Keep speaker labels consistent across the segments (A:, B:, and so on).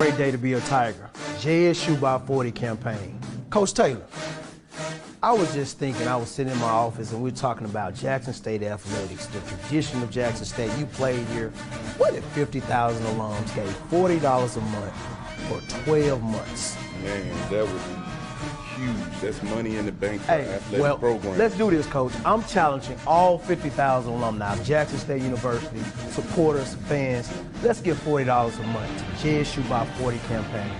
A: Great day to be a Tiger. JSU by 40 campaign. Coach Taylor, I was just thinking, I was sitting in my office and we were talking about Jackson State athletics, the tradition of Jackson State. You played here. What if 50,000 alums gave $40 a month for 12 months?
B: Man, that would be huge. That's money in the bank for athletic program.
A: Let's do this, Coach. I'm challenging all 50,000 alumni of Jackson State University, supporters, fans. Let's give $40 a month to JSU by 40 campaign.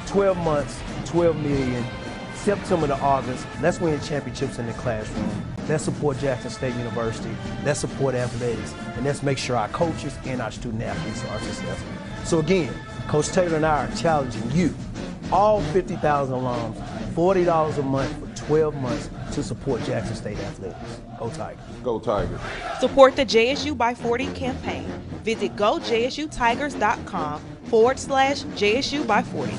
A: 12 months, 12 million. September to August, let's win championships in the classroom. Let's support Jackson State University. Let's support athletics. And let's make sure our coaches and our student athletes are successful. So again, Coach Taylor and I are challenging you, all 50,000 alums, $40 a month for 12 months to support Jackson State athletics. Go Tigers.
B: Go Tigers.
C: Support the JSU by 40 campaign. Visit gojsutigers.com/JSU by 40.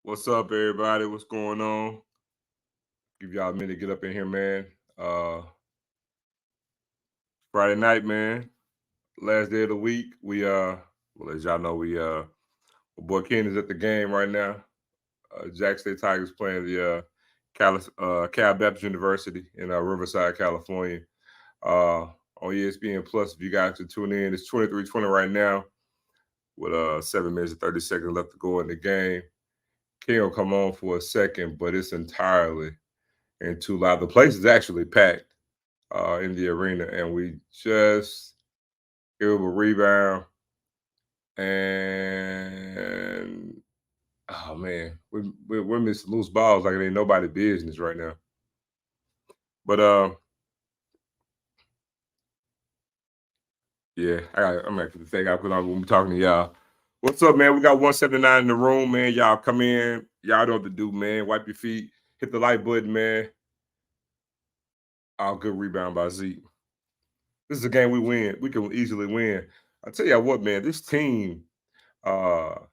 B: What's up, everybody? What's going on? Give y'all a minute to get up in here, man. Friday night, man. Last day of the week. We well, as y'all know, my boy Ken is at the game right now. Jackson State Tigers playing the Cal Baptist University in Riverside, California. On ESPN Plus, if you guys can tune in, it's 23-20 right now with 7 minutes and 30 seconds left to go in the game. Ken will come on for a second, but it's entirely in too loud. The place is actually packed in the arena, and we just gave a rebound. And oh man, we're missing loose balls like it ain't nobody business right now. But yeah, I'm actually thinking I put on when we're talking to y'all. What's up, man? We got 179 in the room, man. Y'all come in. Y'all know what to do, man. Wipe your feet. Hit the like button, man. Oh, good rebound by Zeke. This is a game we win. We can easily win. I tell you what, man, this team, man,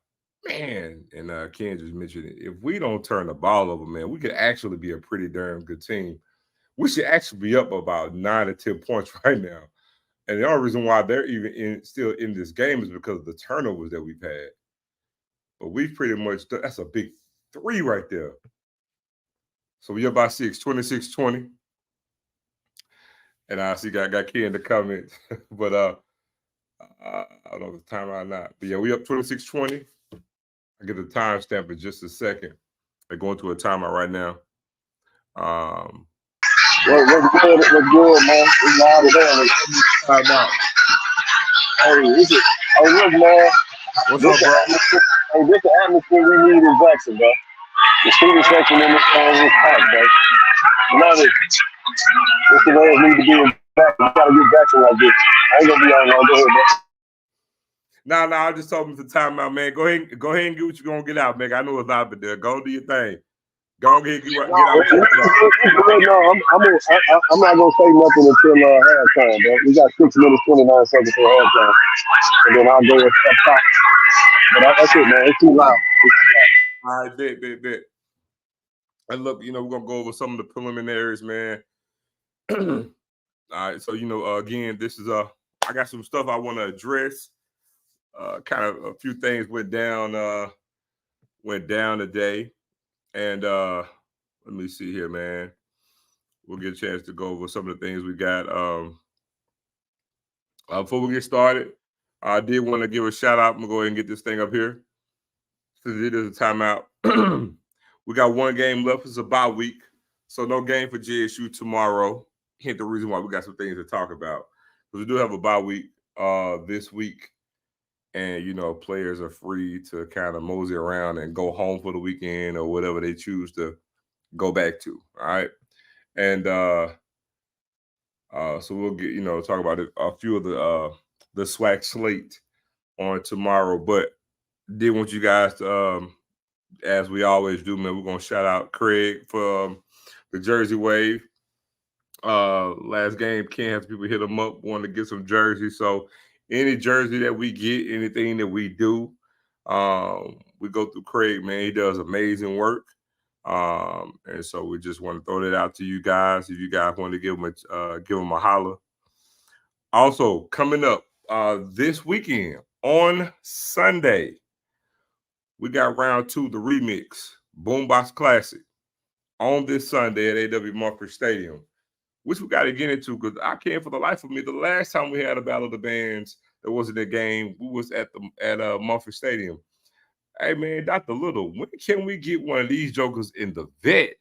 B: and Ken just mentioned it. If we don't turn the ball over, man, we could actually be a pretty darn good team. We should actually be up about 9 or 10 points right now. And the only reason why they're even still in this game is because of the turnovers that we've had. But we've pretty much – that's a big 3 right there. So we're up by 6, 26-20. And I see got Ken in the comments. But I don't know if it's time or not. But, yeah, we up 26-20. I get the timestamp in just a second. They're going to a timeout right now.
D: What's good, man? It's loud as hell.
B: Timeout.
D: Hey, look, man.
B: What's up, bro?
D: Hey, this the atmosphere we need in Jackson, bro. The student section in this town is packed, bro. Love it. This the way it needs to be in Jackson. We gotta get Jackson like this. I ain't gonna be on long. Go ahead, bro.
B: No, I just told him to timeout, man. Go ahead and get what you're gonna get out, man. I know it's out there. Go do your thing. Go on, get out.
D: No, I'm not gonna say nothing until halftime, bro. We got 6 minutes, 29 seconds for halftime, and then I'll go up top. But that's it, man. It's too loud.
B: All right, bet. And look, we're gonna go over some of the preliminaries, man. All right, so again, this is I got some stuff I want to address. Kind of a few things went down today. And let me see here, man. We'll get a chance to go over some of the things we got. Before we get started, I did want to give a shout out. I'm going to go ahead and get this thing up here. Since it is a timeout. We got 1 game left. It's a bye week. So no game for JSU tomorrow. Hint the reason why we got some things to talk about. Because we do have a bye week this week. And, players are free to kind of mosey around and go home for the weekend or whatever they choose to go back to. All right. And so we'll get, talk about a few of the SWAC slate on tomorrow. But did want you guys to, as we always do, man, we're going to shout out Craig for the Jersey Wave. last game, Ken has people hit him up, want to get some jerseys. So any jersey that we get, anything that we do, we go through Craig, man. He does amazing work. And so we just want to throw that out to you guys. If you guys want to give him a holler. Also, coming up this weekend on Sunday, we got round 2, the remix, Boombox Classic, on this Sunday at A.W. Mumford Stadium, which we got to get into because I can't for the life of me. The last time we had a Battle of the Bands that wasn't a game, we was at Mumford Stadium. Hey, man, Dr. Little, when can we get one of these jokers in the vet?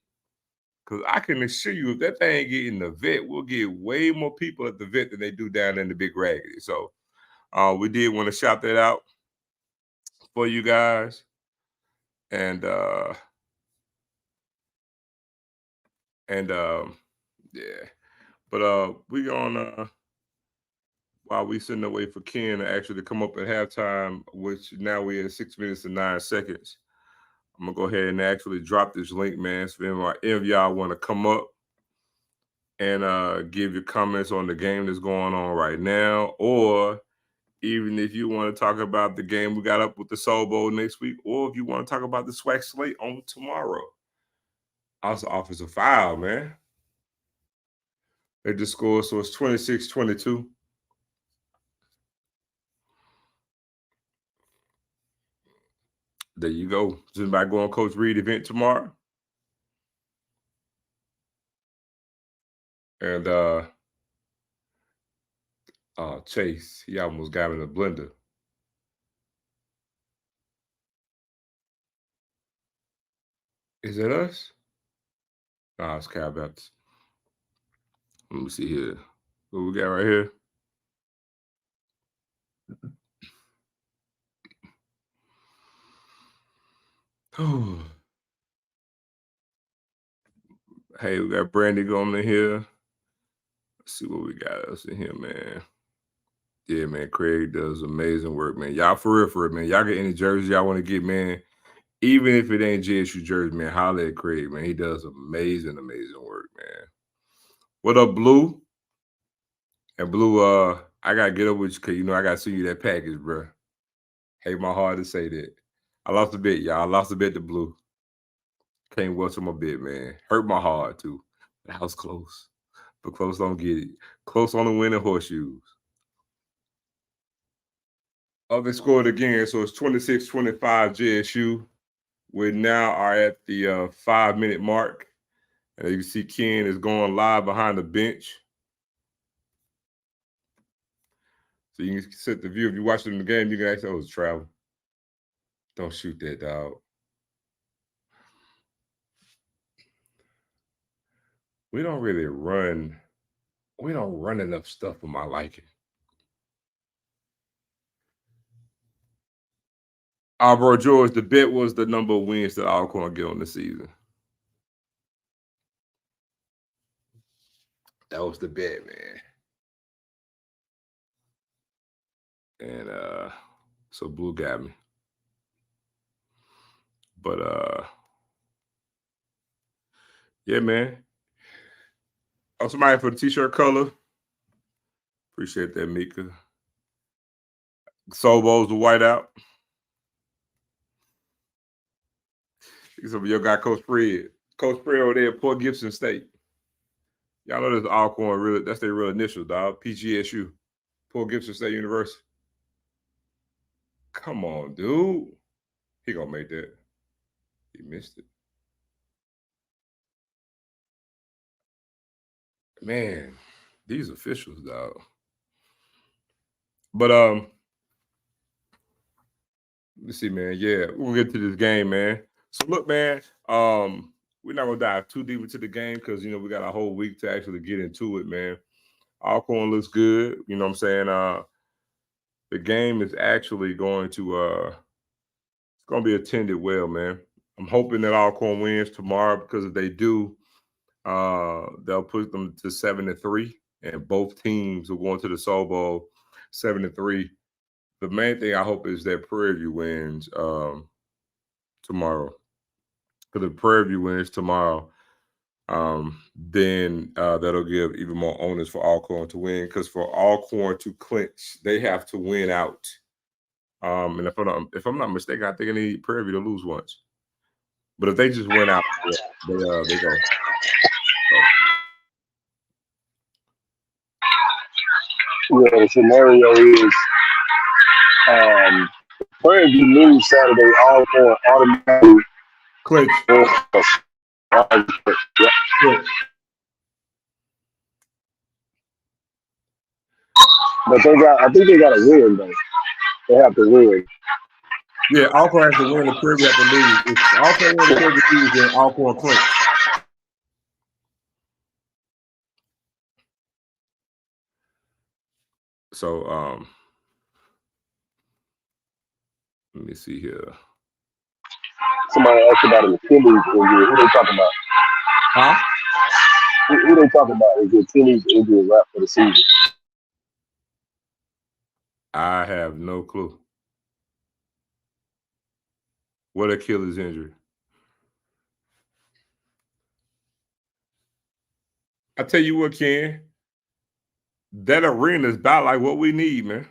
B: Because I can assure you, if that thing get in the vet, we'll get way more people at the vet than they do down in the Big Raggedy. So we did want to shout that out for you guys. And yeah. But we gonna while we sitting there wait for Ken to actually come up at halftime, which now we're at 6 minutes and 9 seconds. I'm gonna go ahead and actually drop this link, man. So if y'all want to come up and give your comments on the game that's going on right now, or even if you want to talk about the game we got up with the Soul Bowl next week, or if you want to talk about the swag slate on tomorrow. Also offensive foul, man. They just scored, so it's 26-22. There you go. Just by going Coach Reed event tomorrow. And Chase, he almost got in the blender. Is that us? Nah, it's Cal Baptist. Let me see here. What we got right here? Hey, we got Brandy going in here. Let's see what we got else in here, man. Yeah, man, Craig does amazing work, man. Y'all for real, man. Y'all get any jersey y'all want to get, man. Even if it ain't JSU jersey, man, holla at Craig, man. He does amazing work, man. What up, Blue? And Blue, I gotta get up with you because I gotta send you that package, bro. Hate my heart to say that. I lost a bet, y'all. I lost a bet to Blue. Can't watch my bet, man. Hurt my heart too. That was close. But close don't get it. Close on the winning horseshoes. Oh, they scored again. So it's 26-25 JSU. We now are at the 5-minute mark. And you can see Ken is going live behind the bench. So you can set the view. If you're watching the game, you can actually, it's travel. Don't shoot that, dog. We don't run enough stuff for my liking. Bro, George, the bet was the number of wins that Alcorn get on the season. That was the bet, man. And so Blue got me. But yeah, man. Oh, somebody for the t-shirt color. Appreciate that, Mika. Soul Bowl's the whiteout. Some of your guy, Coach Fred. Coach Fred over there at Port Gibson State. Y'all know this Alcorn, that's their real initials, dog. PGSU. Port Gibson State University. Come on, dude. He gonna make that. He missed it. Man, these officials, dog. But let's see, man. Yeah, we'll get to this game, man. So look, man, we're not gonna dive too deep into the game because we got a whole week to actually get into it, man. Alcorn looks good, you know what I'm saying? The game is actually going to it's gonna be attended well, man. I'm hoping that Alcorn wins tomorrow because if they do, they'll put them to 7-3, and both teams will go into the Soul Bowl 7-3. The main thing I hope is that Prairie View wins tomorrow. Because if Prairie View wins tomorrow, then that'll give even more onus for Alcorn to win, because for Alcorn to clinch, they have to win out. And if I'm not mistaken, I think I need Prairie View to lose once. But if they just win out, they go.
D: Yeah, the scenario is Prairie View lose Saturday, Alcorn automatically
B: Clinch.
D: Yeah. But I think they got to win though. They have to win.
B: Yeah, Alcorn has to win. The Prairie View have to lose. If Alcorn win, the Prairie View lose, then Alcorn clinch. So let me see here.
D: Somebody asked about an Achilles injury. Who they talking about?
B: Huh?
D: Who they talking about? Is the Achilles injury wrap for the season?
B: I have no clue. What Achilles injury? I tell you what, Ken, that arena is about like what we need, man.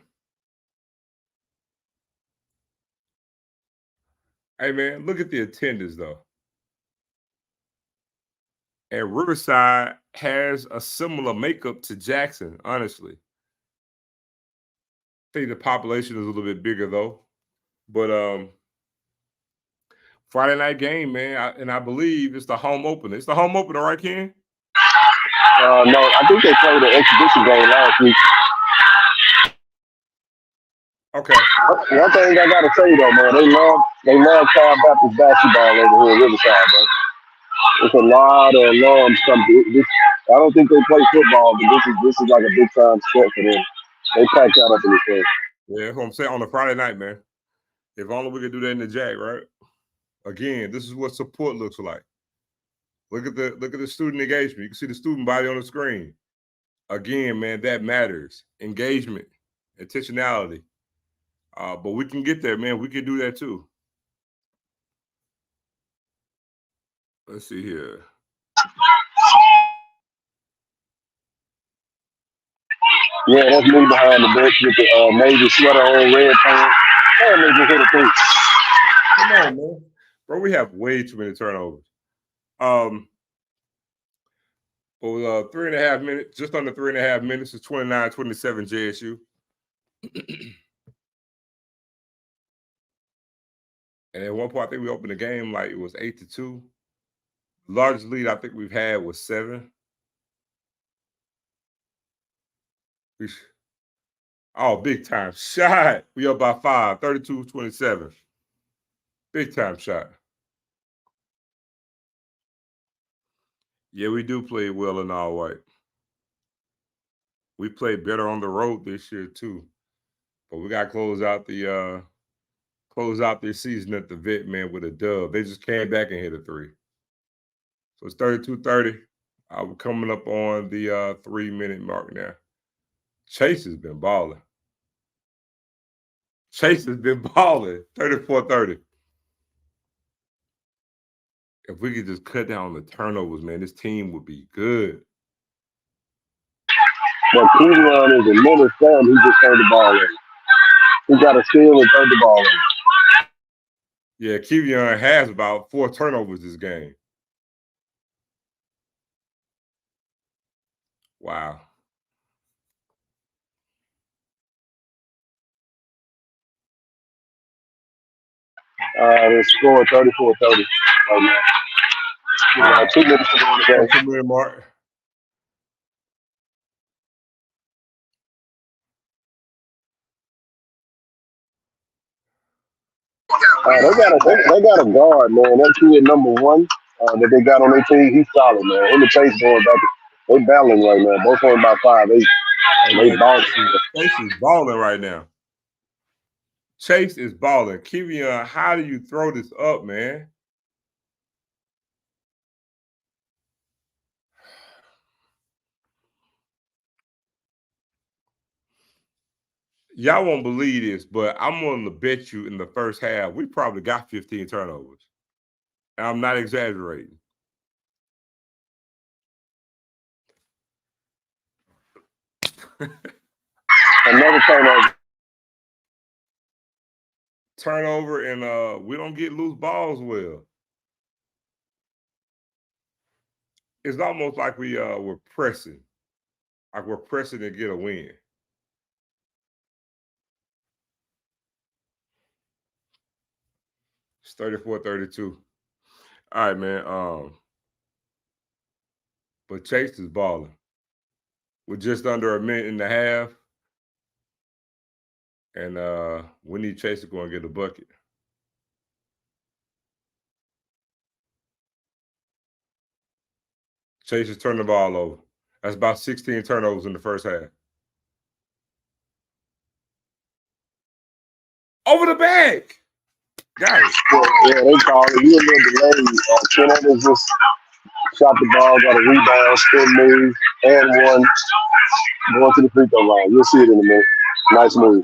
B: Hey, man, look at the attendance, though. And Riverside has a similar makeup to Jackson, honestly. I think the population is a little bit bigger, though. But Friday night game, man, I believe it's the home opener. It's the home opener, right, Ken?
D: No, I think they played an exhibition game last week.
B: Okay.
D: One thing I gotta say though, man, they love Cal Baptist basketball over here in Riverside, man. It's a lot of alarms come through. I don't think they play football, but this is like a big time step for them. They pack that up in the thing.
B: Yeah, that's what I'm saying on a Friday night, man. If only we could do that in the Jack, right? Again, this is what support looks like. Look at the student engagement. You can see the student body on the screen. Again, man, that matters. Engagement, intentionality. But we can get there, man. We can do that too. Let's see here.
D: Yeah, that's me behind the bench with the Navy sweater on, red pants. And they just hit a three.
B: Come on, man. Bro, we have way too many turnovers. For 3.5 minutes, just under 3.5 minutes, it's 29-27 JSU. And at one point, I think we opened the game like it was 8-2. Largest lead I think we've had was 7. Oh, big time shot. We up by 5, 32-27. Big time shot. Yeah, we do play well in all white. We played better on the road this year too. But we got to close out this season at the Vet, man, with a dub. They just came back and hit a 3. So it's 32-30. We're coming up on the 3-minute mark now. Chase has been balling. 34-30. If we could just cut down the turnovers, man, this team would be good.
D: But Kevion is a minute stand. He just turned the ball in. He got a steal and turned the ball in.
B: Yeah, Kevion has about 4 turnovers this game. Wow.
D: They scored 34-30 right now. 2 minutes to go in the game.
B: 2-minute mark.
D: They got a guard, man. That kid number 1 that they got on their team, he's solid, man. Him and Chase going back. They battling right now. Both on about 5'8". They balling.
B: Chase is balling right now. Chase is balling. Kevion, how do you throw this up, man? Y'all won't believe this, but I'm willing to bet you in the first half, we probably got 15 turnovers. And I'm not exaggerating.
D: Another turnover.
B: Turnover, and we don't get loose balls well. It's almost like we're pressing. Like we're pressing to get a win. It's 34-32. All right, man. But Chase is balling. We're just under a minute and a half. And we need Chase to go and get a bucket. Chase is turning the ball over. That's about 16 turnovers in the first half. Over the bag. Got it.
D: Yeah, they call it. You a little delayed. Ken Evans just shot the ball, got a rebound, spin move, and one. Going to the free throw line. You'll see it in a minute. Nice move.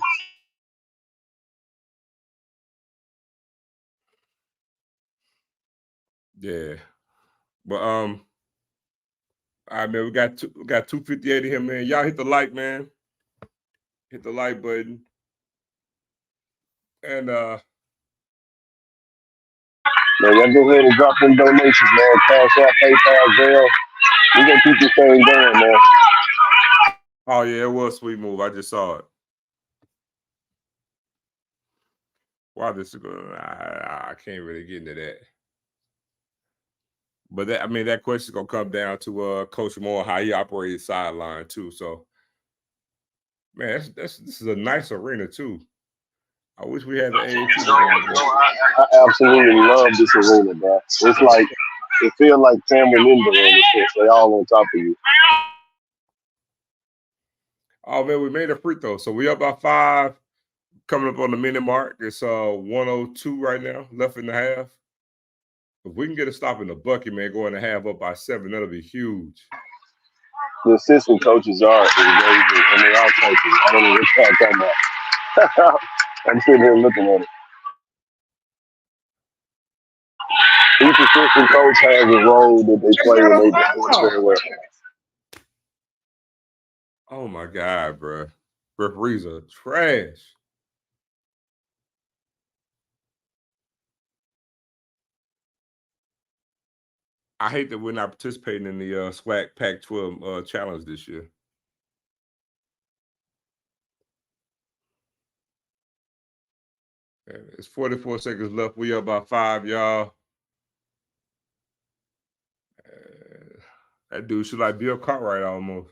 B: Yeah. But all right, man, we got 258 in here, man. Y'all hit the like, man. Hit the like button. And
D: man, y'all go ahead and drop them donations, man. Cash App, PayPal, Zelle. We gonna keep this thing going, man.
B: oh yeah, it was a sweet move. I just saw it. Wow, this is good. I can't really get into that. But that question is gonna come down to Coach Moore, how he operates sideline too. So, man, this is a nice arena too. I wish we had the AAC.
D: I absolutely love this arena, bro. It's like it feels like Cameron Indoor in this shit. They all on top of you.
B: Oh man, we made a free throw, so we up by 5. Coming up on the minute mark. It's 102 right now, left in the half. If we can get a stop in the bucket, man, going to half up by 7, that'll be huge.
D: The assistant coaches are engaging, and they are coaching. I don't know what y'all talking about. I'm sitting here looking at it. Each assistant coach has a role that they play and they do very well.
B: Oh my God, bro. Referees are trash. I hate that we're not participating in the SWAC Pac-12 challenge this year. It's 44 seconds left. We up by 5, y'all. That dude should like Bill Cartwright almost.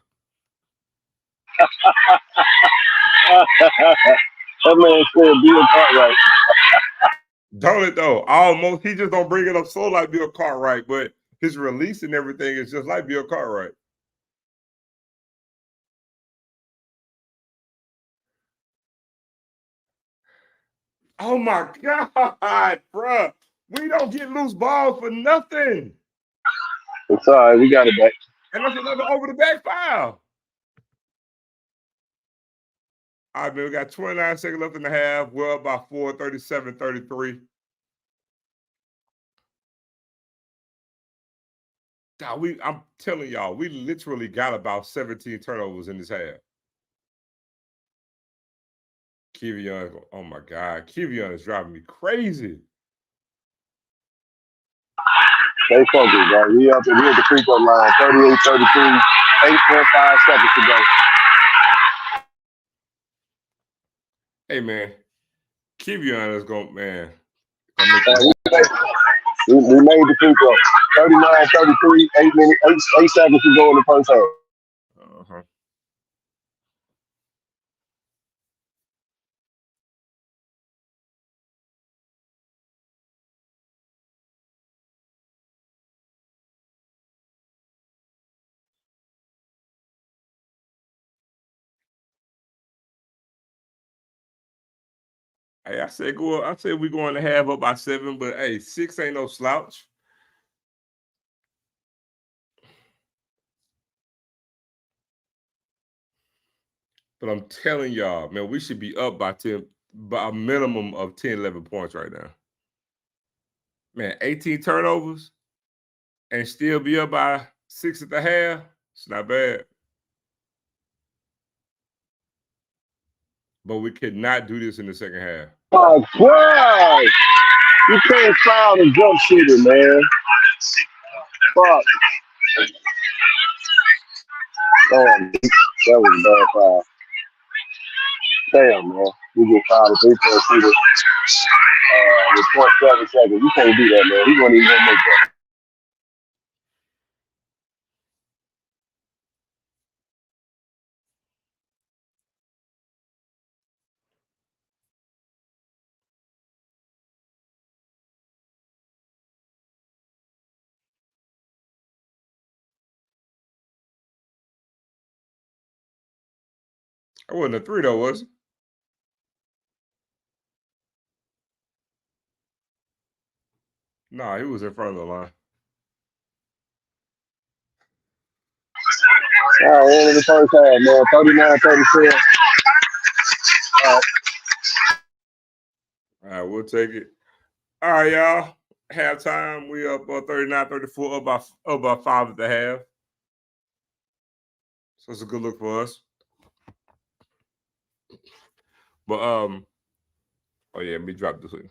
D: That man said Bill Cartwright.
B: Don't it though? Almost. He just don't bring it up so like Bill Cartwright, but his release and everything is just like Bill Cartwright. Oh my God, bro. We don't get loose balls for nothing.
D: It's all right. We got it back.
B: And that's another over the back foul. All right, man. We got 29 seconds left in the half. We're up by 4, 37-33. I'm telling y'all, we literally got about 17 turnovers in this half. Kevion, oh my God. Kevion is driving me crazy.
D: Stay focused, bro. We at the free throw line, 38-33, 8.5 seconds to go.
B: Hey, man. Kevion is going, man.
D: We made the free throw. 39-33, 8 seconds to go in the first half.
B: Uh-huh. Hey, I said we're going to have up by 7, but hey, 6 ain't no slouch. But I'm telling y'all, man, we should be up by a minimum of 10, 11 points right now. Man, 18 turnovers and still be up by 6 at the half. It's not bad. but we could not do this in the second half.
D: Oh, God. You can't foul the jump shooter, man. Fuck. Damn, that was a bad foul. Damn, man. We just fouled a 3-point shooter with 0.7 seconds. You can't do that, man. He wasn't even going to make that.
B: That wasn't a 3 though, was it? Nah, he was in front of the line.
D: All right, end of the first half, man. 39-34.
B: All right, we'll take it. All right, y'all. Halftime, we up 39-34, up by 5 at the half. So it's a good look for us. But oh yeah, let me drop this one.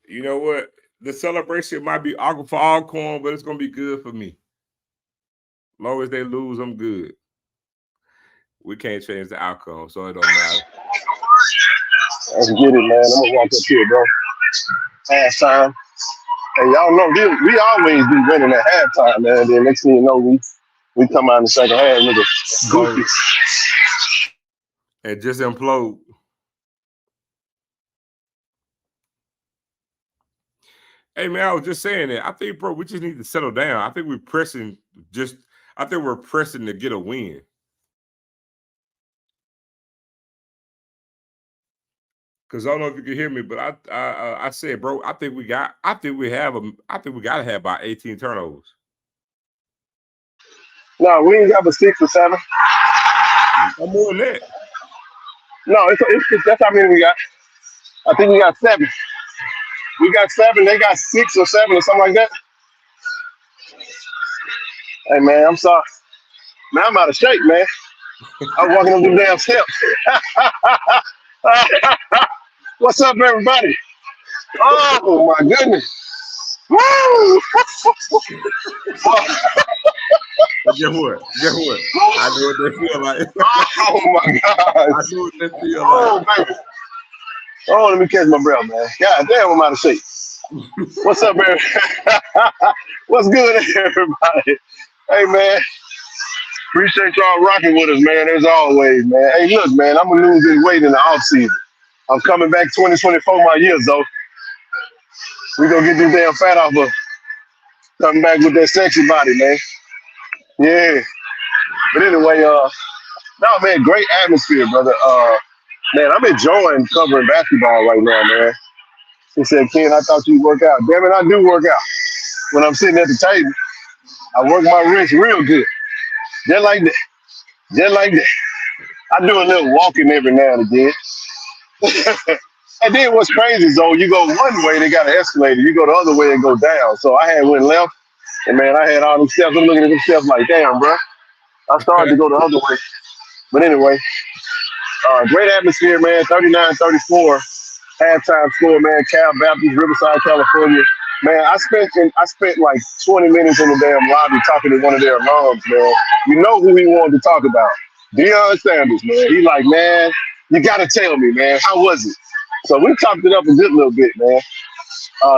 B: You know what? The celebration might be awkward for Alcorn, but it's gonna be good for me. As long as they lose, I'm good. We can't change the outcome, so it don't matter.
D: Let's get it, man. I'm gonna walk up here, bro. Halftime. And y'all know we always be winning at halftime, man. And then next thing you know, we come out in the second half, nigga. Goofy.
B: And just implode. Hey man, I was just saying that. I think, bro, we just need to settle down. I think we're pressing to get a win. Cause I don't know if you can hear me, but I said, bro, I think we gotta have about 18 turnovers.
D: No, we ain't got but 6 or 7.
B: I'm more than that.
D: No, it's that's how many we got. I think we got 7. We got 7. They got 6 or 7 or something like that. Hey man, I'm sorry. Man, I'm out of shape, man. I'm walking up them damn steps. What's up, everybody? Oh my goodness. Woo!
B: Guess what? I know what they feel like.
D: Oh my God.
B: I know what they feel like.
D: Oh, baby. Oh, let me catch my breath, man. God damn, I'm out of shape. What's up, man? What's good, everybody? Hey, man. Appreciate y'all rocking with us, man, as always, man. Hey, look, man, I'm going to lose this weight in the offseason. I'm coming back 2024 my years, though. We going to get this damn fat off of coming back with that sexy body, man. Yeah. But anyway, no, man, great atmosphere, brother. Man, I'm enjoying covering basketball right now, man. He said, Ken, I thought you'd work out. Damn it, I do work out. When I'm sitting at the table, I work my wrist real good. Just like that. Just like that. I do a little walking every now and again. And then what's crazy is, though, you go one way, they got an escalator. You go the other way, and go down. So I had went left, and, man, I had all them steps. I'm looking at them steps like, damn, bro. I started to go the other way. But anyway, great atmosphere, man. 39-34. Halftime score, man. Cal Baptist, Riverside, California. Man, I spent like 20 minutes in the damn lobby talking to one of their alums, man. You know who he wanted to talk about? Deion Sanders, man. He like, man, you got to tell me, man, how was it? So we talked it up a good little bit, man.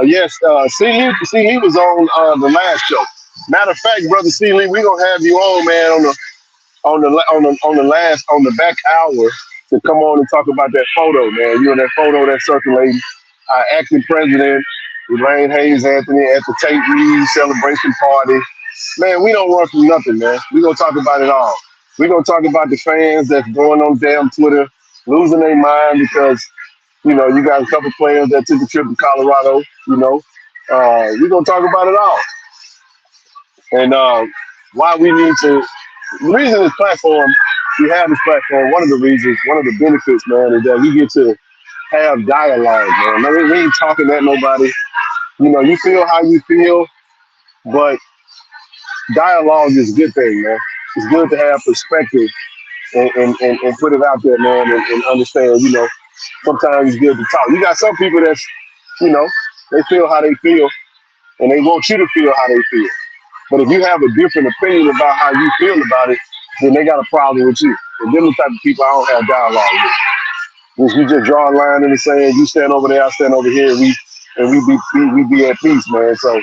D: Yes, C. Lee was on the last show. Matter of fact, brother C. Lee, we gonna have you on, man, on the back hour to come on and talk about that photo, man. You know that photo that's circulating. Our acting president, Elaine Hayes Anthony, at the Tate Reed celebration party. Man, we don't run from nothing, man. We gonna talk about it all. We gonna talk about the fans that's going on damn Twitter, losing their mind because, you know, you got a couple players that took a trip to Colorado, you know. We gonna talk about it all. And why we need to, the reason this platform we have this platform. One of the reasons, one of the benefits, man, is that we get to have dialogue, man. No, we ain't talking at nobody. You know, you feel how you feel, but dialogue is a good thing, man. It's good to have perspective and put it out there, man, and understand, you know, sometimes it's good to talk. You got some people that's, you know, they feel how they feel and they want you to feel how they feel. But if you have a different opinion about how you feel about it, then they got a problem with you. And them the type of people I don't have dialogue with. We just draw a line in the sand, you stand over there, I stand over here, and we be at peace, man. So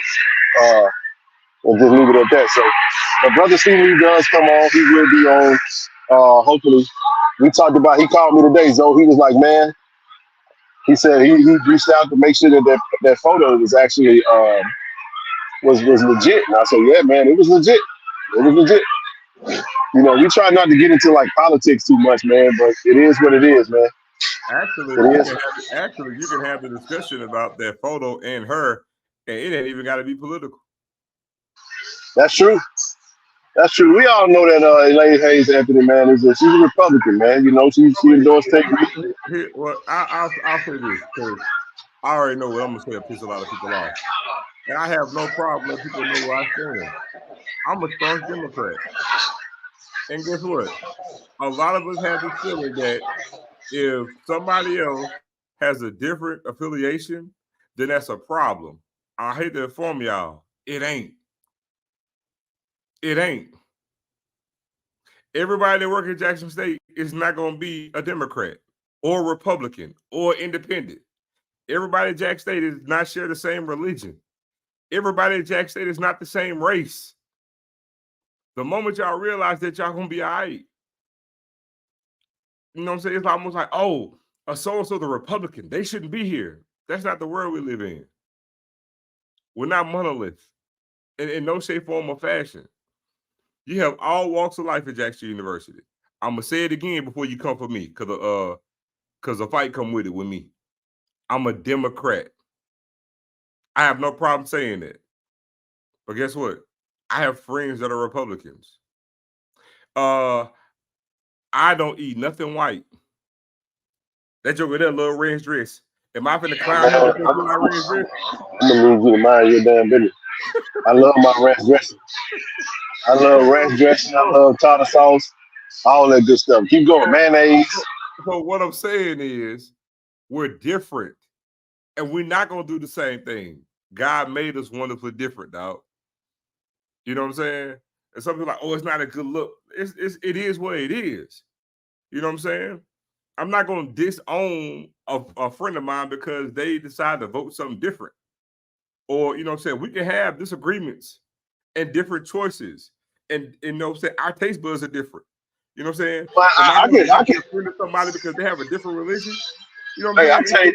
D: and just leave it at that. So but Brother Stevie does come on, he will be on. Hopefully. We talked about, he called me today, Zoe. He was like, man, he said he reached out to make sure that photo was actually was legit. And I said, yeah, man, it was legit. It was legit. You know, we try not to get into like politics too much, man, but it is what it is, man.
B: Actually, you can have the discussion about that photo and her, and it ain't even got to be political.
D: That's true. That's true. We all know that Elaine Hayes Anthony, man, she's a Republican, man. You know, she endorsed Tate Reeves.
B: Well, I'll say this because I already know what I'm gonna say to piss a lot of people off, and I have no problem letting people know where I stand. I'm a staunch Democrat, and guess what? A lot of us have this feeling that if somebody else has a different affiliation, then that's a problem. I hate to inform y'all, it ain't. It ain't. Everybody that works at Jackson State is not going to be a Democrat or Republican or independent. Everybody at Jackson State is not share the same religion. Everybody at Jackson State is not the same race. The moment y'all realize that y'all going to be all right, you know what I'm saying? It's almost like, oh, a so-and-so the Republican, they shouldn't be here. That's not the world we live in. We're not monoliths in no shape, form, or fashion. You have all walks of life at Jackson University. I'm gonna say it again before you come for me, cause a fight come with it with me. I'm a Democrat. I have no problem saying that. But guess what? I have friends that are Republicans. I don't eat nothing white. That joke with that little range dress. Am I finna clown him because my range dress?
D: I'm gonna leave you to mind your damn business. I love my ranch dressing. I love ranch dressing. I love tartar sauce. All that good stuff. Keep going. Mayonnaise.
B: So what I'm saying is we're different. And we're not going to do the same thing. God made us wonderfully different, dog. You know what I'm saying? And some people are like, oh, it's not a good look. It is what it is. You know what I'm saying? I'm not going to disown a friend of mine because they decide to vote something different. Or, you know what I'm saying? We can have disagreements and different choices. And you know what I'm saying? Our taste buds are different. You know what I'm saying?
D: Well, I can
B: friend of somebody because they have a different religion. You know what I'm saying?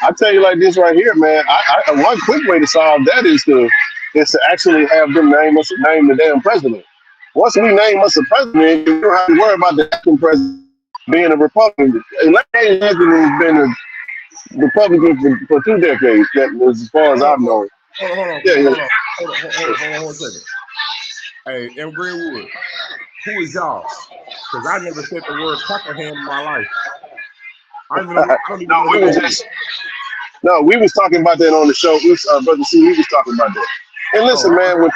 D: I tell you like this right here, man. One quick way to solve that is to actually have them name the damn president. Once we name us a president, we don't have to worry about the acting president being a Republican. Elaine Anthony has been a Republican for 2 decades, as far as I've known.
B: Hold on a second. Hey, M. Greenwood, who is y'all? Because I never said the word Cockerham in my life.
D: We was talking about that on the show. Brother C, we was talking about that. And listen, man, when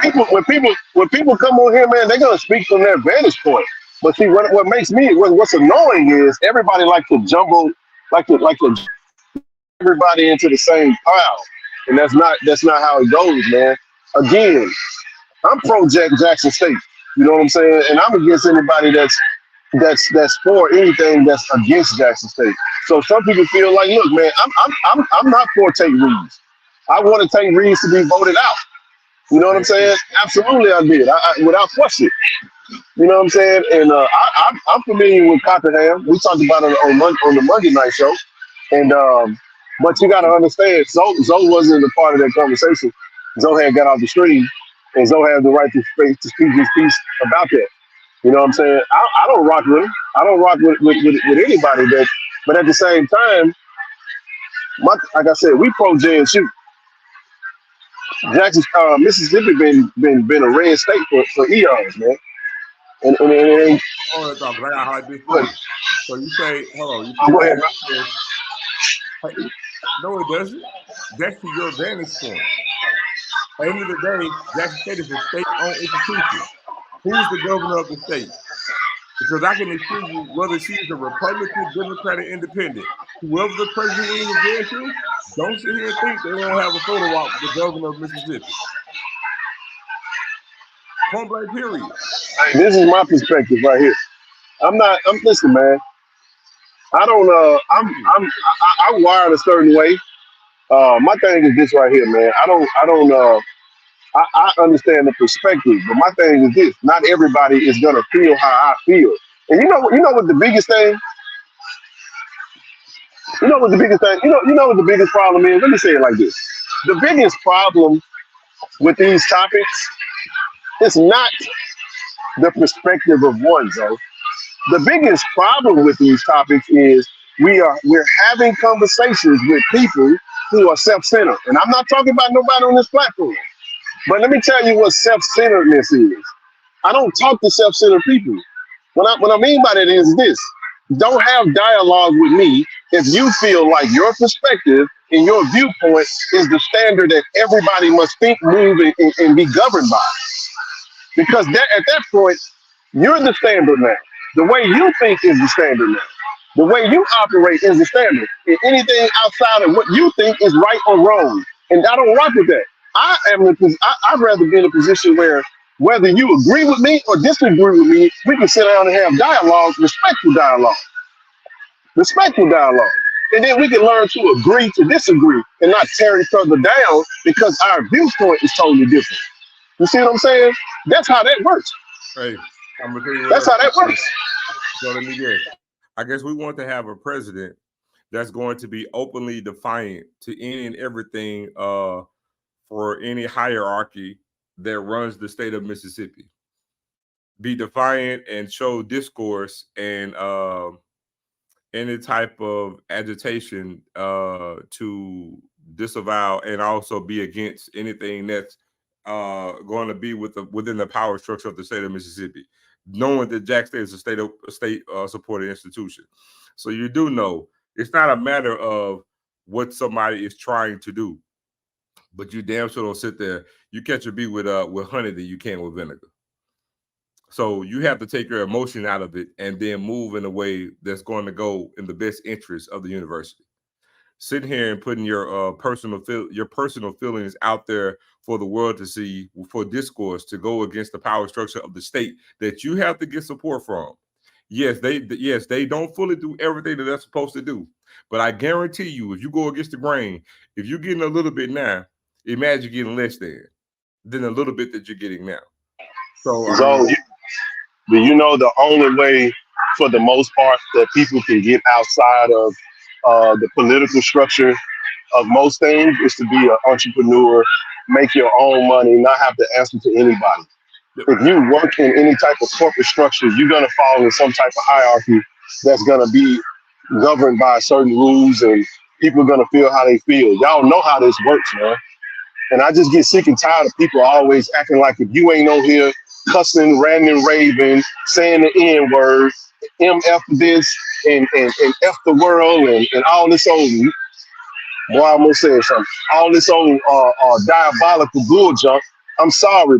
D: people come on here, man, they're gonna speak from their vantage point. But see, what makes me what's annoying is everybody like to jumble, like to everybody into the same pile, and that's not how it goes, man. Again, I'm pro Jackson State. You know what I'm saying? And I'm against anybody that's for anything that's against Jackson State. So some people feel like, look, man, I'm not for Tate Reeves. I wanted Tate Reeves to be voted out. You know what I'm saying? Absolutely, I did. I without question. You know what I'm saying? And I'm familiar with Cockerham. We talked about it on the Monday night show. And but you got to understand, Zoe wasn't a part of that conversation. Zoe had got off the stream, and Zoe had the right to speak his piece about that. You know what I'm saying? I don't rock with him. I don't rock with anybody that. But at the same time, like I said, we pro JSU. Jackson, Mississippi been a red state for eons, man. And it ain't.
B: Hold on, because I got hard this
D: What?
B: So you say, hold on, you
D: Go ahead, bro.
B: say, hey, no, it doesn't. That's to your vantage point. At the end of the day, Jackson State is a state-owned institution. Who's the governor of the state? Because I can assure you, whether she is a Republican, Democrat, or Independent, whoever the president is of JSU, don't sit here and think they won't have a photo op with the governor of Mississippi. Point blank, period.
D: Hey, this is my perspective right here. I'm listen, man. I don't I'm wired a certain way. My thing is this right here, man. I understand the perspective, but my thing is this: not everybody is gonna feel how I feel. And you know what the biggest thing? You know what the biggest thing? You know what the biggest problem is? Let me say it like this: the biggest problem with these topics is not the perspective of one, Joe. The biggest problem with these topics is we're having conversations with people who are self-centered. And I'm not talking about nobody on this platform. But let me tell you what self-centeredness is. I don't talk to self-centered people. What I mean by that is this. Don't have dialogue with me if you feel like your perspective and your viewpoint is the standard that everybody must think, move, and be governed by. Because at that point, you're the standard now. The way you think is the standard now. The way you operate is the standard. And anything outside of what you think is right or wrong. And I don't rock with that. I'd rather be in a position where whether you agree with me or disagree with me, we can sit down and have dialogue, respectful dialogue. Respectful dialogue. And then we can learn to agree to disagree and not tear each other down because our viewpoint is totally different. You see what I'm saying? That's how that works.
B: Hey, I'm gonna tell you what
D: That's how that works.
B: So let me guess. I guess we want to have a president that's going to be openly defiant to any and everything for any hierarchy that runs the state of Mississippi. Be defiant and show discourse and any type of agitation to disavow and also be against anything that's going to be within the power structure of the state of Mississippi, knowing that Jack State is a state supported institution. So you do know it's not a matter of what somebody is trying to do, but you damn sure don't sit there. You catch a bee with honey than you can with vinegar. So you have to take your emotion out of it and then move in a way that's going to go in the best interest of the university. Sitting here and putting your personal feelings out there for the world to see, for discourse to go against the power structure of the state that you have to get support from. Yes, they don't fully do everything that they're supposed to do, but I guarantee you, if you go against the grain, if you're getting a little bit now, imagine getting less than a little bit that you're getting now. So
D: do you know the only way, for the most part, that people can get outside of the political structure of most things is to be an entrepreneur, make your own money, not have to answer to anybody. If you work in any type of corporate structure, you're going to fall in some type of hierarchy that's going to be governed by certain rules, and people are going to feel how they feel. Y'all know how this works, man. And I just get sick and tired of people always acting like if you ain't on here cussing, ranting, raving, saying the N-word, MF this and F the world and all this old, boy, I'm gonna say something, all this old diabolical bull junk. I'm sorry.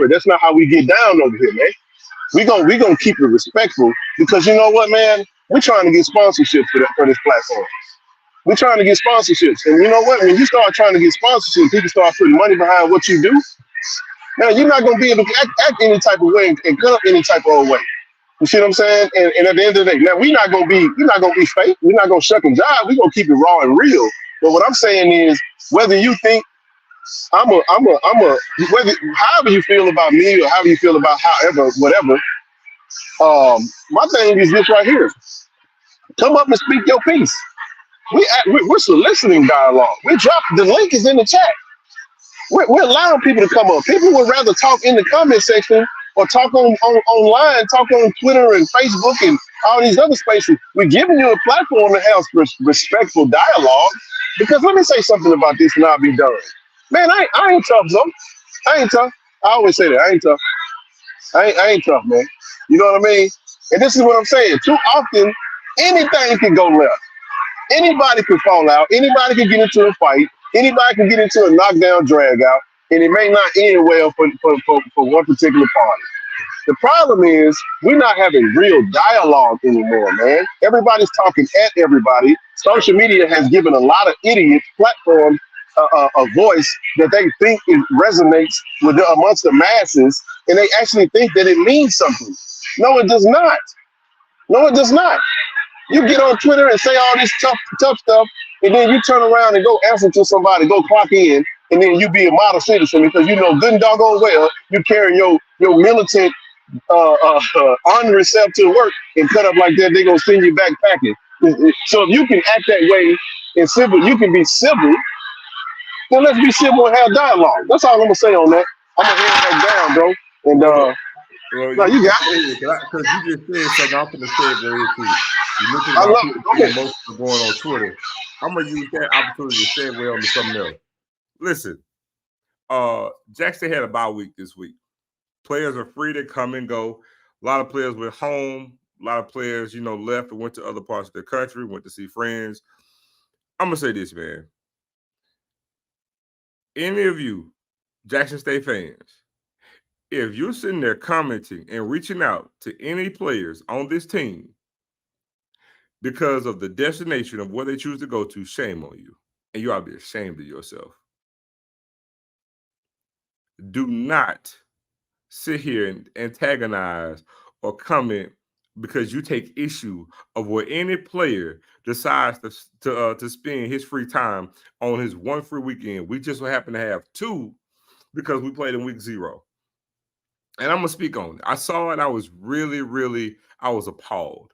D: That's not how we get down over here, man. We gonna keep it respectful because you know what, man? We're trying to get sponsorships for this platform. We're trying to get sponsorships, and you know what? When you start trying to get sponsorships, people start putting money behind what you do. Now you're not gonna be able to act any type of way and cut up any type of way. You see what I'm saying? And at the end of the day, now we're not gonna be fake. We're not gonna shuck and jive. We're gonna keep it raw and real. But what I'm saying is, whether you think whether however you feel about me or however you feel about whatever, my thing is this right here. Come up and speak your piece. We're soliciting dialogue. The link is in the chat. We're allowing people to come up. People would rather talk in the comment section or talk online, talk on Twitter and Facebook and all these other spaces. We're giving you a platform to have respectful dialogue. Because let me say something about this and I'll be done. Man, I ain't tough, though. I ain't tough. I always say that. I ain't tough. I ain't tough, man. You know what I mean? And this is what I'm saying. Too often, anything can go left. Anybody can fall out. Anybody can get into a fight. Anybody can get into a knockdown, drag out, and it may not end well for one particular party. The problem is we're not having real dialogue anymore, man. Everybody's talking at everybody. Social media has given a lot of idiots platforms, a voice that they think it resonates with amongst the masses, and they actually think that it means something. No, it does not. No, it does not. You get on Twitter and say all this tough stuff, and then you turn around and go answer to somebody, go clock in, and then you be a model citizen because you know good and doggone well you carry your militant unreceptive work and cut up like that, they gonna send you back packing. So if you can act that way and civil, you can be civil, then let's be civil and have dialogue. That's all I'm gonna say on that. I'm gonna hand that down, bro. And
B: well,
D: no, you got it.
B: Because you just said something I'm gonna say it very quick. You look
D: I love it.
B: most of going on Twitter. I'm gonna use that opportunity to segue on to something else. Listen, Jackson had a bye week this week. Players are free to come and go. A lot of players went home. A lot of players, left and went to other parts of the country, went to see friends. I'm going to say this, man. Any of you Jackson State fans, if you're sitting there commenting and reaching out to any players on this team because of the destination of where they choose to go to, shame on you. And you ought to be ashamed of yourself. Do not sit here and antagonize or comment because you take issue of where any player decides to spend his free time on his one free weekend. We just so happen to have two because we played in week 0. And I'm going to speak on it. I saw it. I was I was appalled.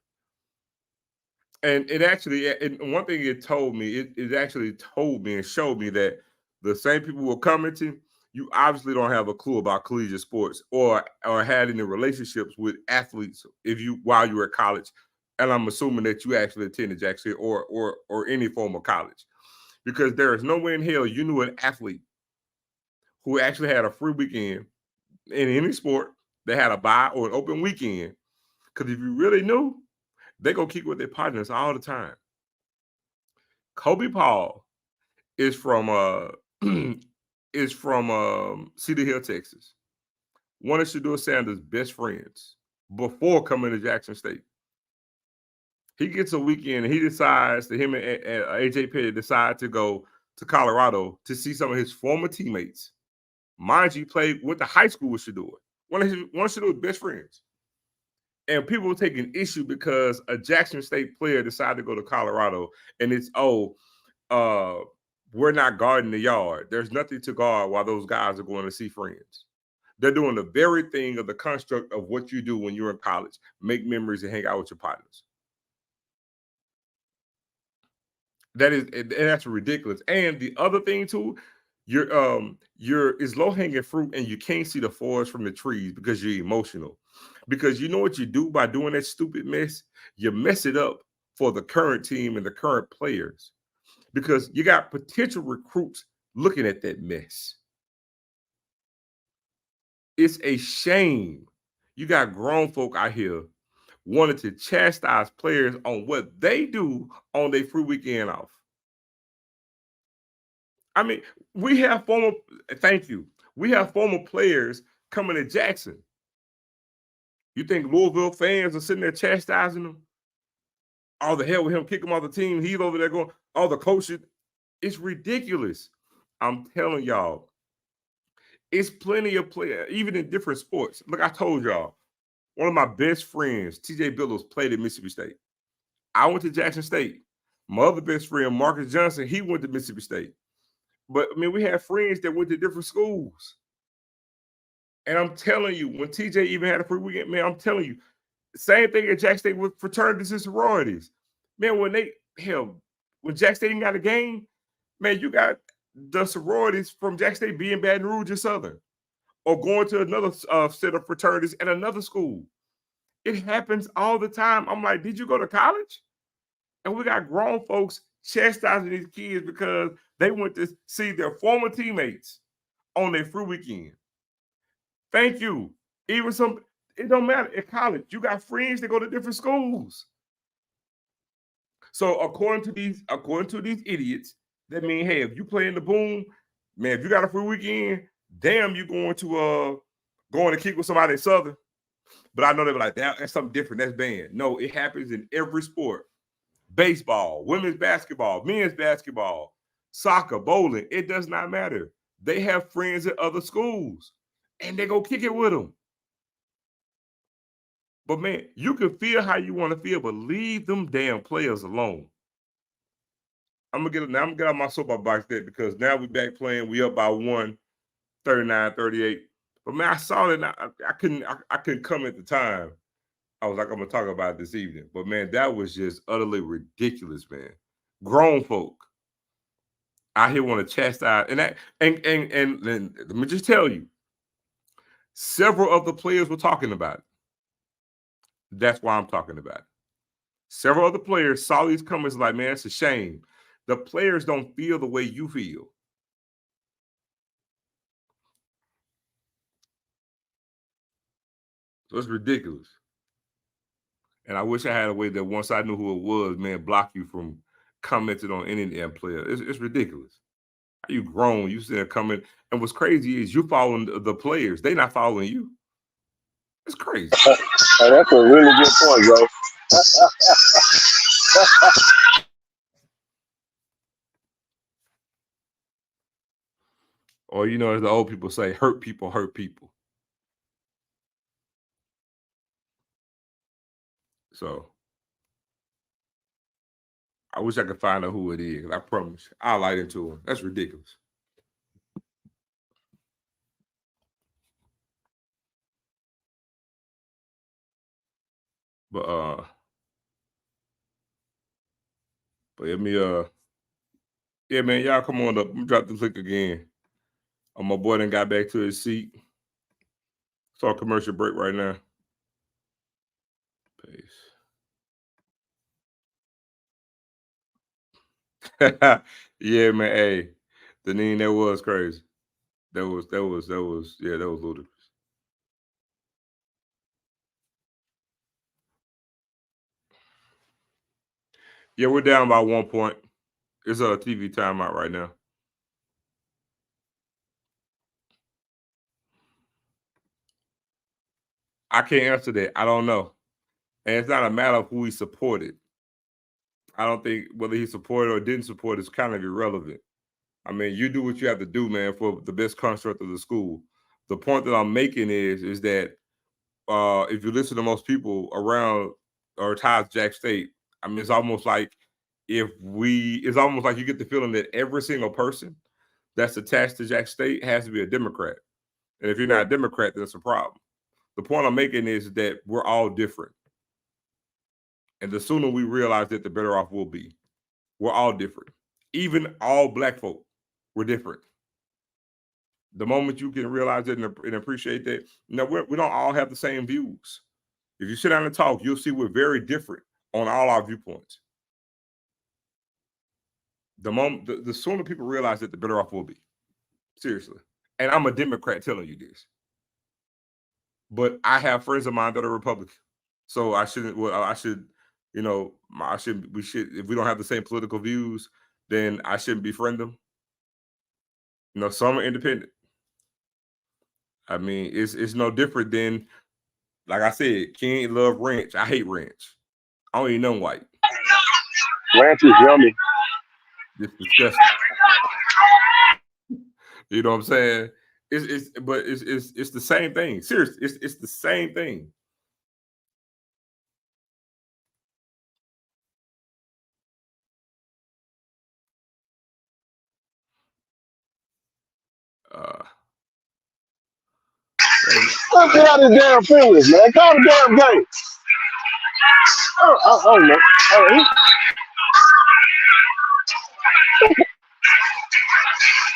B: And it actually, and one thing it told me, it actually told me and showed me that the same people who were commenting, you obviously don't have a clue about collegiate sports or had any relationships with athletes while you were at college. And I'm assuming that you actually attended Jackson or any form of college. Because there is no way in hell you knew an athlete who actually had a free weekend in any sport that had a bye or an open weekend. Because if you really knew, they go keep with their partners all the time. Kobe Paul is from Cedar Hill, Texas. One of Shedeur Sanders' best friends before coming to Jackson State. He gets a weekend and he decides that him and AJ Petty decide to go to Colorado to see some of his former teammates. Mind you, he played with the high school with Shedeur. One of Shedeur's best friends. And people were taking issue because a Jackson State player decided to go to Colorado and it's, we're not guarding the yard. There's nothing to guard while those guys are going to see friends. They're doing the very thing of the construct of what you do when you're in college. Make memories and hang out with your partners. That's ridiculous. And the other thing too, it's low-hanging fruit and you can't see the forest from the trees because you're emotional. Because you know what you do by doing that stupid mess? You mess it up for the current team and the current players. Because you got potential recruits looking at that mess. It's a shame. You got grown folk out here wanting to chastise players on what they do on their free weekend off. I mean, we have former players coming to Jackson. You think Louisville fans are sitting there chastising them? All the hell with him, kick him off the team. He's over there going, all the coaches. It's ridiculous. I'm telling y'all, it's plenty of players, even in different sports. Look, I told y'all, one of my best friends, TJ Billows, played at Mississippi State. I went to Jackson State. My other best friend, Marcus Johnson, he went to Mississippi State. But, I mean, we have friends that went to different schools. And I'm telling you, when TJ even had a free weekend, man, I'm telling you, same thing at Jackson State with fraternities and sororities. Man, when Jackson State got a game, man, you got the sororities from Jackson State being Baton Rouge and Southern or going to another set of fraternities at another school. It happens all the time. I'm like, did you go to college? And we got grown folks chastising these kids because they went to see their former teammates on their free weekend. Thank you. Even it don't matter. At college, you got friends that go to different schools. So according to these idiots, that mean, hey, if you play in the boom, man, if you got a free weekend, damn, you going to kick with somebody in Southern. But I know they were like, that's something different. That's banned. No, it happens in every sport. Baseball, women's basketball, men's basketball, soccer, bowling. It does not matter. They have friends at other schools, and they go kick it with them. But, man, you can feel how you want to feel, but leave them damn players alone. I'm going to get out my soapbox there because now we back playing. We up by 1, 39-38. But, man, I saw it, and I couldn't come at the time. I was like, I'm going to talk about it this evening. But, man, that was just utterly ridiculous, man. Grown folk out here want to chastise. And let me just tell you, several of the players were talking about it. That's why I'm talking about it. Several other players saw these comments like, man, it's a shame. The players don't feel the way you feel. So it's ridiculous. And I wish I had a way that once I knew who it was, man, block you from commenting on any damn player. It's ridiculous. How you grown? You still coming? And what's crazy is you following the players. They not following you. It's crazy.
D: That's a really good point, bro.
B: Or, you know, as the old people say, hurt people hurt people. So I wish I could find out who it is. I promise. I'll light into him. That's ridiculous. But let me yeah, man, y'all come on up. Let me drop the link again. My boy done got back to his seat. It's our commercial break right now. Peace. Yeah, man. Hey, Deneen, that was crazy. That was ludicrous. Yeah, we're down by 1 point. It's a TV timeout right now. I can't answer that. I don't know. And it's not a matter of who he supported. I don't think whether he supported or didn't support is kind of irrelevant. I mean, you do what you have to do, man, for the best construct of the school. The point that I'm making is that if you listen to most people around or ties Jack State, I mean, it's almost like you get the feeling that every single person that's attached to Jack State has to be a Democrat. And if you're not a Democrat, then it's a problem. The point I'm making is that we're all different. And the sooner we realize that, the better off we'll be. We're all different. Even all black folk, we're different. The moment you can realize it and appreciate that, we don't all have the same views. If you sit down and talk, you'll see we're very different on all our viewpoints. The sooner people realize that, the better off we'll be. Seriously. And I'm a Democrat telling you this. But I have friends of mine that are Republican. So we should, if we don't have the same political views, then I shouldn't befriend them. Some are independent. I mean, it's no different than, like I said, King love ranch. I hate ranch. I don't eat none white.
D: Ranch is yummy.
B: It's disgusting. You know what I'm saying? It's the same thing. Seriously, it's the same thing.
D: Let's get out of the damn fingers, man. Call the damn game. Oh no.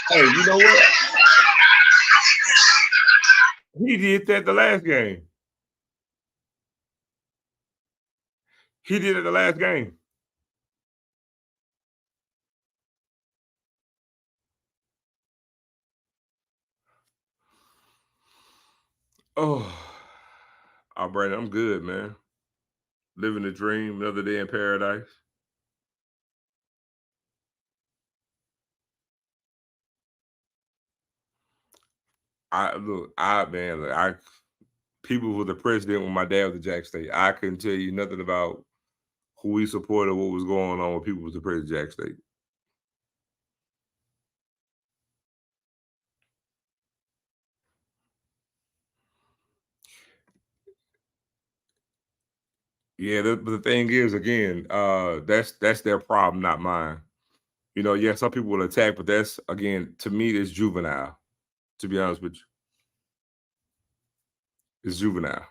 B: Hey, you know what? He did that the last game. He did it the last game. Oh, Oh, Brandon, I'm good, man. Living the dream, another day in paradise. People were the president when my dad was at Jack State. I couldn't tell you nothing about who we supported, what was going on when people was the president of Jack State. Yeah, but the thing is, again, that's their problem, not mine. You know, yeah, some people will attack, but that's, again, to me, it's juvenile. To be honest with you, it's juvenile.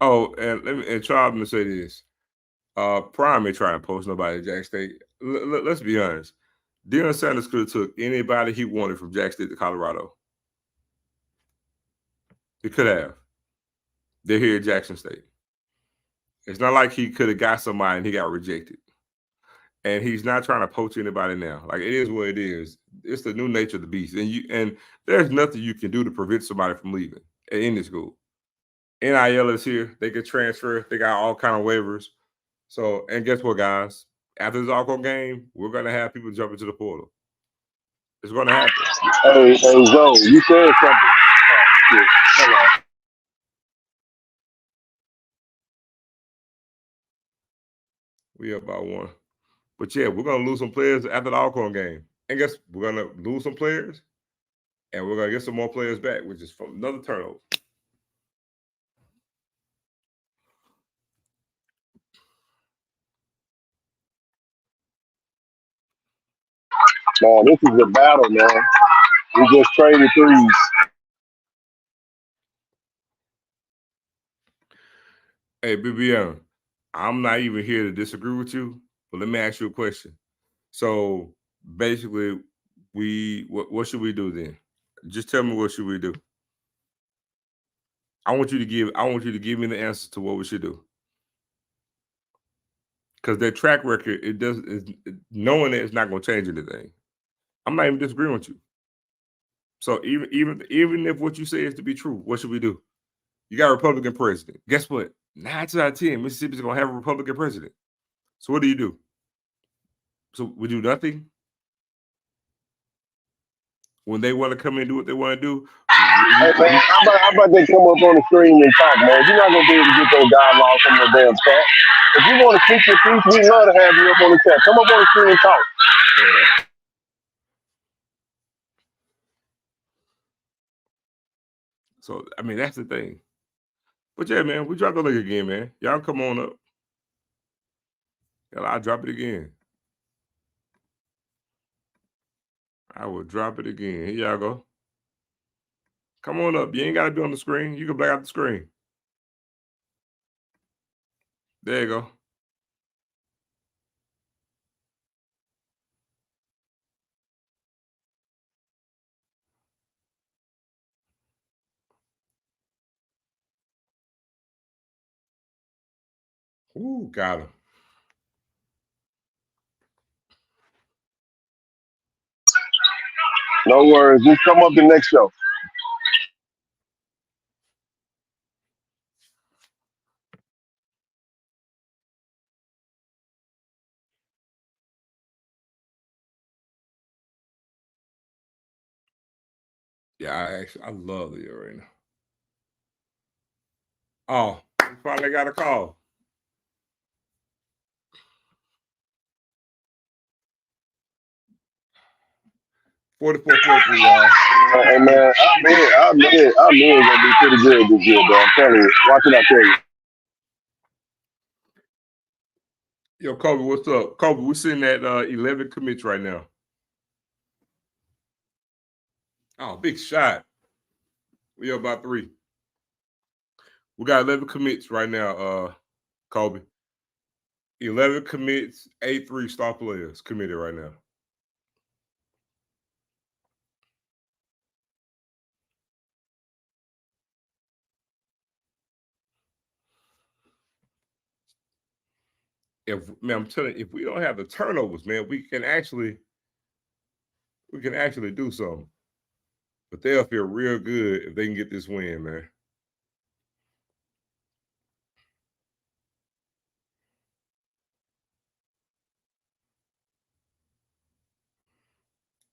B: Oh, and Charles, let me say this. Prime ain't trying to post nobody at Jack State. Let's be honest. Deion Sanders could have took anybody he wanted from Jack State to Colorado. He could have. They're here at Jackson State. It's not like he could have got somebody and he got rejected. And he's not trying to poach anybody now. Like, it is what it is. It's the new nature of the beast. And there's nothing you can do to prevent somebody from leaving at any school. NIL is here. They can transfer. They got all kind of waivers. So, and guess what, guys? After this Alcorn game, we're going to have people jump into the portal. It's going to happen.
D: Hey, Zoe, you said something. Hello.
B: We up by one. But yeah, we're going to lose some players after the Alcorn game. And guess we're going to lose some players, and we're going to get some more players back, which is from another turnover.
D: Man, this is a battle, man. We just traded threes.
B: Hey, BBM, I'm not even here to disagree with you, but let me ask you a question. So basically, what should we do then? Just tell me, what should we do? I want you to give me the answer to what we should do. Because their track record, knowing that it's not going to change anything. I'm not even disagreeing with you. So even if what you say is to be true, what should we do? You got a Republican president. Guess what? 9 out of 10, Mississippi's going to have a Republican president. So what do? So we do nothing? When they want to come in and do what they want to do?
D: Hey, man, how about they come up on the screen and talk, man? You're not going to be able to get those dialogue from the damn chat. If you want to speak your piece, we'd love to have you up on the chat. Come up on the screen and talk.
B: Yeah. So, I mean, that's the thing. But yeah, man, we dropped the link again, man. Y'all come on up. I'll drop it again. I will drop it again. Here y'all go. Come on up. You ain't got to be on the screen. You can black out the screen. There you go. Ooh, got him.
D: No worries. Just come up the next show.
B: Yeah, I love the arena. Oh, we finally got a call. $44.43, y'all.
D: Hey, man, our men gonna be pretty good this year, bro. I'm telling you. Watch it, I tell you.
B: Yo, Kobe, what's up? Kobe, we're sitting at 11 commits right now. Oh, big shot. We up by 3. We got 11 commits right now, Kobe. 11 commits, 8 3-star players committed right now. I'm telling you, if we don't have the turnovers, man, we can actually do something. But they'll feel real good if they can get this win, man.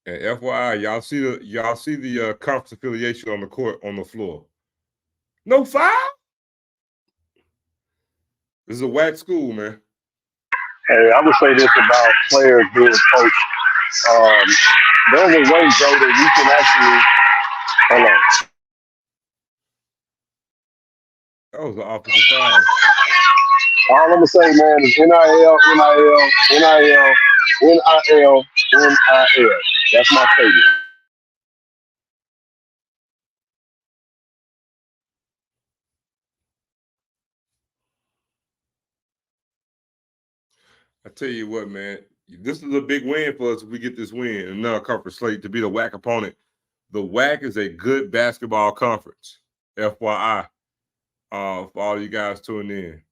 B: And FYI, y'all see the conference affiliation on the court on the floor. No foul. This is a whack school, man.
D: Hey, I would say this about players being coached. There's a way, Joe, that you can actually. Hold on.
B: That was an offensive foul.
D: All I'm gonna say, man, is NIL, NIL, NIL, NIL, NIL. That's my favorite.
B: I tell you what, man, this is a big win for us if we get this win in another conference slate to be the WAC opponent. The WAC is a good basketball conference, FYI, for all you guys tuning in.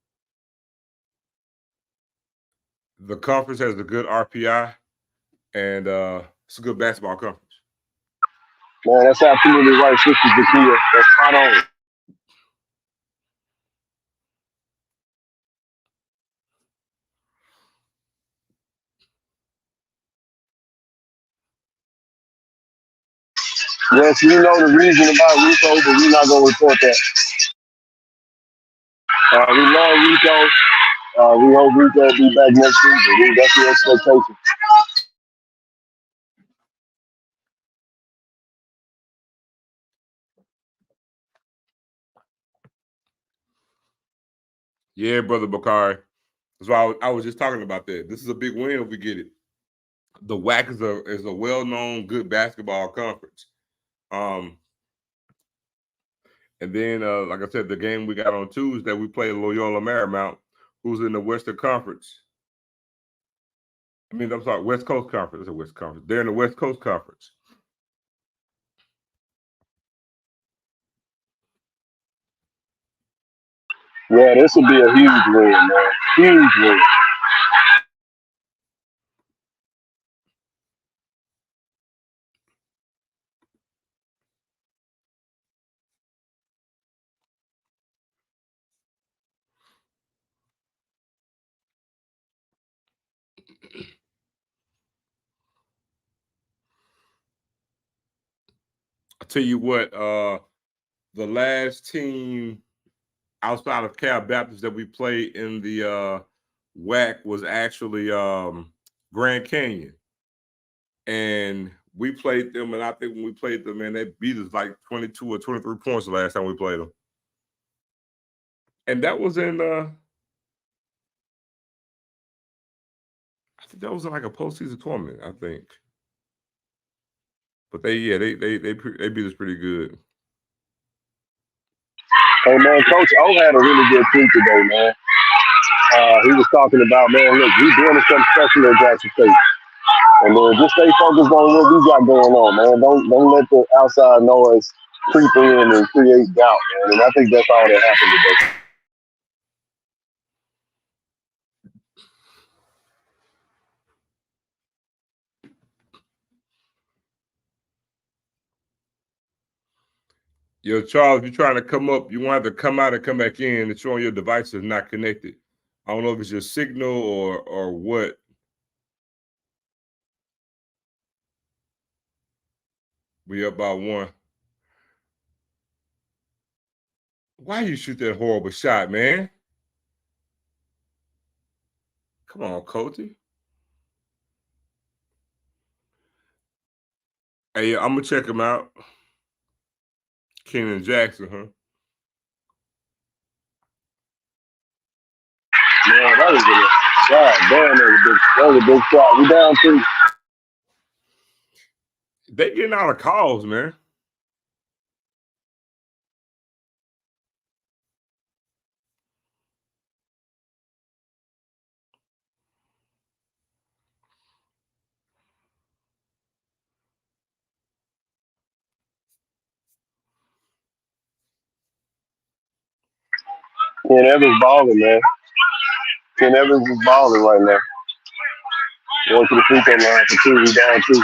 B: The conference has a good RPI, and it's a good basketball conference.
D: Man, that's absolutely right, Sister Zakia. That's spot on. Yes, we know the reason about Rico, but we're not gonna report that. We love Rico. We hope Rico will be back next season. That's the expectation.
B: Yeah, Brother Bakari. That's why I was just talking about that. This is a big win if we get it. The WAC is a well-known good basketball conference. And then, like I said, the game we got on Tuesday, we played Loyola Marymount, who's in the Western Conference. I'm sorry, West Coast Conference. It's a West Conference. They're in the West Coast Conference.
D: Yeah, this will be a huge win, man. Huge win.
B: I tell you what, the last team outside of Cal Baptist that we played in the WAC was actually Grand Canyon. And we played them, and I think when we played them, man, they beat us like 22 or 23 points the last time we played them. And that was in I think that was like a postseason tournament, I think. But they beat us pretty good.
D: Hey, man, Coach O had a really good tweet today, man. He was talking about, man, look, we're doing something special at Jackson State. And then just stay focused on what we got going on, man. Don't let the outside noise creep in and create doubt, man. And I think that's all that happened today.
B: Yo, Charles, if you're trying to come up, you want to have to come out and come back in. It's showing your device is not connected. I don't know if it's your signal or what. We up by one. Why you shoot that horrible shot, man? Come on, Coty. Hey, I'm gonna check him out. Kenan Jackson, huh?
D: Man, that was a shot. Damn, that was a big shot. We down 3.
B: They getting out of calls, man.
D: Yeah, that was balling, man. Ken Evans is balling right now. Going to the free throw line for 2. We down 2.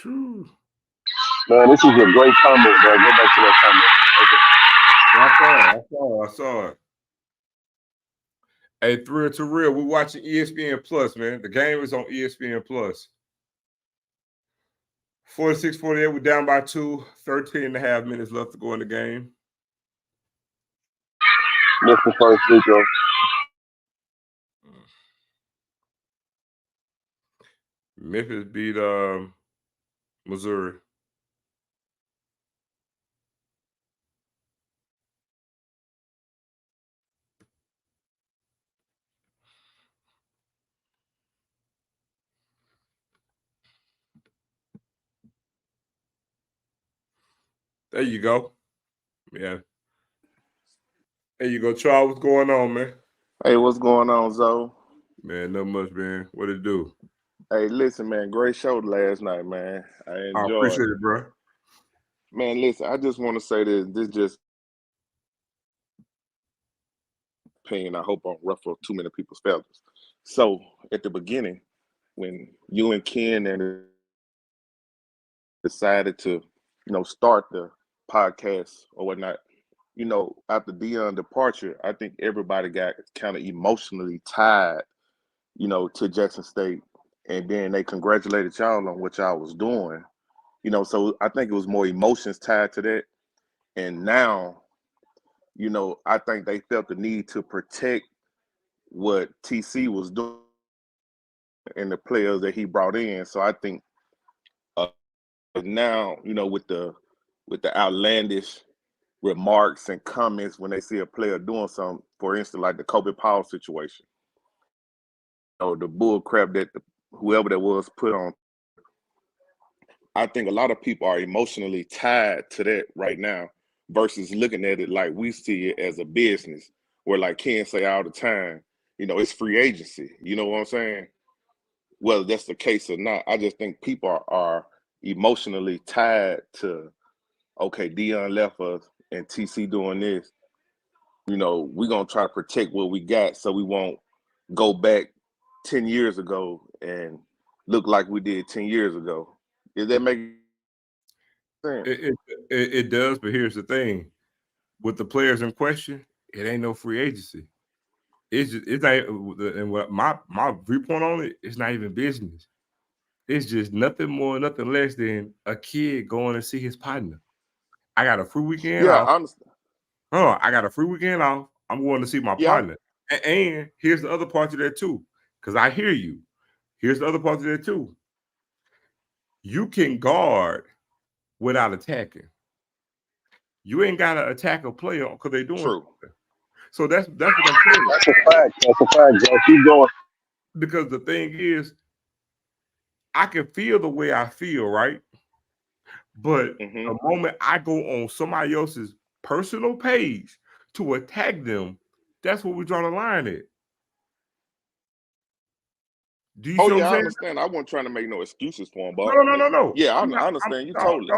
B: Phew.
D: Man, this is a great comment, bro. Go back to that comment.
B: I saw it. Hey, Thrill to Real, we're watching ESPN Plus, man. The game is on ESPN Plus. 46-48, we're down by 2. 13 and a half minutes left to go in the game.
D: Missed the first free throw.
B: Memphis beat Missouri. There you go. Yeah. There you go, Charles. What's going on, man?
E: Hey, what's going on, Zoe?
B: Man, not much, man. What it do?
E: Hey, listen, man, great show last night, man. I
B: I
E: enjoyed
B: appreciate it, bro.
E: Man, listen, I just want to say this just opinion. I hope I don't ruffle too many people's feathers. So at the beginning, when you and Ken and decided to, start the podcast or whatnot, after Deion's departure, I think everybody got kind of emotionally tied, to Jackson State. And then they congratulated y'all on what y'all was doing. So I think it was more emotions tied to that. And now, I think they felt the need to protect what TC was doing and the players that he brought in. So I think now, with the outlandish remarks and comments when they see a player doing something, for instance, like the Kobe Powell situation, the bull crap that whoever that was put on. I think a lot of people are emotionally tied to that right now versus looking at it like we see it as a business where, like Ken say all the time, it's free agency. You know what I'm saying? Whether that's the case or not, I just think people are emotionally tied to, okay, Deion left us and TC doing this. We're going to try to protect what we got so we won't go back 10 years ago and look like we did 10 years ago. Is that making sense?
B: It does, but here's the thing. With the players in question, it ain't no free agency. It's not, and what my viewpoint on it, it's not even business. It's just nothing more, nothing less than a kid going to see his partner. I got a free weekend off.
E: I understand.
B: I got a free weekend off. I'm going to see my partner. And here's the other part of that too, because I hear you. Here's the other part of that too. You can guard without attacking. You ain't got to attack a player because they're doing
E: True.
B: something. So that's what I'm saying.
D: That's a fact, Joe. Keep going.
B: Because the thing is, I can feel the way I feel, right? But the moment I go on somebody else's personal page to attack them, that's where we draw the line at. Do you see what I'm saying?
E: I understand. I wasn't trying to make no excuses for him, but
B: No.
E: Yeah, I understand you totally.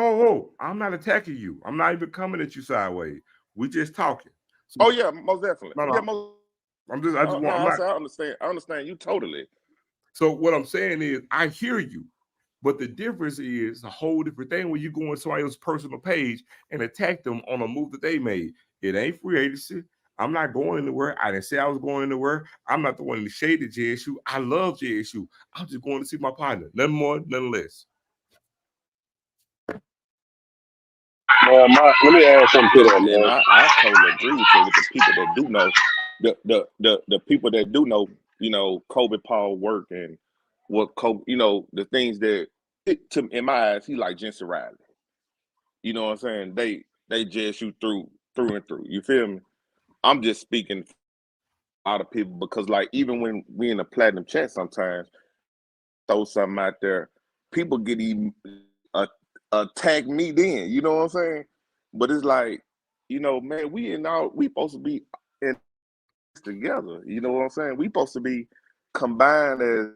B: I'm not attacking you. I'm not even coming at you sideways. We just talking.
E: So, most definitely. I understand you totally.
B: So what I'm saying is, I hear you, but the difference is a whole different thing when you go on somebody else's personal page and attack them on a move that they made. It ain't free agency. I'm not going anywhere. I didn't say I was going anywhere. I'm not the one to shade at JSU. I love JSU. I'm just going to see my partner. Nothing more, nothing less.
D: Let me add something to that, man.
E: And I totally agree with you. With the people that do know, the people that do know, Kobe Paul work and what Kobe, the things that in my eyes, he like Jensen Riley. You know what I'm saying? They JSU through and through. You feel me? I'm just speaking a lot of people, because like even when we in the platinum chat sometimes throw something out there, people get even attack me then, you know what I'm saying? But it's like, you know, man, we supposed to be in together, you know what I'm saying? We supposed to be combined as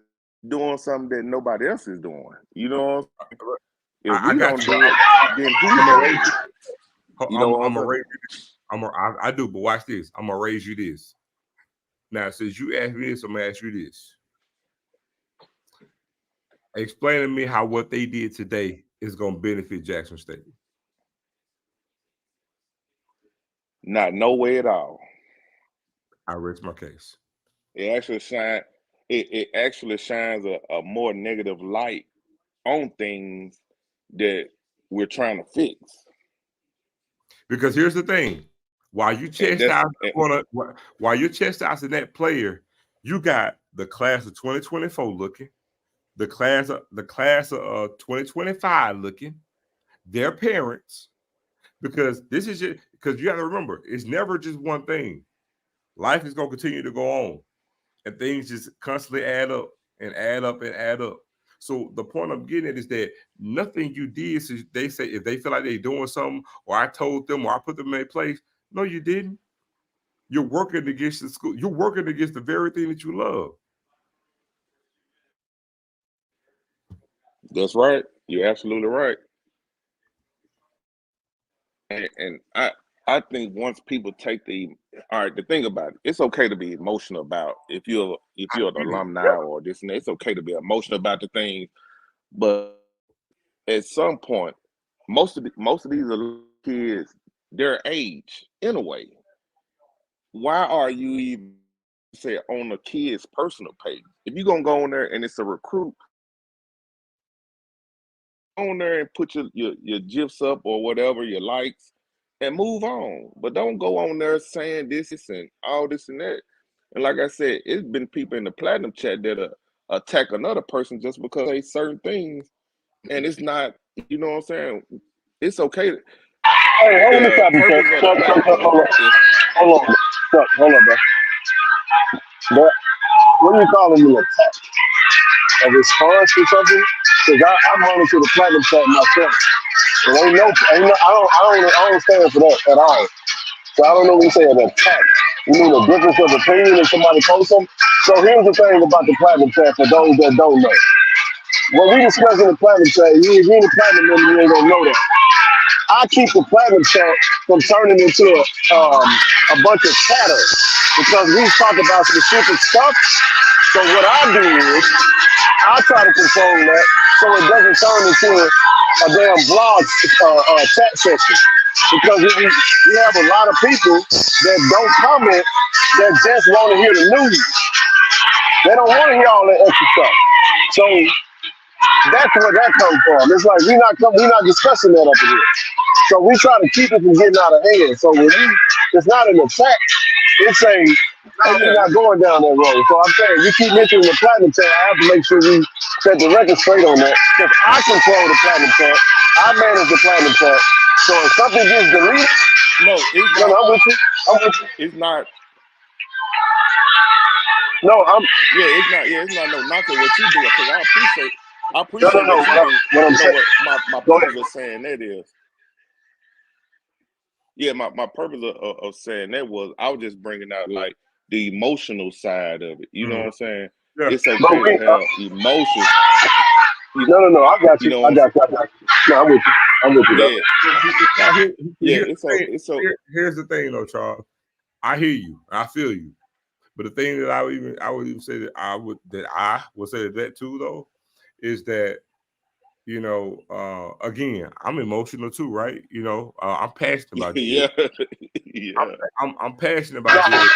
E: doing something that nobody else is doing, you know what I'm saying? If we don't do it, then who's gonna do it? You know what I'm
B: gonna
E: saying?
B: raise you. I do, but watch this. I'm gonna raise you this. Now, since you asked me this, I'm gonna ask you this. Explain to me how what they did today is gonna benefit Jackson State.
E: Not no way at all.
B: I rest my case.
E: It actually shines a more negative light on things that we're trying to fix.
B: Because here's the thing: while you chastising that player, you got the class of 2024 looking, the class of 2025 looking, their parents, because this is just because you have to remember, it's never just one thing. Life is going to continue to go on, and things just constantly add up and add up and add up. So the point I'm getting at is that nothing you did, so they say if they feel like they're doing something, or I told them, or I put them in a place. No, you didn't. You're working against the school. You're working against the very thing that you love.
E: That's right. You're absolutely right. And I think once people take the thing about it, it's okay to be emotional about if you're an alumni or this and that. It's okay to be emotional about the thing, but at some point, most of these kids, their age in a way. Why are you even say on a kid's personal page? If you're gonna go on there and it's a recruit, on there and put your gifs up or whatever, your likes, and move on. But don't go on there saying this and all this and that. And like I said, it's been people in the platinum chat that attack another person just because they say certain things, and it's not. You know what I'm saying? It's okay.
D: Hey, let me stop you, hold on, bro. But what are you calling me, attack? A response or something? Because I'm running to the platinum chat myself. And I don't stand for that at all. So I don't know what you say, an attack. You mean a difference of opinion if somebody posts them? So here's the thing about the platinum chat for those that don't know. When we discuss in the platinum chat, you ain't the platinum member, you ain't gonna know that. I keep the platinum chat from turning into a bunch of chatter because we talk about specific stuff. So what I do is I try to control that so it doesn't turn into a damn blog chat session. Because we have a lot of people that don't comment that just want to hear the news. They don't want to hear all that extra stuff. So that's where that comes from. It's like we're not discussing that up here. So we try to keep it from getting out of hand. So when it's not an attack, it's saying, hey, we're not going down that road. So I'm saying you keep mentioning the platinum chat. I have to make sure we set the record straight on that. Because I control the platinum chat. I manage the platinum chat. So if something gets deleted, I'm with you.
E: It's not.
D: No,
E: it's not no knocking what you do, because I appreciate what you do.
D: What I'm saying.
E: My purpose of saying that is, my purpose of saying that was I was just bringing out like the emotional side of it. You know what I'm saying? Yeah. It's okay to have emotions.
D: No, I got you. I got you. No, I'm with you.
B: Here's the thing, though, Charles. I hear you. I feel you. But the thing that I would even say that I would say that too, though, is that, you know, again, I'm emotional too, right? You know, I'm passionate about this. I'm passionate about this.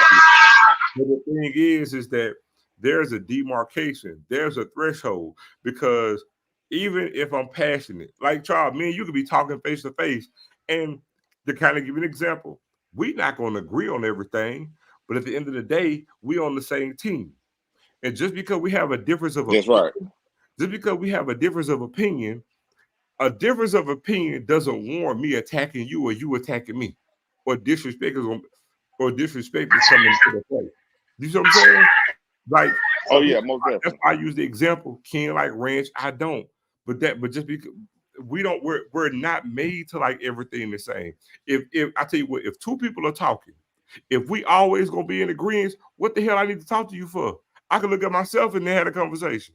B: But the thing is that there's a demarcation, there's a threshold, because even if I'm passionate, like Charles, me and you could be talking face to face, and to kind of give you an example, we're not going to agree on everything, but at the end of the day, we on the same team. And just because we have a difference of opinion, just because we have a difference of opinion doesn't warrant me attacking you or you attacking me, or disrespect is coming to the play. You see what I'm saying? Like,
E: Oh yeah, most
B: that's
E: definitely.
B: why I use the example. Ken like ranch, I don't. But just because we're not made to like everything the same. If I tell you what, if two people are talking, if we always gonna be in agreement, what the hell I need to talk to you for? I can look at myself and then have a conversation.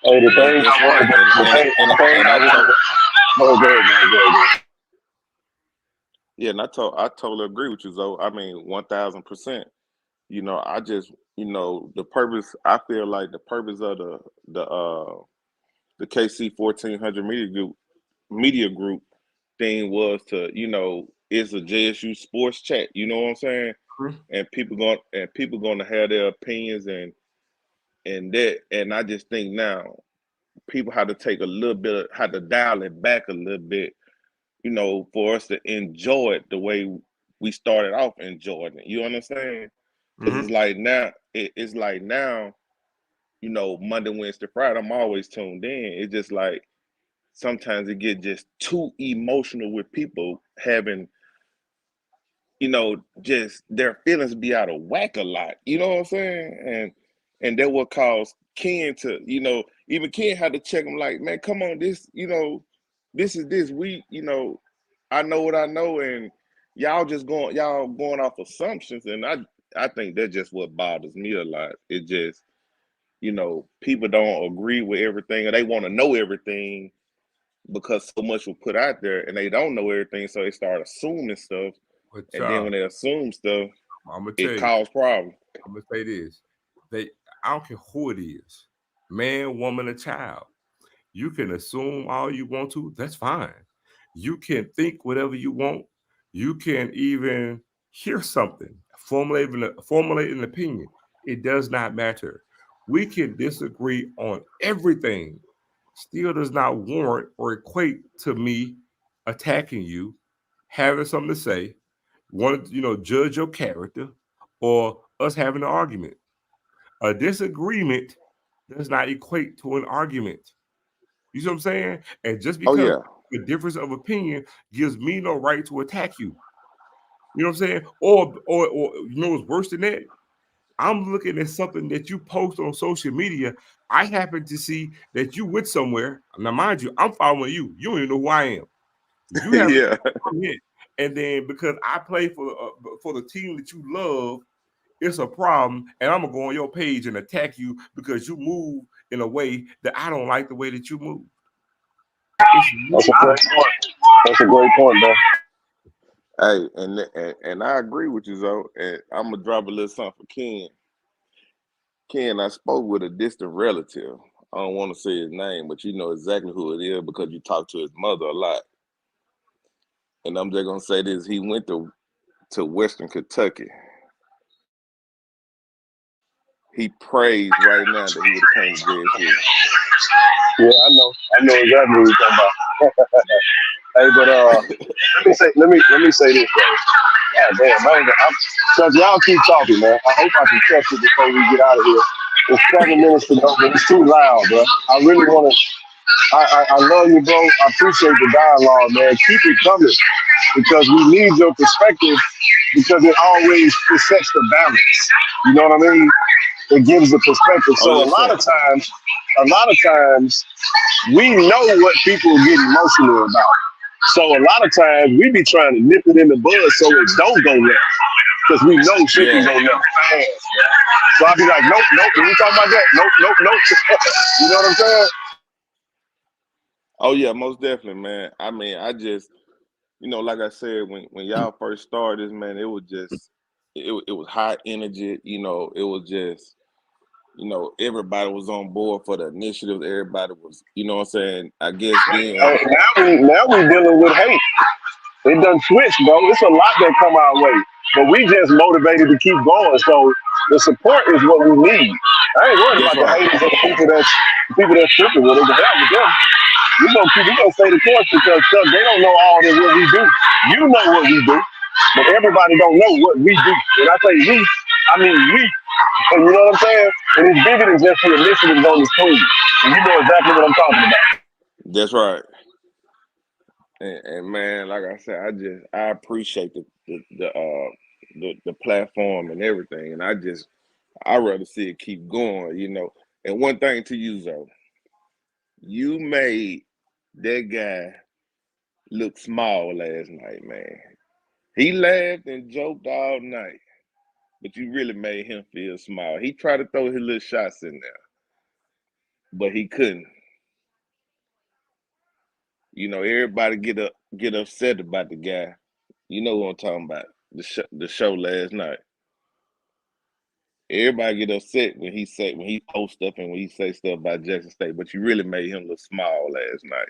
D: Hey, the thing,
E: That's right. And I told,
D: go ahead.
E: yeah, and I totally agree with you, Zoe. I mean, 1000%. You know, I just, the purpose. I feel like the purpose of the KC-1400 media group thing was to, it's a JSU sports chat. You know what I'm saying?
B: Mhm.
E: And people going to have their opinions and I just think now people have to take a little bit, have to dial it back a little bit, for us to enjoy it the way we started off enjoying it. You understand? Because
B: Mhm.
E: it's like now, Monday, Wednesday, Friday, I'm always tuned in. It's just like sometimes it get just too emotional with people having, just their feelings be out of whack a lot. You know what I'm saying? And that will cause Ken to, even Ken had to check him like, man, come on, this is this. I know what I know, and y'all going off assumptions, and I think that's just what bothers me a lot. It just, people don't agree with everything, or they want to know everything because so much was put out there, and they don't know everything, so they start assuming stuff,
B: But
E: and then when they assume stuff,
B: I'm gonna tell
E: it
B: you,
E: causes problems.
B: I'm gonna say this. I don't care who it is, man, woman, or child. You can assume all you want to. That's fine. You can think whatever you want. You can even hear something, formulate an opinion. It does not matter. We can disagree on everything. Still does not warrant or equate to me attacking you, having something to say, wanting to, judge your character, or us having an argument. A disagreement does not equate to an argument. You see what I'm saying? And just
E: Oh
B: because
E: yeah,
B: the difference of opinion gives me no right to attack you. You know what I'm saying? Or what's worse than that? I'm looking at something that you post on social media. I happen to see that you went somewhere. Now, mind you, I'm following you. You don't even know who I am. You have
E: yeah.
B: it, and then because I play for the team that you love, it's a problem, and I'm gonna go on your page and attack you because you move in a way that I don't like the way that you move.
D: That's a great point. That's a great point, man.
E: Hey, and I agree with you, Zoe. And I'm gonna drop a little something for Ken. Ken, I spoke with a distant relative. I don't want to say his name, but you know exactly who it is because you talk to his mother a lot. And I'm just gonna say this: he went to Western Kentucky. He prays right now that he would have came to JSU.
D: Yeah, I know exactly what you're talking about. Hey, but let me say this, bro. God damn, man, cause y'all keep talking, man. I hope I can catch it before we get out of here. It's 7 minutes to go, but it's too loud, bro. I really want to. I love you, bro. I appreciate the dialogue, man. Keep it coming because we need your perspective because it sets the balance. You know what I mean? It gives the perspective.
E: Oh
D: So a
E: yes,
D: lot
E: sir.
D: of times, we know what people get emotional about. So a lot of times we be trying to nip it in the bud so it don't go left because we know shit can
E: Yeah.
D: go left fast. So I be like, nope. When we talk about that, nope. You know what I'm saying?
E: Oh yeah, most definitely, man. I mean, I just, like I said, when y'all first started, man, it was just, it was high energy. It was just, everybody was on board for the initiative. Everybody was, you know what I'm saying? I guess then,
D: Now we dealing with hate. It done switched, bro. It's a lot that come our way, but we just motivated to keep going. So the support is what we need. I ain't worried
E: that's
D: about the
E: right.
D: haters and the people that's tripping with it. The hell with them. We gonna stay the course because Chuck, they don't know all that what we do. You know what we do, but everybody don't know what we do. When I say we, I mean we. And you know what I'm saying? And it's bigger than just the initiatives on the screen. And you know exactly what I'm talking about.
E: That's right. And man, like I said, I appreciate the platform and everything. And I rather see it keep going, you know. And one thing to you, Zoe, you made that guy look small last night, man. He laughed and joked all night, but you really made him feel small. He tried to throw his little shots in there, but he couldn't. You know, everybody get upset about the guy. You know what I'm talking about? The show last night. Everybody get upset when he post stuff and when he say stuff about Jackson State, but you really made him look small last night.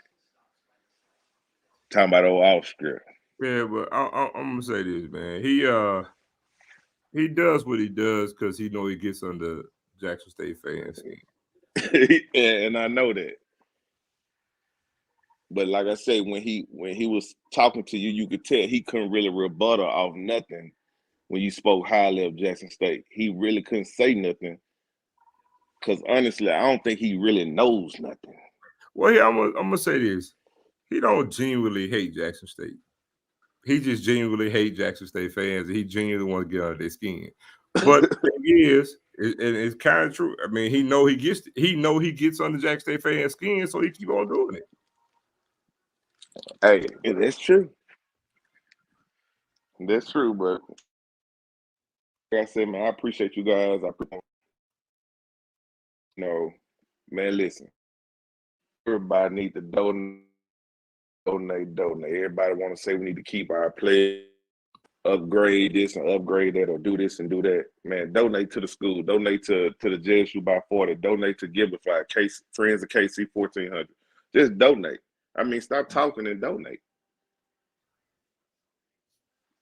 E: Talking about old off script.
B: Yeah, but I'm gonna say this, man. He does what he does because he know he gets under Jackson State fans' skin.
E: And I know that. But like I say, when he was talking to you, you could tell he couldn't really rebuttal off nothing when you spoke highly of Jackson State. He really couldn't say nothing. Because honestly, I don't think he really knows nothing.
B: Well, yeah, I'm gonna say this. He don't genuinely hate Jackson State. He just genuinely hate Jackson State fans, and he genuinely want to get under their skin. But the thing is, and it's kind of true. I mean, he know he gets under Jackson State fans' skin, so he keep on doing it.
E: Hey, that's true. That's true, but like I said, man, I appreciate you guys. Man, listen. Everybody need to donate. Everybody want to say we need to keep our play, upgrade this and upgrade that, or do this and do that. Man, donate to the school. Donate to the JSU by 40. Donate to Giblify, Friends of KC-1400. Just donate. I mean, stop talking and donate.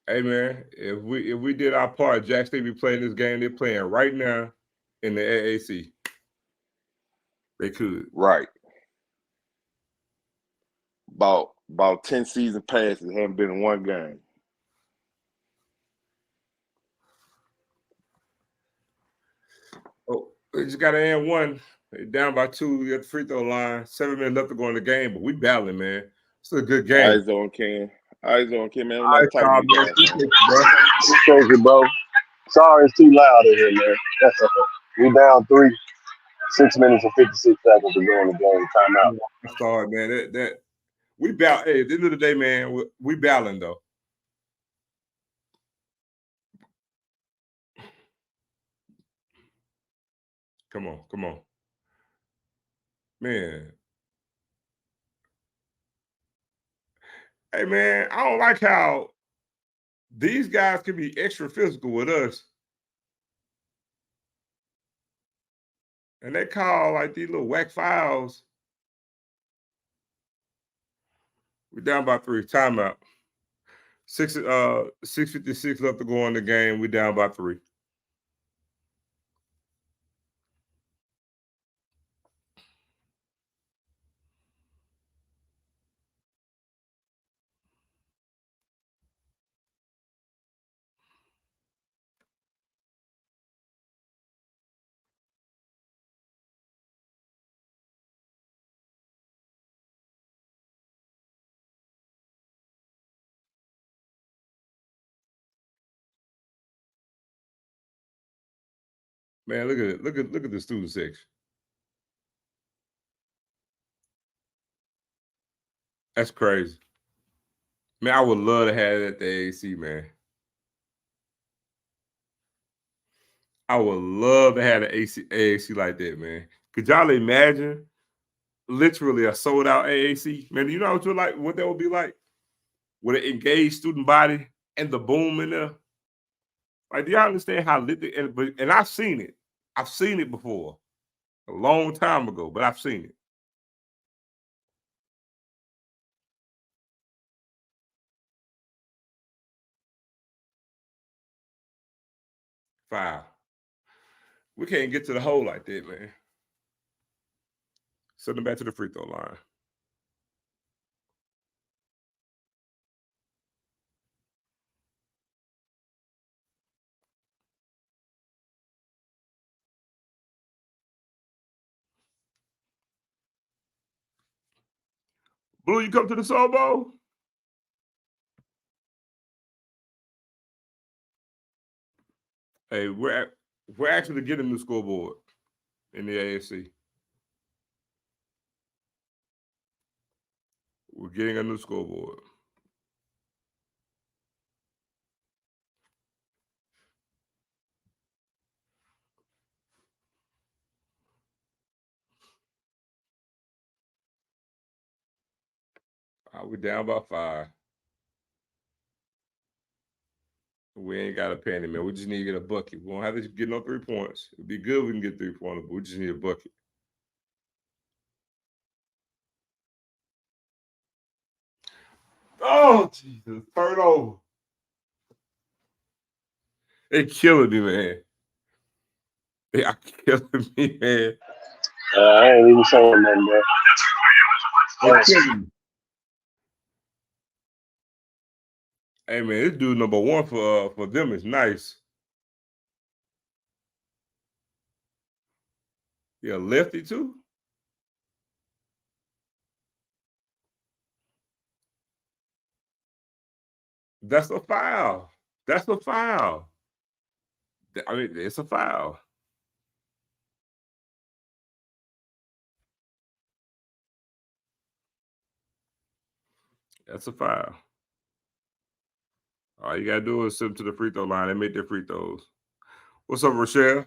B: Hey man, if we did our part, Jackson State be playing this game. They're playing right now in the AAC. They could.
E: Right. About 10 season passes, haven't been in one game.
B: Oh, they just got to end one. They're down by 2 at the free throw line. 7 minutes left to go in the game, but we battling, man. It's a good game.
E: Eyes on Ken, man.
B: All right, Tom, man.
D: Appreciate you, bro. Sorry, it's too loud in here, man. We down 3. 6 minutes and 56 seconds to go in the game. Timeout.
B: I saw it, man. That we battle. Hey, at the end of the day, man, we battling though. Come on, man. Hey, man, I don't like how these guys can be extra physical with us, and they call like these little whack fouls. We're down by 3. Timeout. 6:56 left to go in the game. We're down by 3. Man, look at it. Look at the student section. That's crazy. Man, I would love to have it at the AAC, man. I would love to have an AAC like that, man. Could y'all imagine literally a sold out AAC? Man, you know what that would be like? With an engaged student body and the boom in there. Like, do y'all understand how lit and I've seen it. I've seen it before. A long time ago, but I've seen it. Foul. We can't get to the hole like that, man. Send them back to the free throw line. Blue, you come to the Soul Bowl? Hey, we're actually getting a new scoreboard in the AFC. We're getting a new scoreboard. We're down by 5. We ain't got a penny, man. We just need to get a bucket. We won't have to get no 3 points. It'd be good if we can get 3 points, but we just need a bucket. Oh, Jesus. Turnover. They killing me, man. They are killing me, man.
D: I ain't even saying nothing, bro.
B: They killing me. Hey, man, this dude number 1 for them is nice. Yeah, lefty too. That's a foul. That's a foul. I mean, it's a foul. That's a foul. All you gotta do is send them to the free throw line and make their free throws. What's up, Rochelle?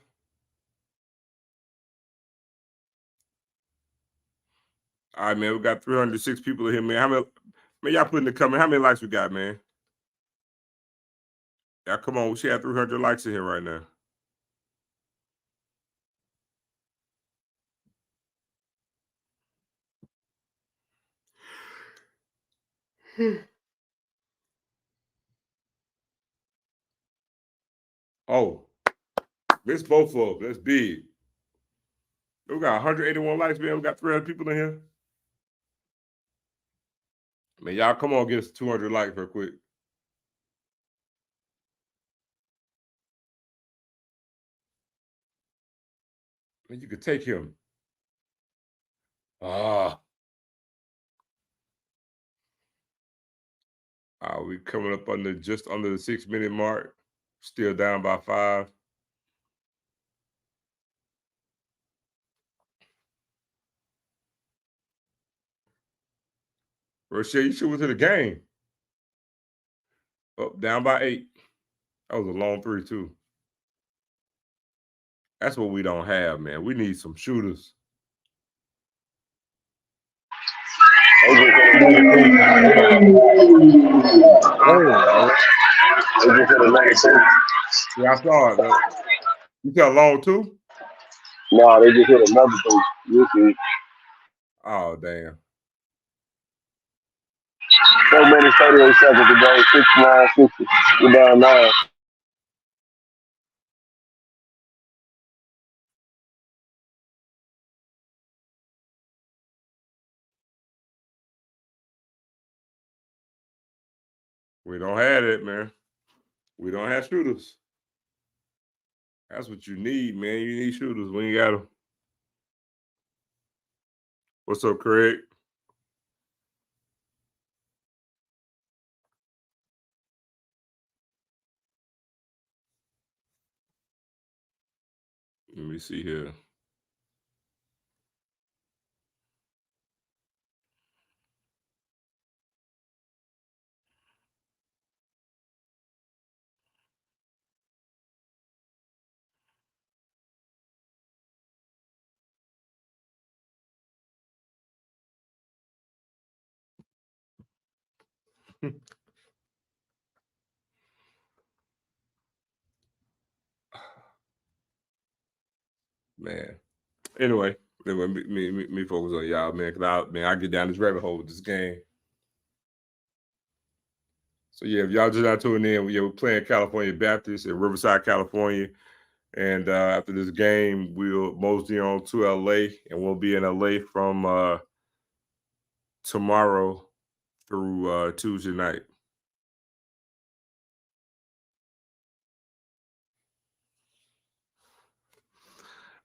B: All right, man. We got 306 people here, man. How many? Man, y'all put in the comment. How many likes we got, man? Yeah, come on. We should have 300 likes in here right now. Oh, this both of them. That's big. We got 181 likes, man. We got 300 people in here. Man, y'all come on, get us 200 likes real quick. Man, you could take him. We coming up just under the 6-minute mark. Still down by 5. Rochelle, you should went to the game. Oh, down by 8. That was a long 3, too. That's what we don't have, man. We need some shooters.
D: They just hit another 2.
B: Yeah, I saw it. You said long 2?
D: No, they just hit another 2. You see.
B: Oh, damn.
D: 4 minutes, 38 seconds today. 69-60. We're down 9.
B: We don't have it, man. We don't have shooters. That's what you need, man. You need shooters when you got them. What's up, Craig? Let me see here. Man. Anyway, me focus on y'all, man, because I get down this rabbit hole with this game. So yeah, if y'all just not tuning in, we're playing California Baptist in Riverside, California. And after this game, we'll mosey on to LA, and we'll be in LA from tomorrow through Tuesday night.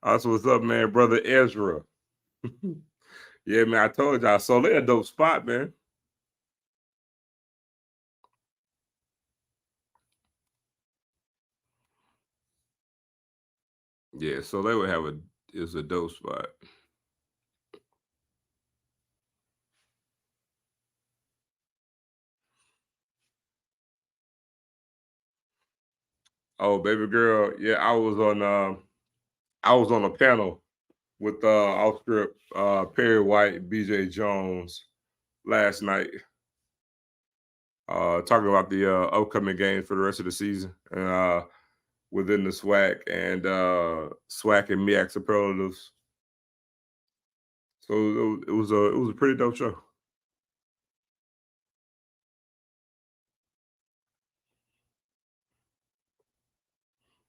B: Also, what's up, man? Brother Ezra. Yeah, man, I told y'all. So they're a dope spot, man. Yeah, so they would have a dope spot. Oh, baby girl, yeah, I was on a panel with off script Perry White, BJ Jones last night, talking about the upcoming games for the rest of the season and within the SWAC and SWAC and MEAC superlatives. So it was a pretty dope show.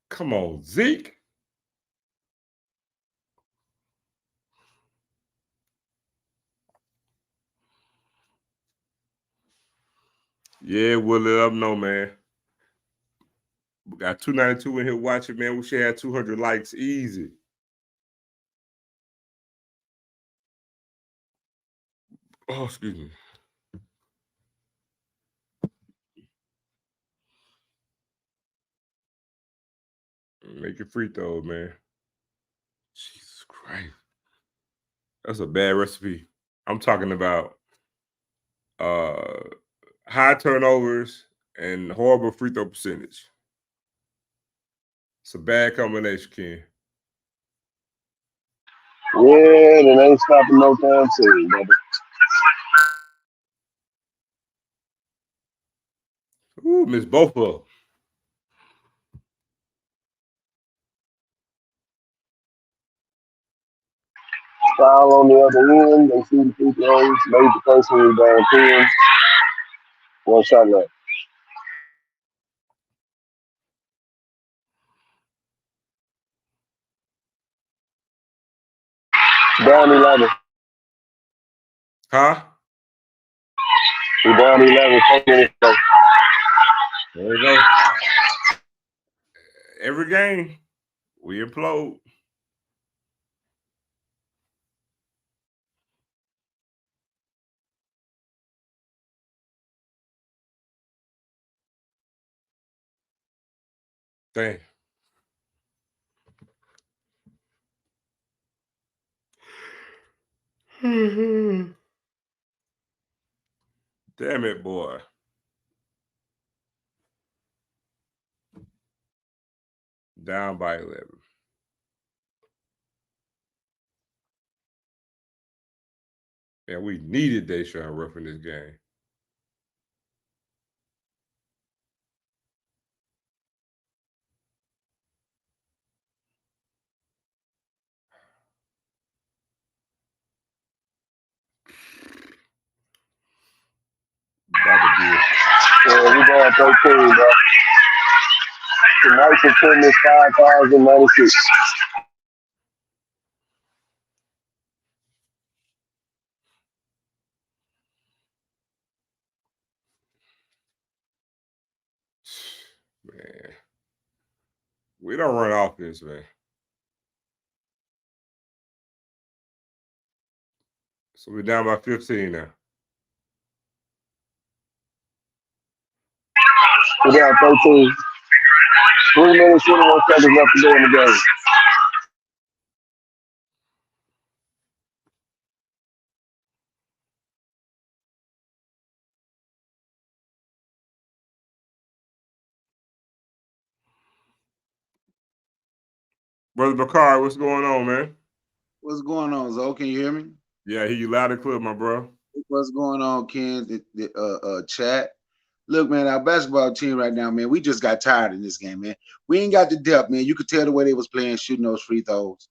B: Come on, Zeke. Yeah, we'll let them know, man. We got 292 in here watching, man. We should have 200 likes easy. Oh, excuse me. Make your free throw, man. Jesus Christ. That's a bad recipe. I'm talking about high turnovers and horrible free throw percentage. It's a bad combination, Ken.
D: Yeah, they ain't stopping no damn team, brother.
B: Ooh, miss both of them.
D: Foul on the other end. They see the free throws. Made the first one down 10. One shot left. Down 11.
B: Huh?
D: We down 11. 4 minutes left.
B: There you go. Every game, we implode. Damn. Damn it, boy. Down by 11. And we needed Deshaun Ruff in this game.
D: Yeah, we down 13, bro. Tonight's attendance 5,096.
B: Man. We don't run offense, man. So we're down by 15 now.
D: We down 13. 3 minutes, 21 seconds left to go in the game.
B: Brother Bakari, what's going on, man?
F: What's going on, Zo? Can you hear me?
B: Yeah, I hear you loud and clear, my bro.
F: What's going on, Ken? The chat. Look, man, our basketball team right now, man, we just got tired in this game, man. We ain't got the depth, man. You could tell the way they was playing, shooting those free throws.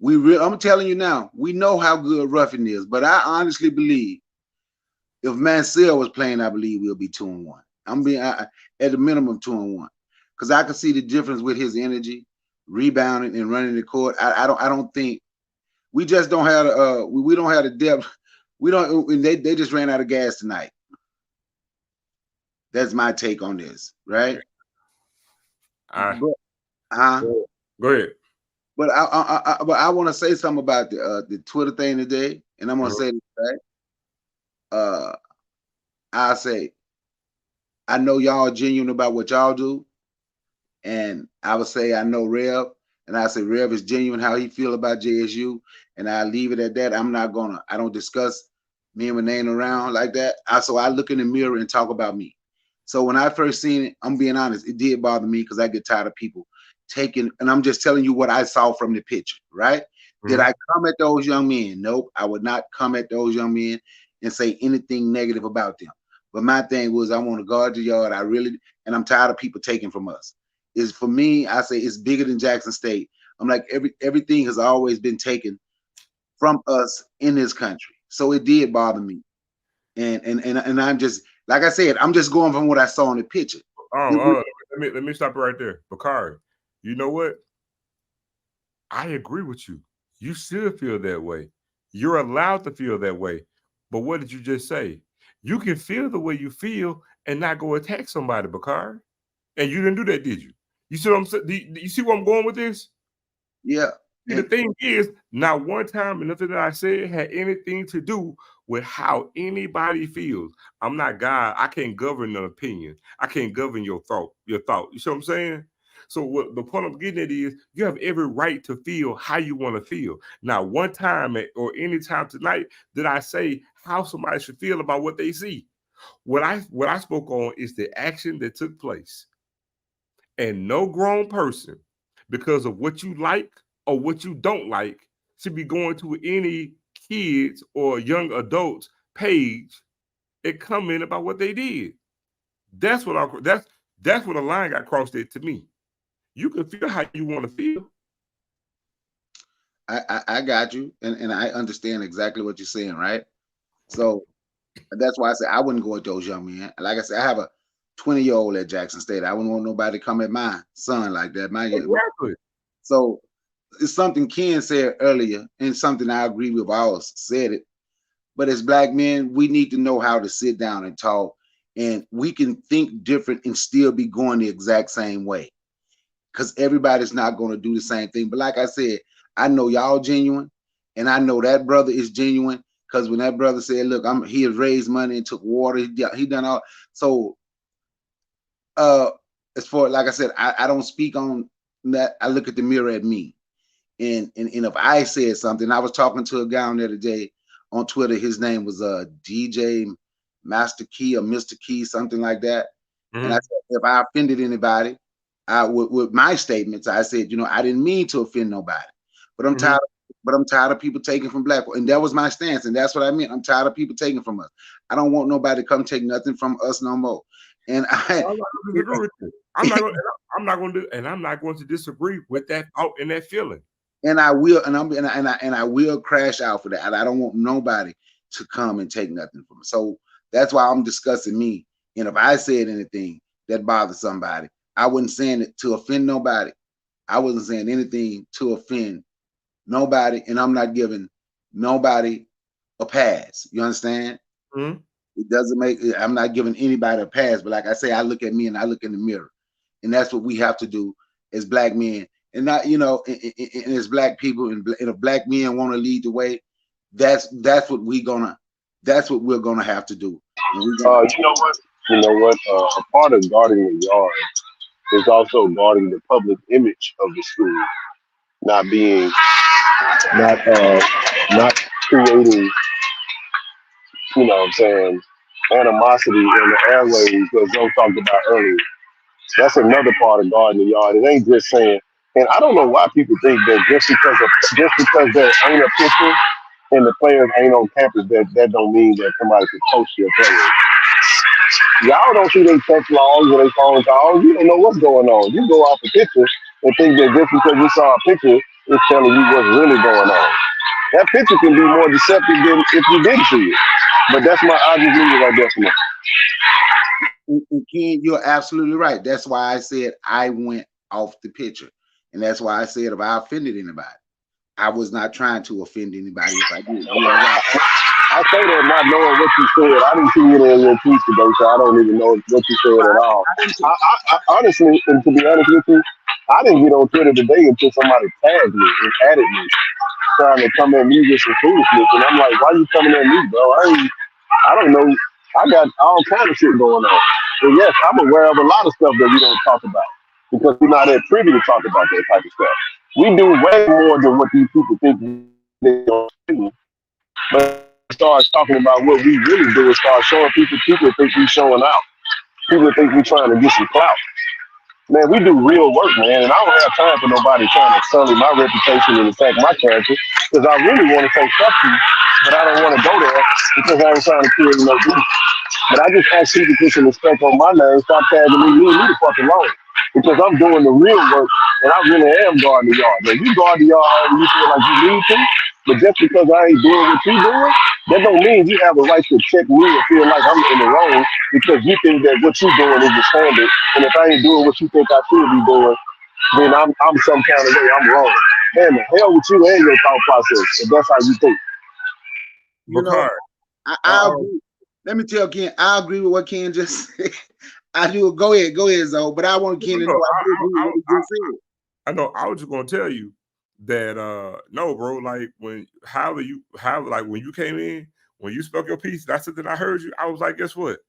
F: I'm telling you now, we know how good Ruffin is, but I honestly believe if Mansell was playing, I believe we'll be 2-1. I'm being at the minimum 2-1, because I can see the difference with his energy, rebounding and running the court. I don't think we just don't have we don't have the depth. We don't. They just ran out of gas tonight. That's my take on this, right?
B: Go ahead.
F: But I want to say something about the Twitter thing today, and I'm gonna say this, right? I say I know y'all are genuine about what y'all do, and I would say I know Rev, and I say Rev is genuine how he feel about JSU, and I leave it at that. I don't discuss me and my name around like that. So I look in the mirror and talk about me. So when I first seen it, I'm being honest, it did bother me because I get tired of people taking, and I'm just telling you what I saw from the picture, right? Did I come at those young men? Nope, I would not come at those young men and say anything negative about them. But my thing was, I want to guard the yard. And I'm tired of people taking from us. Is for me, I say it's bigger than Jackson State. I'm like, everything has always been taken from us in this country. So it did bother me. And I'm just, like I said, I'm just going from what I saw in the picture.
B: Let me stop right there. Bakari, you know what? I agree with you. You should feel that way. You're allowed to feel that way. But what did you just say? You can feel the way you feel and not go attack somebody, Bakari. And you didn't do that, did you? You see what I'm saying? Do you see where I'm going with this?
F: Yeah.
B: See, the thing is, not one time and nothing that I said had anything to do with how anybody feels. I'm not God. I can't govern an opinion. I can't govern your thought. You see what I'm saying? So what the point I'm getting at is you have every right to feel how you want to feel. Now, one time or any time tonight did I say how somebody should feel about what they see. What I spoke on is the action that took place. And no grown person, because of what you like or what you don't like, should be going to any kids or young adults page and comment about what they did. That's what that's what a line got crossed at to me. You can feel how you want to feel.
F: I got you, and I understand exactly what you're saying, right? So that's why I said I wouldn't go at those young men. Like I said, I have a 20-year-old at Jackson State. I wouldn't want nobody to come at my son like that.
B: Exactly.
F: So it's something Ken said earlier, and something I agree with. I always said it, but as black men, we need to know how to sit down and talk, and we can think different and still be going the exact same way. Because everybody's not going to do the same thing. But like I said, I know y'all genuine, and I know that brother is genuine. Because when that brother said, "Look, he has raised money and took water, he done all." So, as far like I said, I don't speak on that. I look at the mirror at me, and if I said something, I was talking to a guy on the other day on Twitter. His name was DJ Master Key or Mr. Key, something like that. Mm-hmm. And I said, if I offended anybody, with my statements, I said, I didn't mean to offend nobody, but I'm tired. But I'm tired of people taking from black people, and that was my stance, and that's what I meant. I'm tired of people taking from us. I don't want nobody to come take nothing from us no more. And I'm
B: not going to disagree with that thought and that feeling.
F: And I will, and I will crash out for that. And I don't want nobody to come and take nothing from me. So that's why I'm discussing me. And if I said anything that bothers somebody, I wasn't saying it to offend nobody. I wasn't saying anything to offend nobody, and I'm not giving nobody a pass. You understand? Mm-hmm. It doesn't make. I'm not giving anybody a pass. But like I say, I look at me and I look in the mirror, and that's what we have to do as black men, and not and as black people, and if black men want to lead the way, that's what we're gonna have to do.
D: You know what? A part of guarding the yard is also guarding the public image of the school, not creating, animosity in the airways that Joe talked about earlier. That's another part of guarding the yard. It ain't just saying, and I don't know why people think that just because there ain't a picture and the players ain't on campus, that don't mean that somebody can coach your players. Y'all don't see their text logs or their phone calls. You don't know what's going on. You go off the picture and think that just because you saw a picture, it's telling you what's really going on. That picture can be more deceptive than if you didn't see it. But that's my obvious leave right there for me.
F: Ken, you're absolutely right. That's why I said I went off the picture. And that's why I said if I offended anybody, I was not trying to offend anybody if I did.
D: I say that not knowing what you said. I didn't see it in your piece today, so I don't even know what you said at all. I honestly, and to be honest with you, I didn't get on Twitter today until somebody tagged me and added me, trying to come at me with some foolishness. And I'm like, why you coming at me, bro? I don't know. I got all kind of shit going on. And yes, I'm aware of a lot of stuff that we don't talk about. because we're not that privy to talk about that type of stuff. We do way more than what these people think they do. But start talking about what we really do and start showing people think we showing out. People think we trying to get some clout. Man, we do real work, man, and I don't have time for nobody trying to sully my reputation and attack my character, because I really want to say fuck you, but I don't want to go there because I ain't trying to kill no beef. But I just ask people to put some respect on my name, stop tagging me, leave me the fuck alone. Because I'm doing the real work and I really am guarding the yard. Now you guard the yard however you feel like you need to, but just because I ain't doing what you doing, that don't mean you have a right to check me and feel like I'm in the wrong because you think that what you doing is the standard. And if I ain't doing what you think I should be doing, then I'm some kind of way, I'm wrong. Man, the hell with you and your thought process, if that's how you think.
F: You know, I agree. Let me tell Ken, I agree with what Ken just said. I do. Go ahead, Zoe. But I want Ken to know I do agree with what he just said.
B: I know. I was just gonna tell you that no, bro. Like when when you came in, when you spoke your piece, that's something I heard you. I was like, guess what?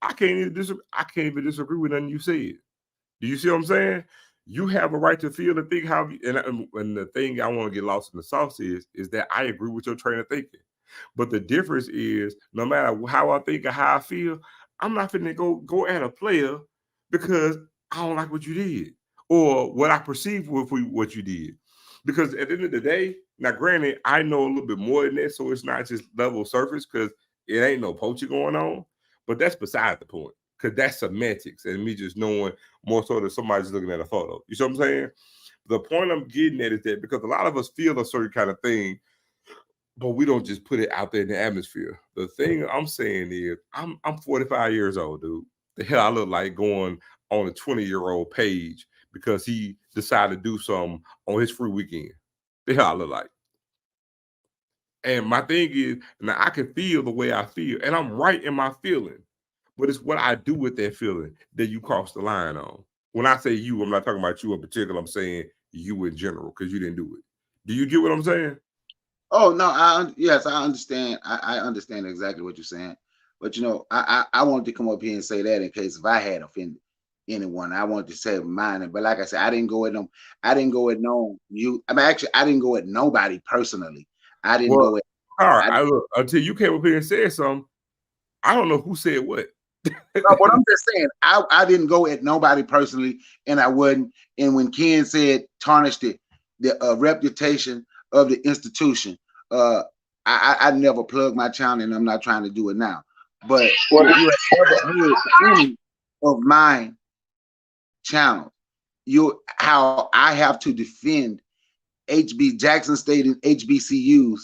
B: I can't even disagree with nothing you said. Do you see what I'm saying? You have a right to feel and think how. And the thing I want to get lost in the sauce is that I agree with your train of thinking. But the difference is, no matter how I think or how I feel, I'm not finna go at a player because I don't like what you did or what I perceive with what you did. Because at the end of the day, now granted, I know a little bit more than that, so it's not just level surface because it ain't no poaching going on. But that's beside the point because that's semantics and me just knowing more so than somebody's looking at a photo. You see what I'm saying? The point I'm getting at is that because a lot of us feel a certain kind of thing, but we don't just put it out there in the atmosphere. The thing I'm saying is, I'm 45 years old, dude. The hell I look like going on a 20-year-old page because he decided to do something on his free weekend. The hell I look like. And my thing is, now I can feel the way I feel, and I'm right in my feeling. But it's what I do with that feeling that you cross the line on. When I say you, I'm not talking about you in particular. I'm saying you in general because you didn't do it. Do you get what I'm saying?
F: Oh no, yes, I understand. I understand exactly what you're saying. But you know, I wanted to come up here and say that in case if I had offended anyone, I wanted to say mine. But like I said, I didn't go at them. I didn't go at no you. I mean, actually, I didn't go at nobody personally. I didn't go at.
B: All right, look, until you came up here and said something, I don't know who said what.
F: No, but I'm just saying, I didn't go at nobody personally, and I wouldn't. And when Ken said tarnished the reputation of the institution, I never plugged my channel, and I'm not trying to do it now. But if you have ever heard any of my channels, how I have to defend Jackson State and HBCUs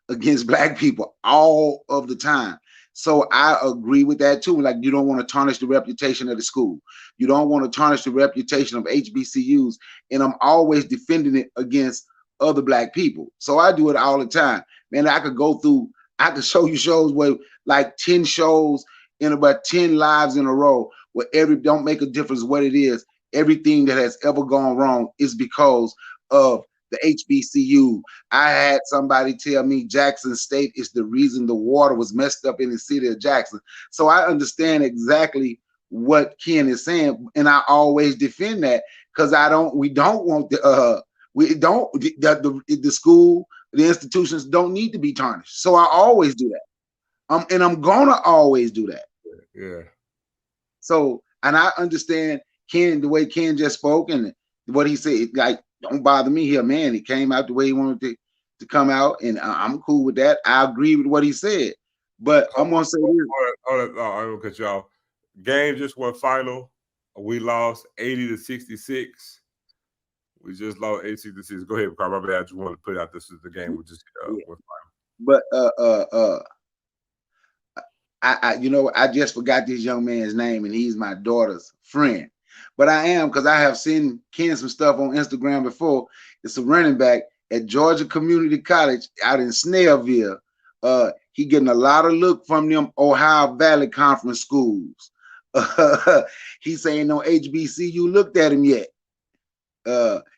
F: against Black people all of the time. So I agree with that too. Like, you don't want to tarnish the reputation of the school. You don't want to tarnish the reputation of HBCUs. And I'm always defending it against other Black people. So I do it all the time. Man, I could show you shows where like 10 shows in about 10 lives in a row where don't make a difference what it is. Everything that has ever gone wrong is because of the HBCU. I had somebody tell me Jackson State is the reason the water was messed up in the city of Jackson. So I understand exactly what Ken is saying, and I always defend that because we don't want the school, the institutions don't need to be tarnished. So I always do that. And I'm gonna always do that.
B: Yeah.
F: So, and I understand Ken, the way Ken just spoke and what he said, like, don't bother me here, man. He came out the way he wanted to come out, and I'm cool with that. I agree with what he said, but I'm gonna say this.
B: I will cut you off. Game just went final. We lost 80-66. We just lost 80-66. Go ahead, Carl. My bad. I just wanted to put out this is the game. We just went final.
F: But I just forgot this young man's name, and he's my daughter's friend. But I am, because I have seen Ken some stuff on Instagram before. It's a running back at Georgia Community College out in Snellville. He getting a lot of look from them Ohio Valley Conference schools. He saying no HBCU looked at him yet.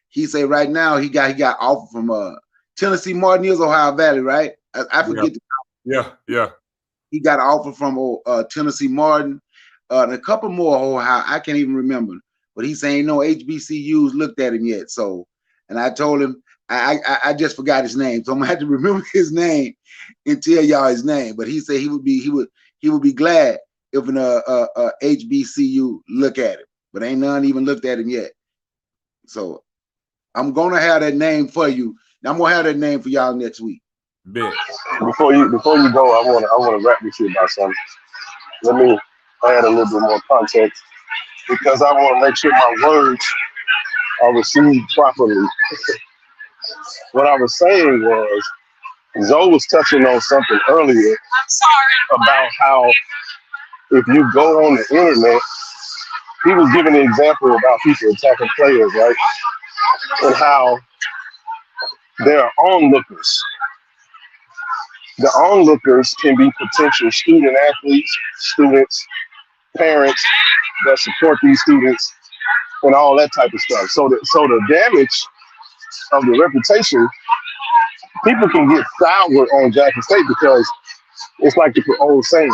F: He say right now he got offer from Tennessee Martin is Ohio Valley, right? I forget.
B: Yeah.
F: He got an offer from Tennessee Martin. And a couple more Ohio, I can't even remember, but he's saying no HBCUs looked at him yet. So, and I told him I just forgot his name, so I'm gonna have to remember his name and tell y'all his name. But he said he would be glad if an HBCU look at him, but ain't none even looked at him yet. So I'm gonna have that name for you. I'm gonna have that name for y'all next week.
B: Bet.
D: Before you go, I wanna rap with you about something. Let me add a little bit more context because I want to make sure my words are received properly. What I was saying was, Zoe was touching on something earlier about how if you go on the internet, he was giving an example about people attacking players, right? And how there are onlookers. The onlookers can be potential student athletes, students, parents that support these students, and all that type of stuff. So the damage of the reputation, people can get soured on Jackson State because it's like the old saying,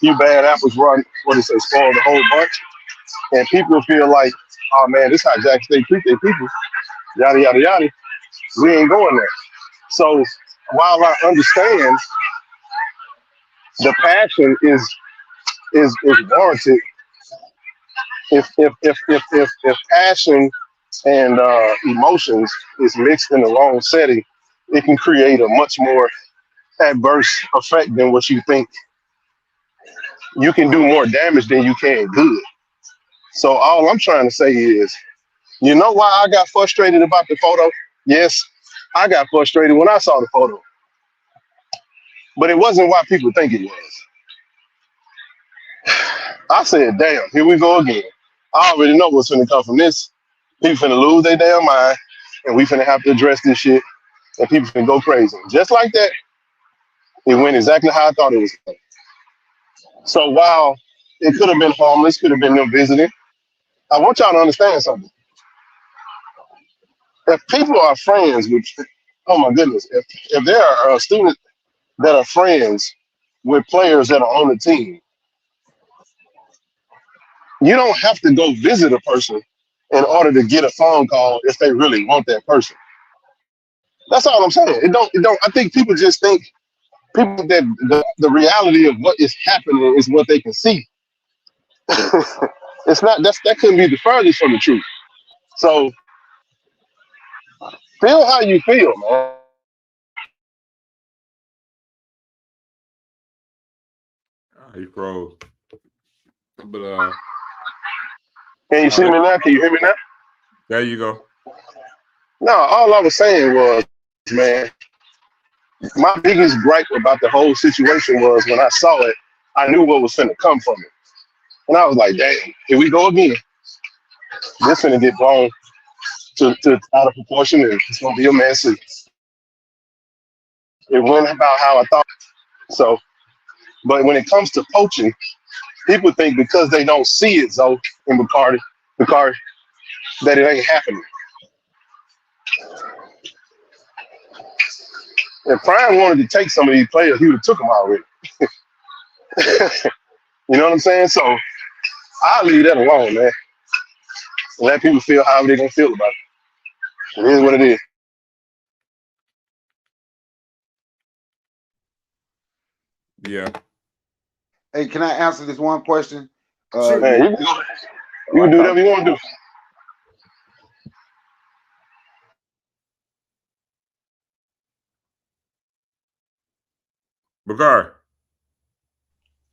D: few bad apples run, spoil the whole bunch. And people feel like, oh man, this is how Jackson State treat their people, yada, yada, yada. We ain't going there. So while I understand the passion is warranted, if passion and emotions is mixed in the wrong setting, it can create a much more adverse effect than what you think. You can do more damage than you can good. So all I'm trying to say is, you know why I got frustrated about the photo? Yes, I got frustrated when I saw the photo. But it wasn't why people think it was. I said, damn, here we go again. I already know what's finna come from this. People finna lose their damn mind, and we finna have to address this shit, and people finna go crazy. Just like that, it went exactly how I thought it was going. So while it could have been harmless, could have been them visiting, I want y'all to understand something. If people are friends with, oh my goodness, if there are students that are friends with players that are on the team, you don't have to go visit a person in order to get a phone call if they really want that person. That's all I'm saying. It don't. I think people just think people that the reality of what is happening is what they can see. It's not. That couldn't be the furthest from the truth. So feel how you feel, man.
B: He froze. But
D: Can you see me now? Can you hear me now?
B: there you go.
D: No, all I was saying was, man, my biggest gripe about the whole situation was when I saw it, I knew what was finna come from it. And I was like, damn, here we go again. This finna get blown to out of proportion and it's gonna be a mess. It went about how I thought. So, but when it comes to poaching, people think because they don't see it, Zoe and Bacardi, that it ain't happening. If Prime wanted to take some of these players, he would have took them already. You know what I'm saying? So I'll leave that alone, man. Let people feel however they're gonna feel about it. It is what it is.
B: Yeah.
F: Hey, can I answer this one question?
B: Sure.
D: Man, you can do whatever you want to do.
B: Bakar.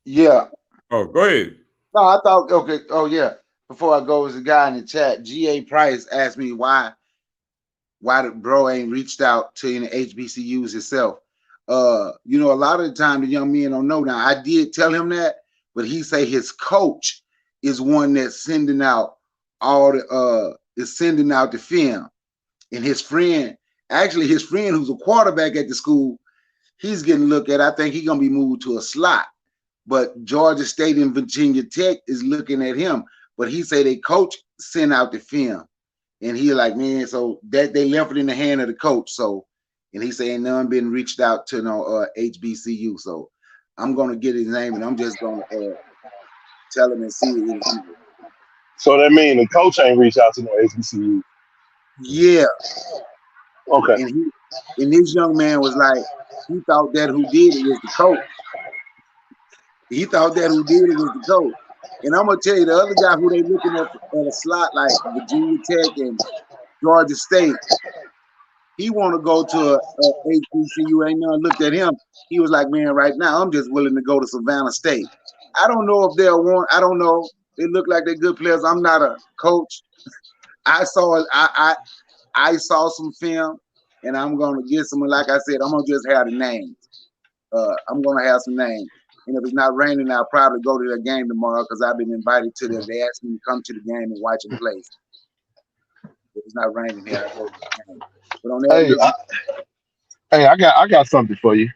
F: Yeah.
B: Oh, go ahead.
F: No, I thought, okay. Oh, yeah. Before I go, there's a guy in the chat. G.A. Price asked me why the bro ain't reached out to any HBCUs himself. You know, a lot of the time the young men don't know. Now, I did tell him that, but he say his coach is one that's sending out the film. And his friend who's a quarterback at the school, he's getting looked at. I think he's gonna be moved to a slot. But Georgia State and Virginia Tech is looking at him. But he say they coach sent out the film. And he like, man, so that they left it in the hand of the coach. So, and he saying none been reached out to no HBCU. So I'm gonna get his name and I'm just gonna tell him and see what he
D: So that means the coach ain't reached out to no HBCU.
F: Yeah.
D: Okay.
F: And this young man was like, he thought that who did it was the coach. He thought that who did it was the coach. And I'm gonna tell you, the other guy who they looking at a slot like Virginia Tech and Georgia State, he want to go to a HBCU. Ain't none looked at him. He was like, man, right now I'm just willing to go to Savannah State. I don't know if they'll want. I don't know. They look like they're good players. I'm not a coach. I saw some film, and I'm gonna get some. Like I said, I'm gonna just have the names. I'm gonna have some names. And if it's not raining, I'll probably go to their game tomorrow because I've been invited to them. They asked me to come to the game and watch them play. If it's not raining here, I go to the game. But on that,
G: I got something for you.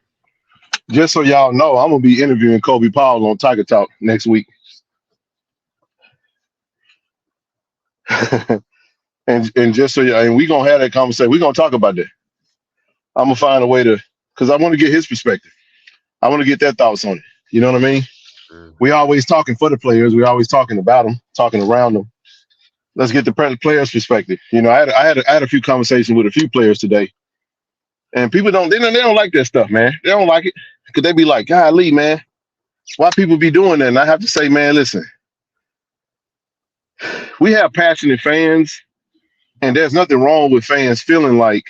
G: Just so y'all know, I'm gonna be interviewing Kobe Powell on Tiger Talk next week. and just so and we gonna have that conversation. We're gonna talk about that. I'm gonna find a way to, because I want to get his perspective. I want to get their thoughts on it. You know what I mean? We always talking for the players. We always talking about them, talking around them. Let's get the players' perspective. You know, I had a few conversations with a few players today, and people they don't like that stuff, man. They don't like it because they be like, "Golly, man, why people be doing that?" And I have to say, man, listen, we have passionate fans, and there's nothing wrong with fans feeling like.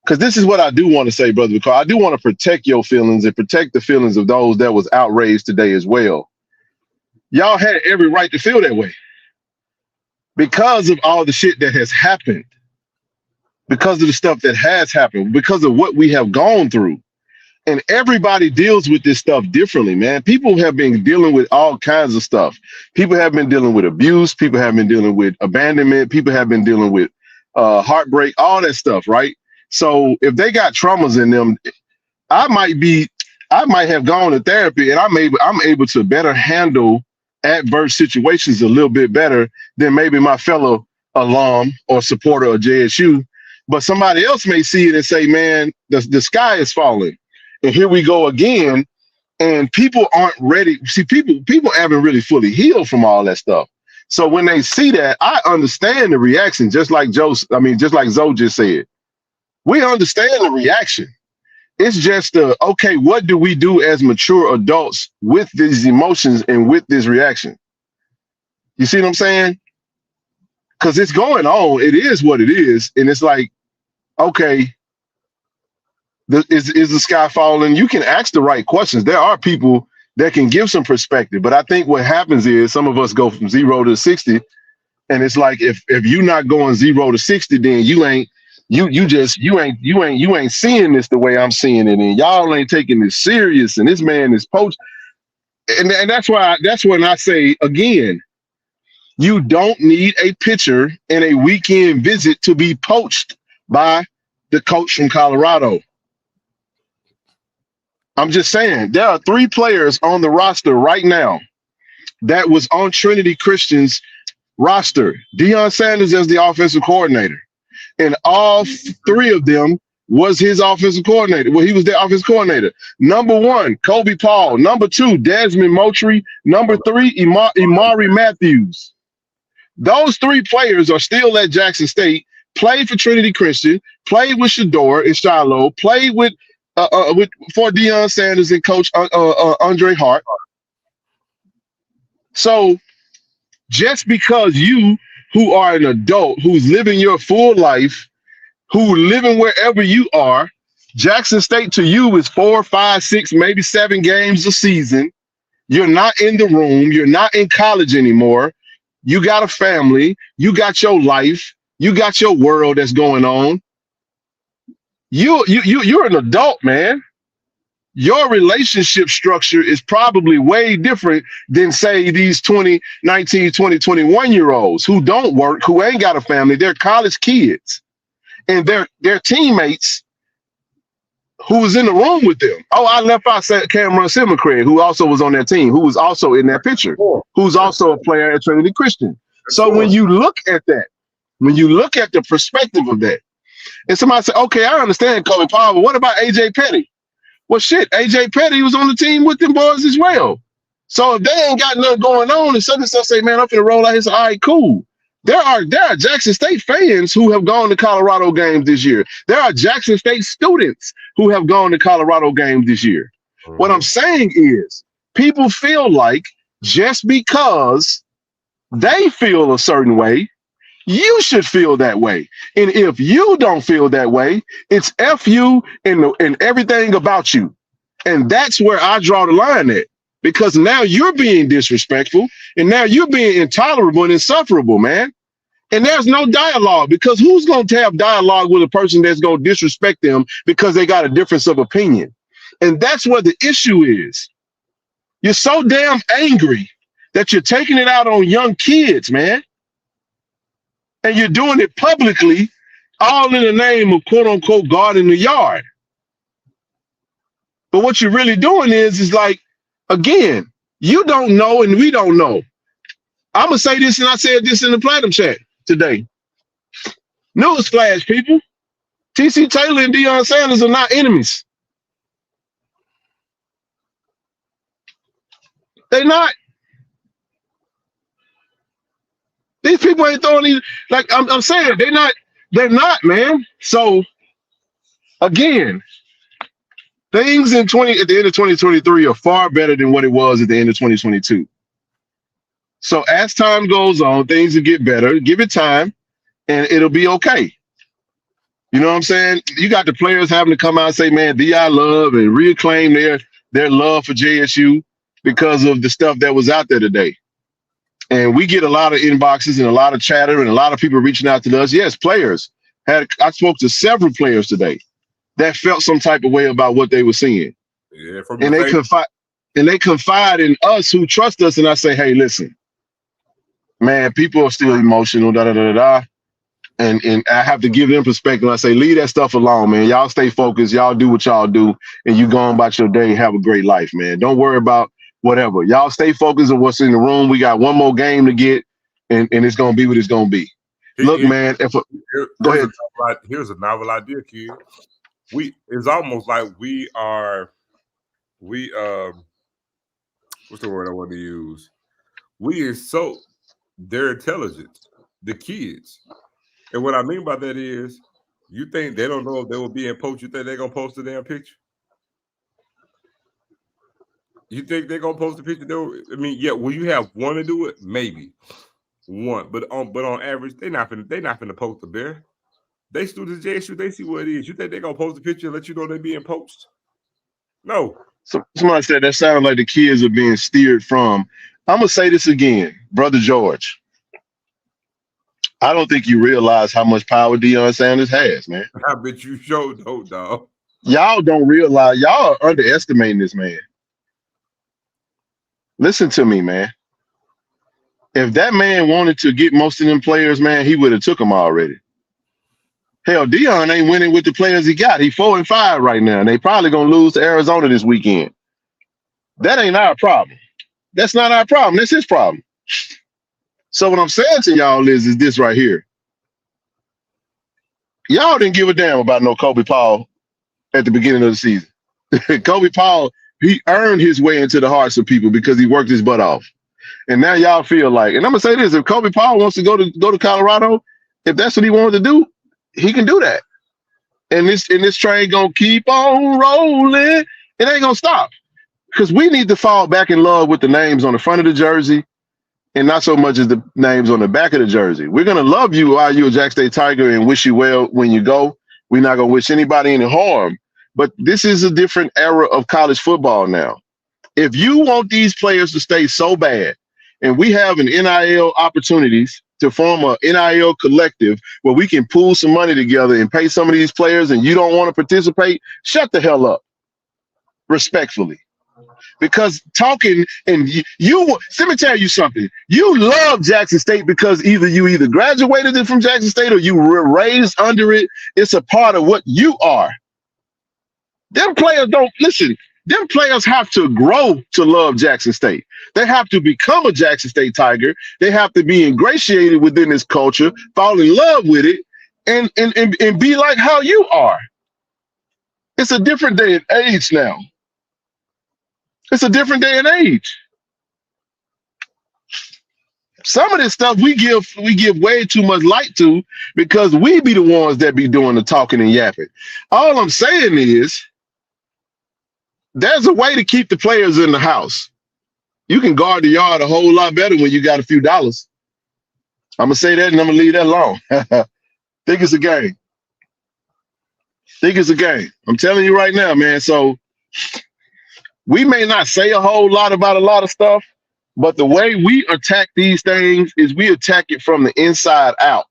G: Because this is what I do want to say, brother, because I do want to protect your feelings and protect the feelings of those that was outraged today as well. Y'all had every right to feel that way because of all the shit that has happened, because of the stuff that has happened, because of what we have gone through. And everybody deals with this stuff differently, man. People have been dealing with all kinds of stuff. People have been dealing with abuse. People have been dealing with abandonment. People have been dealing with heartbreak, all that stuff, right? So if they got traumas in them, I might have gone to therapy and I'm able to better handle adverse situations a little bit better than maybe my fellow alum or supporter of JSU. But somebody else may see it and say, man, the sky is falling. And here we go again. And people aren't ready. See, people haven't really fully healed from all that stuff. So when they see that, I understand the reaction, just like Zoe just said. We understand the reaction. It's just okay, what do we do as mature adults with these emotions and with this reaction? You see what I'm saying? Because it's going on. It is what it is. And it's like, okay, is the sky falling? You can ask the right questions. There are people that can give some perspective. But I think what happens is some of us go from 0 to 60. And it's like, if you're not going 0 to 60, then you ain't seeing this the way I'm seeing it, and y'all ain't taking this serious, and this man is poached. And that's when I say again, you don't need a pitcher and a weekend visit to be poached by the coach from Colorado. I'm just saying, there are 3 players on the roster right now that was on Trinity Christian's roster. Deion Sanders as the offensive coordinator. And all 3 of them was his offensive coordinator. Well, he was their offensive coordinator. Number 1, Kobe Paul. Number 2, Desmond Moultrie. Number 3, Imari Matthews. Those 3 players are still at Jackson State, played for Trinity Christian, played with Shador and Shiloh, played for Deion Sanders and Coach Andre Hart. So just because you, who are an adult, who's living your full life, who living wherever you are, Jackson State to you is 4, 5, 6, maybe 7 games a season. You're not in the room. You're not in college anymore. You got a family. You got your life. You got your world that's going on. You're an adult, man. Your relationship structure is probably way different than, say, these 19, 20, 21-year-olds who don't work, who ain't got a family. They're college kids. And their teammates who was in the room with them. Oh, I left out Cameron Simmercraig, who also was on that team, who was also in that picture, who's also a player at Trinity Christian. So when you look at that, when you look at the perspective of that, and somebody say, okay, I understand Kobe Powell, but what about AJ Petty? Well, shit, AJ Petty was on the team with them boys as well. So if they ain't got nothing going on and something stuff say, man, I'm finna roll out here. So, all right, cool. There are Jackson State fans who have gone to Colorado games this year. There are Jackson State students who have gone to Colorado games this year. What I'm saying is people feel like just because they feel a certain way, you should feel that way. And if you don't feel that way, it's F you and everything about you. And that's where I draw the line at. Because now you're being disrespectful and now you're being intolerable and insufferable, man. And there's no dialogue, because who's going to have dialogue with a person that's going to disrespect them because they got a difference of opinion? And that's where the issue is. You're so damn angry that you're taking it out on young kids, man. And you're doing it publicly, all in the name of quote unquote God in the yard. But what you're really doing is like, again, you don't know and we don't know. I'm going to say this, and I said this in the Platinum chat today. Newsflash, people. T.C. Taylor and Deion Sanders are not enemies. They're not. These people ain't throwing these, like I'm saying, they're not, man. So again, things at the end of 2023 are far better than what it was at the end of 2022. So as time goes on, things will get better. Give it time, and it'll be okay. You know what I'm saying? You got the players having to come out and say, man, DI love, and reclaim their love for JSU because of the stuff that was out there today. And we get a lot of inboxes and a lot of chatter and a lot of people reaching out to us. Yes, players. I spoke to several players today that felt some type of way about what they were seeing.
B: Yeah,
G: and they confide in us who trust us. And I say, hey, listen, man, people are still emotional, And I have to give them perspective. I say, leave that stuff alone, man. Y'all stay focused. Y'all do what y'all do. And you go on about your day. Have a great life, man. Don't worry about whatever. Y'all stay focused on what's in the room. We got one more game to get, and it's going to be what it's going to be. Look, man. Go ahead.
B: Here's a novel idea, kid. It's almost like we what's the word I want to use? They're intelligent, the kids. And what I mean by that is, you think they don't know if they will be in post? You think they're going to post the damn picture? You think they're going to post the picture? Yeah, will you have one to do it? Maybe one. But on average, they're not finna post the bear. They students JSU, they see what it is. You think they're going to post the picture and let you know they be in post? No.
G: So somebody said that sounds like the kids are being steered from. I'm going to say this again, Brother George. I don't think you realize how much power Deion Sanders has, man.
B: I bet you sure don't, dog.
G: Y'all don't realize. Y'all are underestimating this man. Listen to me, man. If that man wanted to get most of them players, man, he would have took them already. Hell, Deion ain't winning with the players he got. He 4-5 right now, and they probably gonna lose to Arizona this weekend. That ain't our problem. That's not our problem. That's his problem. So what I'm saying to y'all is this right here. Y'all didn't give a damn about no Kobe Paul at the beginning of the season. Kobe Paul, he earned his way into the hearts of people because he worked his butt off. And now y'all feel like, and I'm gonna say this: if Kobe Paul wants to go to Colorado, if that's what he wanted to do, he can do that. And this train gonna keep on rolling. It ain't gonna stop, because we need to fall back in love with the names on the front of the jersey, and not so much as the names on the back of the jersey. We're gonna love you while you're a Jack State Tiger and wish you well when you go. We're not gonna wish anybody any harm. But this is a different era of college football now. If you want these players to stay so bad, and we have an NIL opportunities to form a NIL collective where we can pool some money together and pay some of these players, and you don't want to participate, shut the hell up, respectfully. Because talking, and let me tell you something. You love Jackson State because you graduated from Jackson State or you were raised under it. It's a part of what you are. Them players don't listen. Them players have to grow to love Jackson State. They have to become a Jackson State Tiger. They have to be ingratiated within this culture, fall in love with it, and be like how you are. It's a different day and age now. It's a different day and age. Some of this stuff we give way too much light to because we be the ones that be doing the talking and yapping. All I'm saying is there's a way to keep the players in the house. You can guard the yard a whole lot better when you got a few dollars. I'm gonna say that and I'm gonna leave that alone. Think it's a game. Think it's a game. I'm telling you right now, man. So we may not say a whole lot about a lot of stuff, but the way we attack these things is we attack it from the inside out.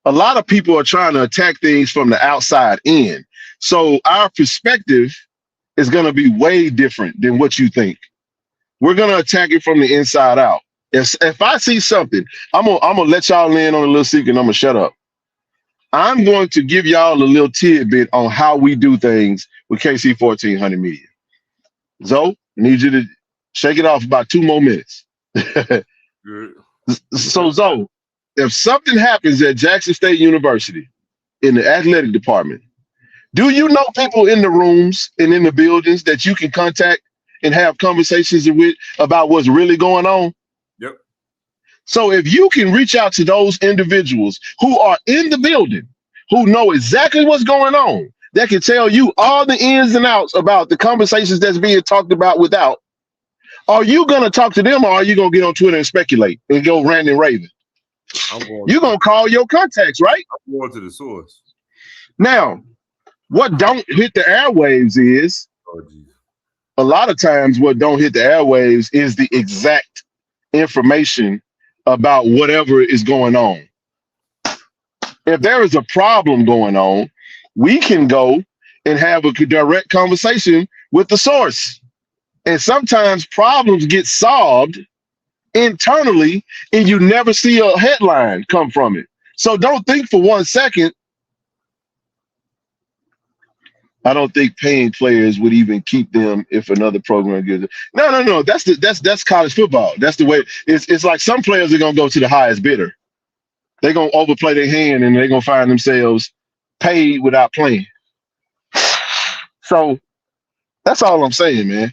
G: A lot of people are trying to attack things from the outside in. So our perspective is going to be way different than what you think. We're going to attack it from the inside out. If I see something, I'm gonna let y'all in on a little secret and I'm going to shut up. I'm going to give y'all a little tidbit on how we do things with KC-1400 Media. Zoe, I need you to shake it off about 2 more minutes.
B: Good.
G: So, Zoe, if something happens at Jackson State University in the athletic department, do you know people in the rooms and in the buildings that you can contact and have conversations with about what's really going on?
B: Yep.
G: So if you can reach out to those individuals who are in the building, who know exactly what's going on, that can tell you all the ins and outs about the conversations that's being talked about without, are you going to talk to them or are you going to get on Twitter and speculate and go ranting and raving? You're going to call your contacts, right?
B: I'm going to the source.
G: Now, what don't hit the airwaves is,
B: Oh, geez.
G: a lot of times what don't hit the airwaves is the exact information about whatever is going on. If there is a problem going on, we can go and have a direct conversation with the source. And sometimes problems get solved internally and you never see a headline come from it. So don't think for 1 second, I don't think paying players would even keep them if another program gives it. No. That's college football. That's the way. It's like some players are gonna go to the highest bidder. They're gonna overplay their hand and they're gonna find themselves paid without playing. So that's all I'm saying, man.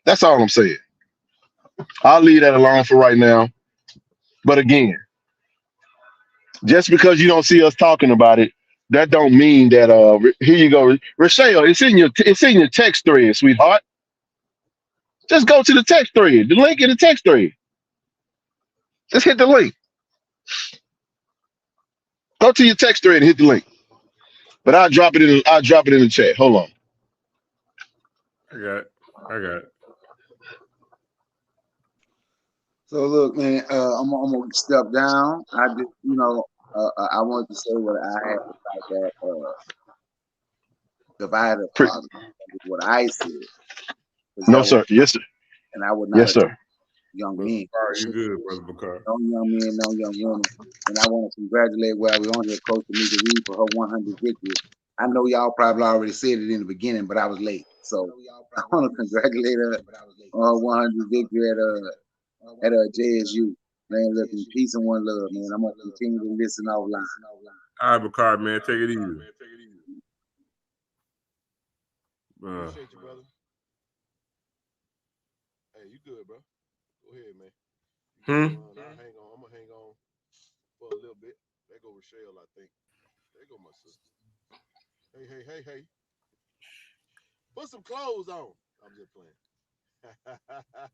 G: That's all I'm saying. I'll leave that alone for right now. But again, just because you don't see us talking about it, that don't mean that here you go. Rochelle, it's in your text thread, sweetheart. Just go to the text thread. The link in the text thread. Just hit the link. Go to your text thread and hit the link. But I'll drop it in the chat. Hold on.
B: I got it.
F: So look, man, I'm gonna step down. I just, I wanted to say what I had about that divider problem with what I said.
G: No, sir. Yes, sir.
F: And I would not.
G: Yes, sir.
F: Young men.
B: You good, Brother Bakar.
F: No young men, no young women. And I want to congratulate while we're on here, Coach Tamika Reed for her 100 victory. I know y'all probably already said it in the beginning, but I was late. So I want to congratulate her on her 100 victory at JSU. Man, look, in peace and one love, man. I'm going to continue to listen offline.
B: All right, Bakar, man. Take it easy.
G: Appreciate you, brother. Hey, you good, bro? Go ahead, man. I'm gonna hang on for a little bit. There go Rochelle, I think. There go my sister. Hey. Put some clothes on. I'm just playing.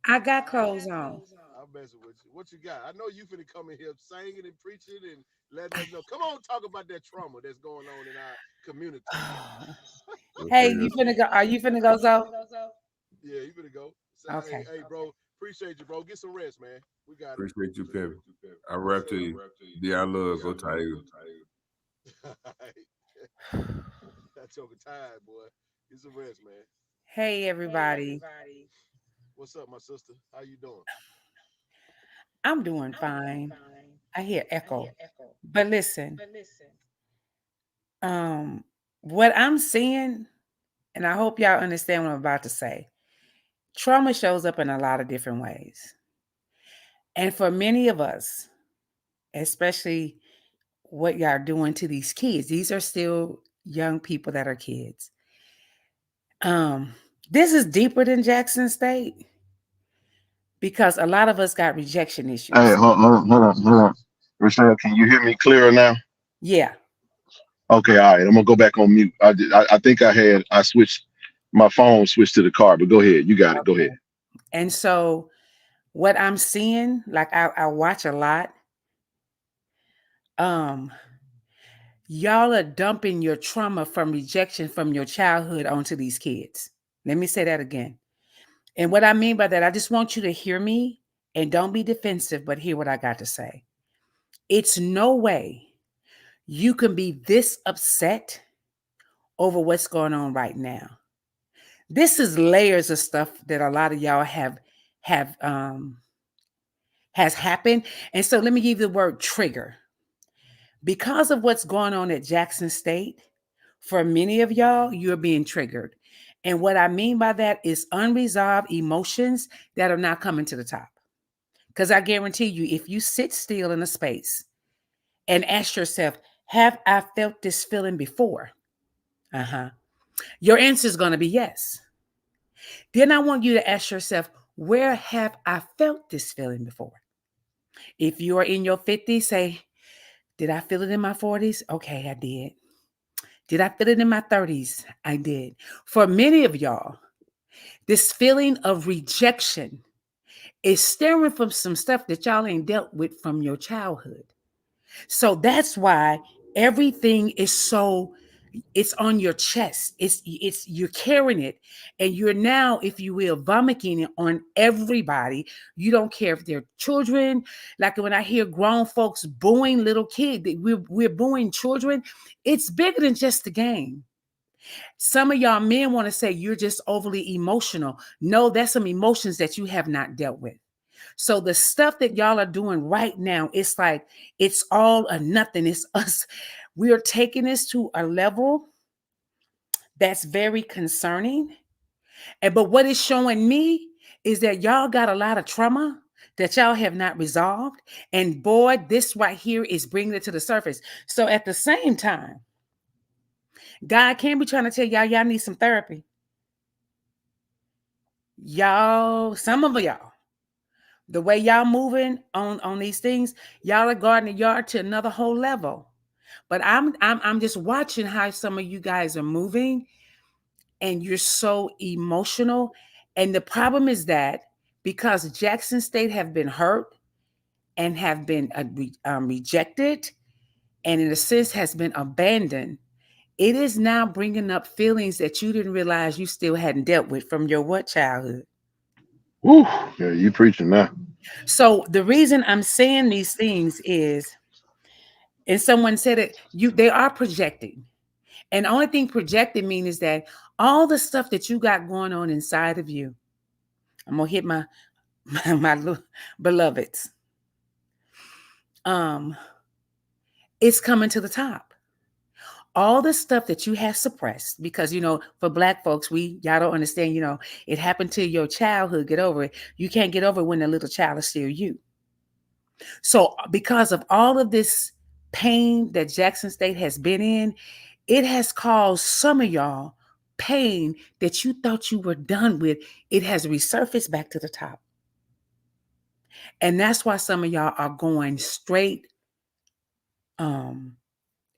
H: I got clothes on.
G: I'm messing with you. What you got? I know you finna come in here singing and preaching and letting us know. Come on, talk about that trauma that's going on in our community.
H: Hey, you finna go? Are you finna go, Zoe?
G: Yeah, you finna go.
H: Okay.
G: Hey, bro. Appreciate you, bro. Get some rest, man. We got
B: Appreciate you, Pimp. I rap to you. Yeah, I love. Go Tiger.
G: That's your tired, boy. Get some rest, man.
H: Hey, everybody.
G: What's up, my sister? How you doing?
H: I'm doing fine. I hear echo. But listen, what I'm seeing, and I hope y'all understand what I'm about to say, trauma shows up in a lot of different ways. And for many of us, especially what y'all are doing to these kids, these are still young people that are kids. This is deeper than Jackson State because a lot of us got rejection issues.
G: Hey, hold on. Rochelle, can you hear me clearer now?
H: Yeah.
G: Okay, all right. I'm gonna go back on mute. I think I switched my phone switched to the car, but go ahead. You got it. Go ahead.
H: And so what I'm seeing, like I watch a lot. Y'all are dumping your trauma from rejection from your childhood onto these kids. Let me say that again. And what I mean by that, I just want you to hear me and don't be defensive, but hear what I got to say. It's no way you can be this upset over what's going on right now. This is layers of stuff that a lot of y'all has happened. And so let me give you the word trigger. Because of what's going on at Jackson State, for many of y'all, you're being triggered. And what I mean by that is unresolved emotions that are not coming to the top. Because I guarantee you, if you sit still in a space and ask yourself, have I felt this feeling before? Your answer is going to be yes. Then I want you to ask yourself, where have I felt this feeling before? If you are in your 50s, say, did I feel it in my 40s? Okay, I did. Did I feel it in my 30s? I did. For many of y'all, this feeling of rejection is stemming from some stuff that y'all ain't dealt with from your childhood. So that's why everything is so, it's on your chest. It's you're carrying it, and you're now, if you will, vomiting it on everybody. You don't care if they're children. Like when I hear grown folks booing little kids, we're booing children. It's bigger than just the game. Some of y'all men want to say you're just overly emotional. No, that's some emotions that you have not dealt with. So the stuff that y'all are doing right now, it's like it's all or nothing. It's us. We are taking this to a level that's very concerning. But what it's showing me is that y'all got a lot of trauma that y'all have not resolved. And boy, this right here is bringing it to the surface. So at the same time, God can't be trying to tell y'all need some therapy. Y'all, some of y'all, the way y'all moving on these things, y'all are guarding the yard to another whole level. But I'm just watching how some of you guys are moving, and you're so emotional. And the problem is that because Jackson State have been hurt and have been rejected, and in a sense has been abandoned, it is now bringing up feelings that you didn't realize you still hadn't dealt with from your what childhood.
G: Woo, yeah, you preaching now.
H: So the reason I'm saying these things is, and someone said it, they are projecting. And the only thing projected mean is that all the stuff that you got going on inside of you, I'm gonna hit my beloveds. It's coming to the top. All the stuff that you have suppressed, because, for Black folks, y'all don't understand, it happened to your childhood, get over it. You can't get over it when the little child is still you. So because of all of this pain that Jackson State has been in, it has caused some of y'all pain that you thought you were done with. It has resurfaced back to the top. And that's why some of y'all are going straight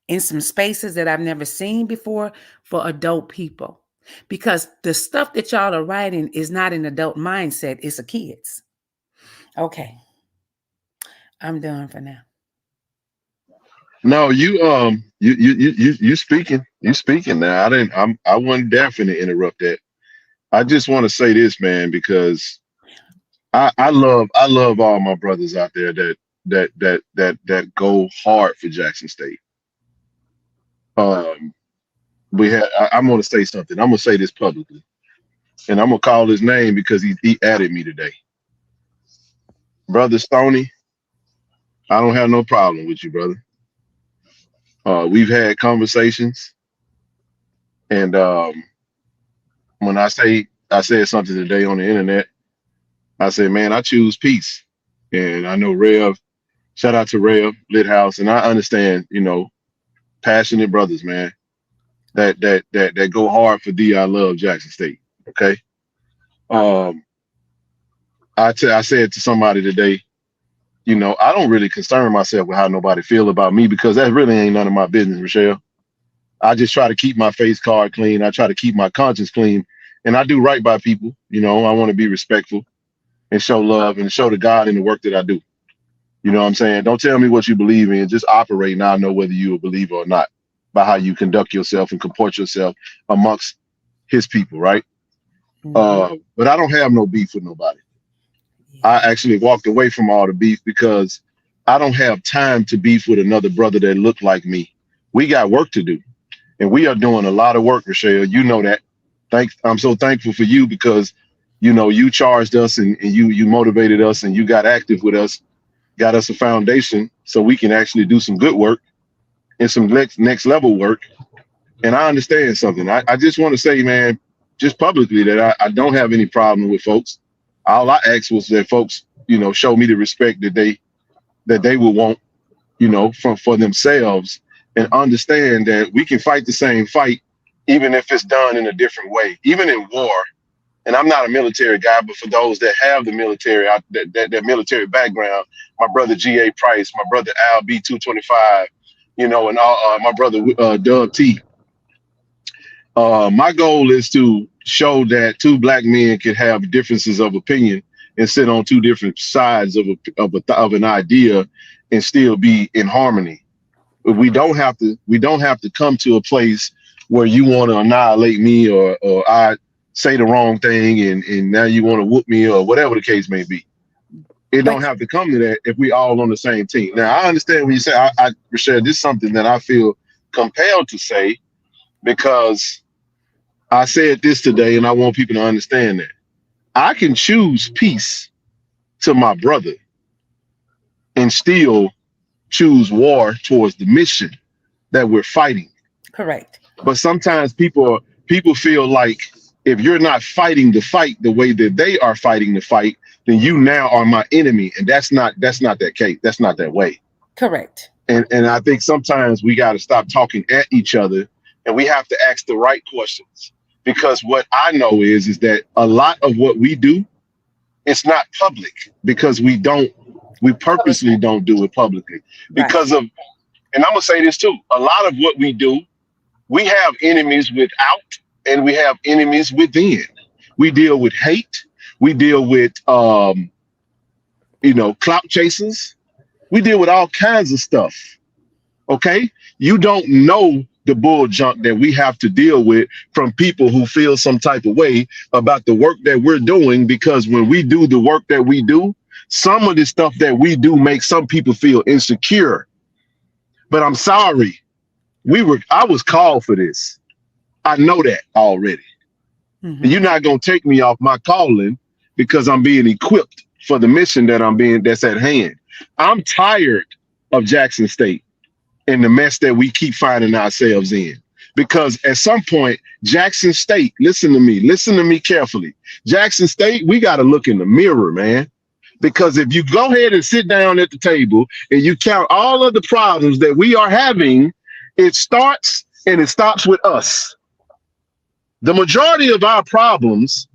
H: in some spaces that I've never seen before for adult people. Because the stuff that y'all are writing is not an adult mindset, it's a kid's. Okay. I'm done for now.
G: No, you speaking. You speaking now. I wasn't definitely to interrupt that. I just want to say this, man, because I love all my brothers out there that go hard for Jackson State. I'm gonna say something. I'm gonna say this publicly, and I'm gonna call his name because he added me today. Brother Stoney, I don't have no problem with you, brother. We've had conversations, and when I said something today on the internet, I said, man, I choose peace. And I know Rev, shout out to Rev, Lit House, and I understand, passionate brothers, man, that go hard for I love Jackson State. Okay. I said to somebody today, you know, I don't really concern myself with how nobody feel about me because that really ain't none of my business, Rochelle. I just try to keep my face card clean. I try to keep my conscience clean, and I do right by people. You know, I want to be respectful and show love and show the God in the work that I do. You know what I'm saying? Don't tell me what you believe in. Just operate, and I'll know whether you're a believer or not by how you conduct yourself and comport yourself amongst his people, right? But I don't have no beef with nobody. I actually walked away from all the beef because I don't have time to beef with another brother that look like me. We got work to do, and we are doing a lot of work, Rochelle. You know that. I'm so thankful for you because, you know, you charged us and you motivated us and you got active with us, got us a foundation so we can actually do some good work and some next level work. And I understand something. I just want to say, man, just publicly that I don't have any problem with folks. All I asked was that folks, you know, show me the respect that they would want, you know, for themselves, and understand that we can fight the same fight, even if it's done in a different way, even in war. And I'm not a military guy, but for those that have the military, that military background, my brother G.A. Price, my brother Al B225, you know, and all, my brother Doug T. My goal is to show that two black men can have differences of opinion and sit on two different sides of an idea and still be in harmony. We don't have to come to a place where you want to annihilate me or I say the wrong thing and now you want to whoop me or whatever the case may be. It don't have to come to that if we all on the same team. Now I understand when you say Rochelle, this is something that I feel compelled to say because I said this today and I want people to understand that I can choose peace to my brother and still choose war towards the mission that we're fighting.
H: Correct.
G: But sometimes people feel like if you're not fighting the fight the way that they are fighting the fight, then you now are my enemy. And that's not that case. That's not that way.
H: Correct.
G: And I think sometimes we got to stop talking at each other and we have to ask the right questions. Because what I know is that a lot of what we do, it's not public because we purposely don't do it publicly because of, and I'm gonna say this too, a lot of what we do, we have enemies without and we have enemies within. We deal with hate, we deal with clout chasers, we deal with all kinds of stuff. Okay, you don't know the bull junk that we have to deal with from people who feel some type of way about the work that we're doing, because when we do the work that we do, some of the stuff that we do makes some people feel insecure. But I'm sorry, I was called for this. I know that already. Mm-hmm. You're not gonna take me off my calling because I'm being equipped for the mission that's at hand. I'm tired of Jackson State and the mess that we keep finding ourselves in. Because at some point, Jackson State, listen to me carefully. Jackson State, we got to look in the mirror, man. Because if you go ahead and sit down at the table and you count all of the problems that we are having, it starts and it stops with us. The majority of our problems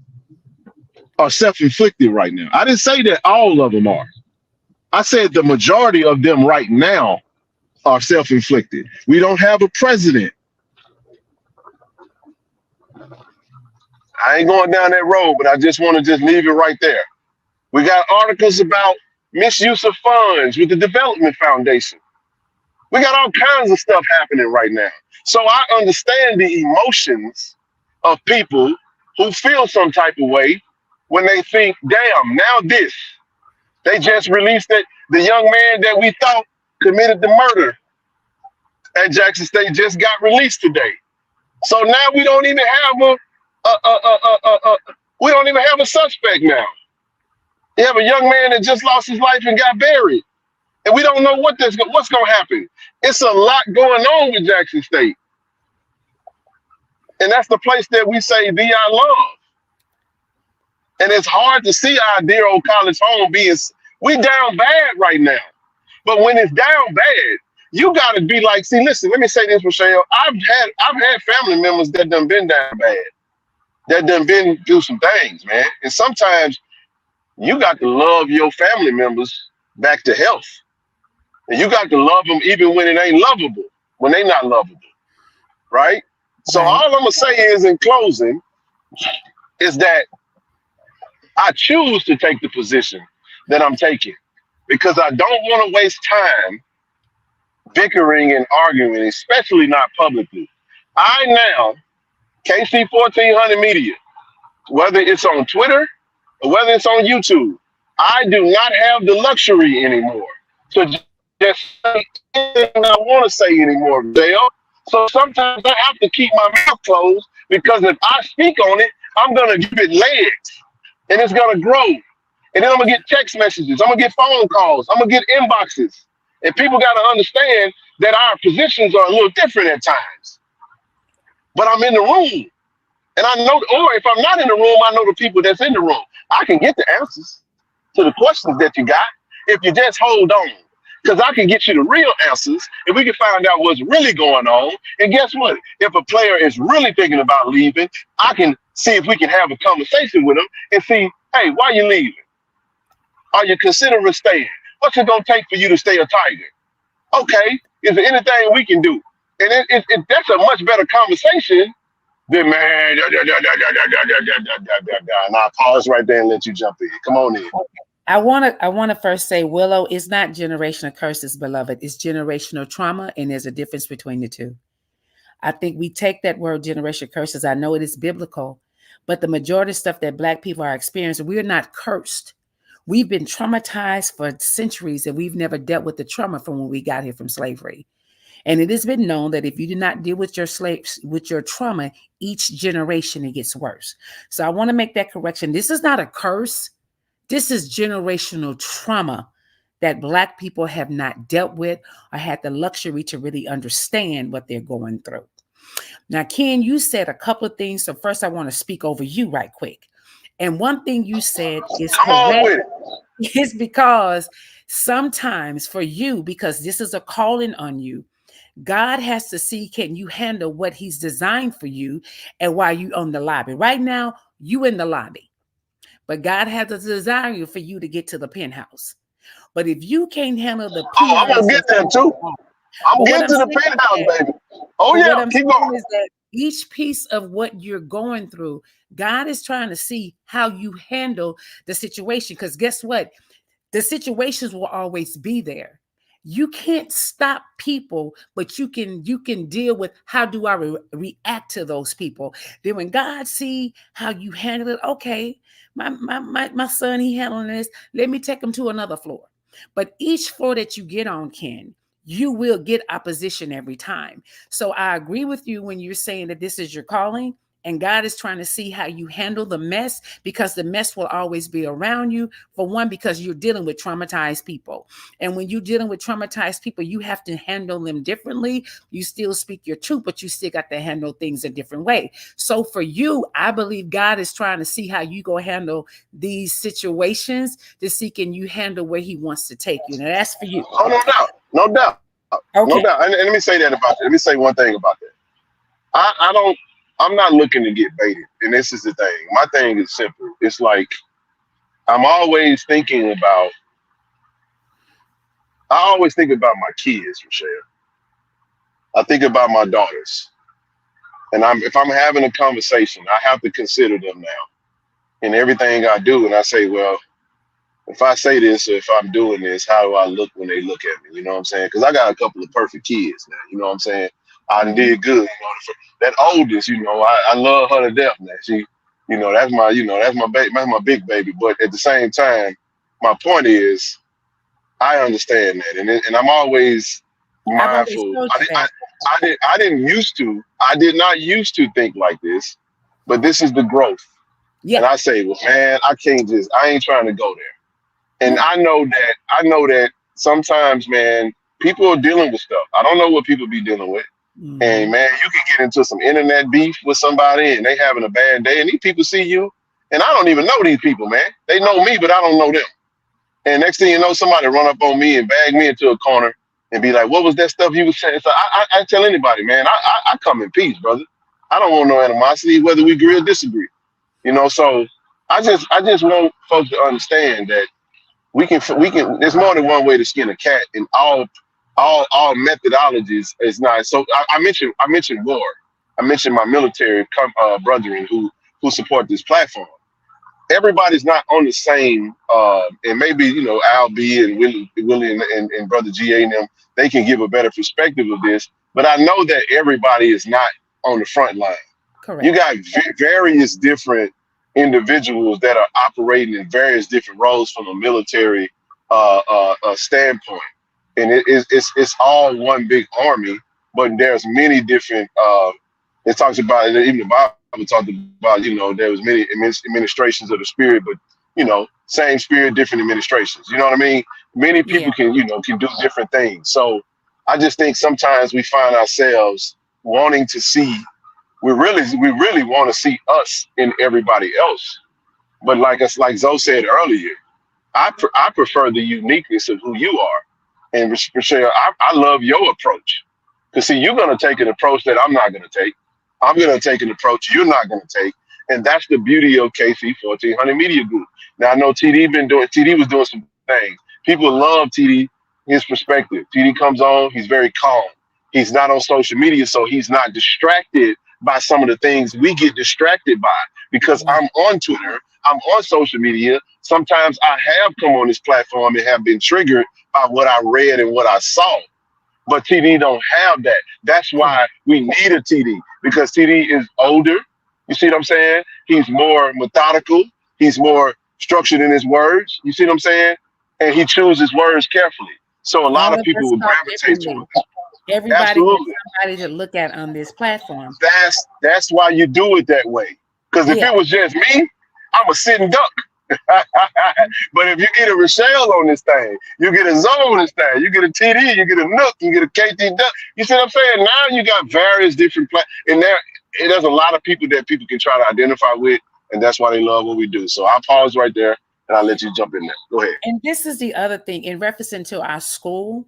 G: are self-inflicted right now. I didn't say that all of them are. I said the majority of them right now are self-inflicted. We don't have a president. I ain't going down that road, but I just want to just leave it right there. We got articles about misuse of funds with the Development Foundation. We got all kinds of stuff happening right now. So I understand the emotions of people who feel some type of way when they think, damn, now this. They just released it. The young man that we thought committed the murder at Jackson State just got released today. So now we don't even have a suspect now. You have a young man that just lost his life and got buried, and we don't know what's going to happen. It's a lot going on with Jackson State, and that's the place that we say be our love. And it's hard to see our dear old college home we down bad right now. But when it's down bad, you got to be like, see, listen, let me say this, Rochelle. I've had family members that done been down bad, that done been through some things, man. And sometimes you got to love your family members back to health. And you got to love them even when it ain't lovable, when they not lovable, right? So
H: Right.
G: all I'm going to say is, in closing, is that I choose to take the position that I'm taking because I don't want to waste time bickering and arguing, especially not publicly. I now, KC-1400 Media, whether it's on Twitter or whether it's on YouTube, I do not have the luxury anymore to just say anything I want to say anymore, Dale. So sometimes I have to keep my mouth closed because if I speak on it, I'm going to give it legs and it's going to grow. And then I'm going to get text messages. I'm going to get phone calls. I'm going to get inboxes. And people got to understand that our positions are a little different at times. But I'm in the room. And I know, or if I'm not in the room, I know the people that's in the room. I can get the answers to the questions that you got if you just hold on. Because I can get you the real answers and we can find out what's really going on. And guess what? If a player is really thinking about leaving, I can see if we can have a conversation with them and see, hey, why you leaving? Are you considering staying? What's it going to take for you to stay a Tiger? Okay, is there anything we can do? And that's a much better conversation than, man, and I'll pause right there and let you jump in. Come on in.
H: I want to first say, Willow, is not generational curses, beloved. It's generational trauma, and there's a difference between the two. I think we take that word generational curses. I know it is biblical, but the majority of stuff that Black people are experiencing, we're not cursed. We've been traumatized for centuries, and we've never dealt with the trauma from when we got here from slavery. And it has been known that if you do not deal with your trauma, each generation, it gets worse. So I want to make that correction. This is not a curse. This is generational trauma that Black people have not dealt with or had the luxury to really understand what they're going through. Now, Ken, you said a couple of things. So first I want to speak over you right quick. And one thing you said is correct. It's because sometimes for you, because this is a calling on you, God has to see, can you handle what he's designed for you and while you on the lobby? Right now, you in the lobby. But God has a desire for you to get to the penthouse. But if you can't handle the penthouse,
G: I'm going to get there too. I'm getting to the penthouse, baby. Oh, yeah,
H: what I'm
G: keep
H: saying
G: going.
H: is that each piece of what you're going through, God is trying to see how you handle the situation. Because guess what? The situations will always be there. You can't stop people, but you can deal with how do I react to those people. Then when God see how you handle it, okay, my son, he handling this. Let me take him to another floor. But each floor that you get on, Ken, you will get opposition every time. So I agree with you when you're saying that this is your calling. And God is trying to see how you handle the mess, because the mess will always be around you. For one, because you're dealing with traumatized people. And when you're dealing with traumatized people, you have to handle them differently. You still speak your truth, but you still got to handle things a different way. So for you, I believe God is trying to see how you go handle these situations to see can you handle where he wants to take you. Now that's for you.
G: Oh, no doubt.
H: Okay.
G: No doubt. And let me say that about that. Let me say one thing about that. I'm not looking to get baited. And this is the thing. My thing is simple. It's like I always think about my kids, Rochelle. I think about my daughters. And if I'm having a conversation, I have to consider them now in everything I do. And I say, well, if I say this or if I'm doing this, how do I look when they look at me? You know what I'm saying? Because I got a couple of perfect kids now. You know what I'm saying? I did good. You know, that oldest, I love her to death now. She, that's my baby, that's my big baby. But at the same time, my point is, I understand that, and I'm always mindful. I did not used to think like this, but this is the growth. Yeah. And I say, well, man, I ain't trying to go there. And I know that sometimes, man, people are dealing with stuff. I don't know what people be dealing with. Mm-hmm. And man, you can get into some internet beef with somebody and they having a bad day, and these people see you, and I don't even know these people, man. They know me, but I don't know them. And next thing you know, somebody run up on me and bag me into a corner and be like, what was that stuff you was saying? So I tell anybody, man, I come in peace, brother. I don't want no animosity, whether we agree or disagree. So I just want folks to understand that we can. There's more than one way to skin a cat, and all methodologies is not. So I mentioned war. I mentioned my military brethren who support this platform. Everybody's not on the same, and maybe Al B and Willie and Brother GA and them, they can give a better perspective of this. But I know that everybody is not on the front line.
H: Correct.
G: You got various different individuals that are operating in various different roles from a military standpoint, and it's all one big army. But there's many different. It talks about, even the Bible talked about, there was many administrations of the Spirit, but same Spirit, different administrations. You know what I mean? Many people can do different things. So I just think sometimes we find ourselves wanting to see. We really want to see us in everybody else. But like Zoe said earlier, I prefer the uniqueness of who you are. And Rochelle, I love your approach. Because see, you're going to take an approach that I'm not going to take. I'm going to take an approach you're not going to take. And that's the beauty of KC-1400 Media Group. Now, I know TD was doing some things. People love TD, his perspective. TD comes on, he's very calm. He's not on social media, so he's not distracted by some of the things we get distracted by. Because I'm on Twitter, I'm on social media. Sometimes I have come on this platform and have been triggered by what I read and what I saw. But TD don't have that. That's why we need a TD, because TD is older. You see what I'm saying? He's more methodical. He's more structured in his words. You see what I'm saying? And he chooses words carefully. So a lot of people will gravitate to him.
H: Everybody
G: Absolutely.
H: Somebody to look at on this platform.
G: That's why you do it that way. Because if it was just me, I'm a sitting duck. But if you get a Rochelle on this thing, you get a Zoe on this thing, you get a TD, you get a Nook, you get a KT Duck. You see what I'm saying? Now you got various different and there's a lot of people that people can try to identify with, and that's why they love what we do. So I'll pause right there and I'll let you jump in there. Go ahead.
H: And this is the other thing in reference to our school.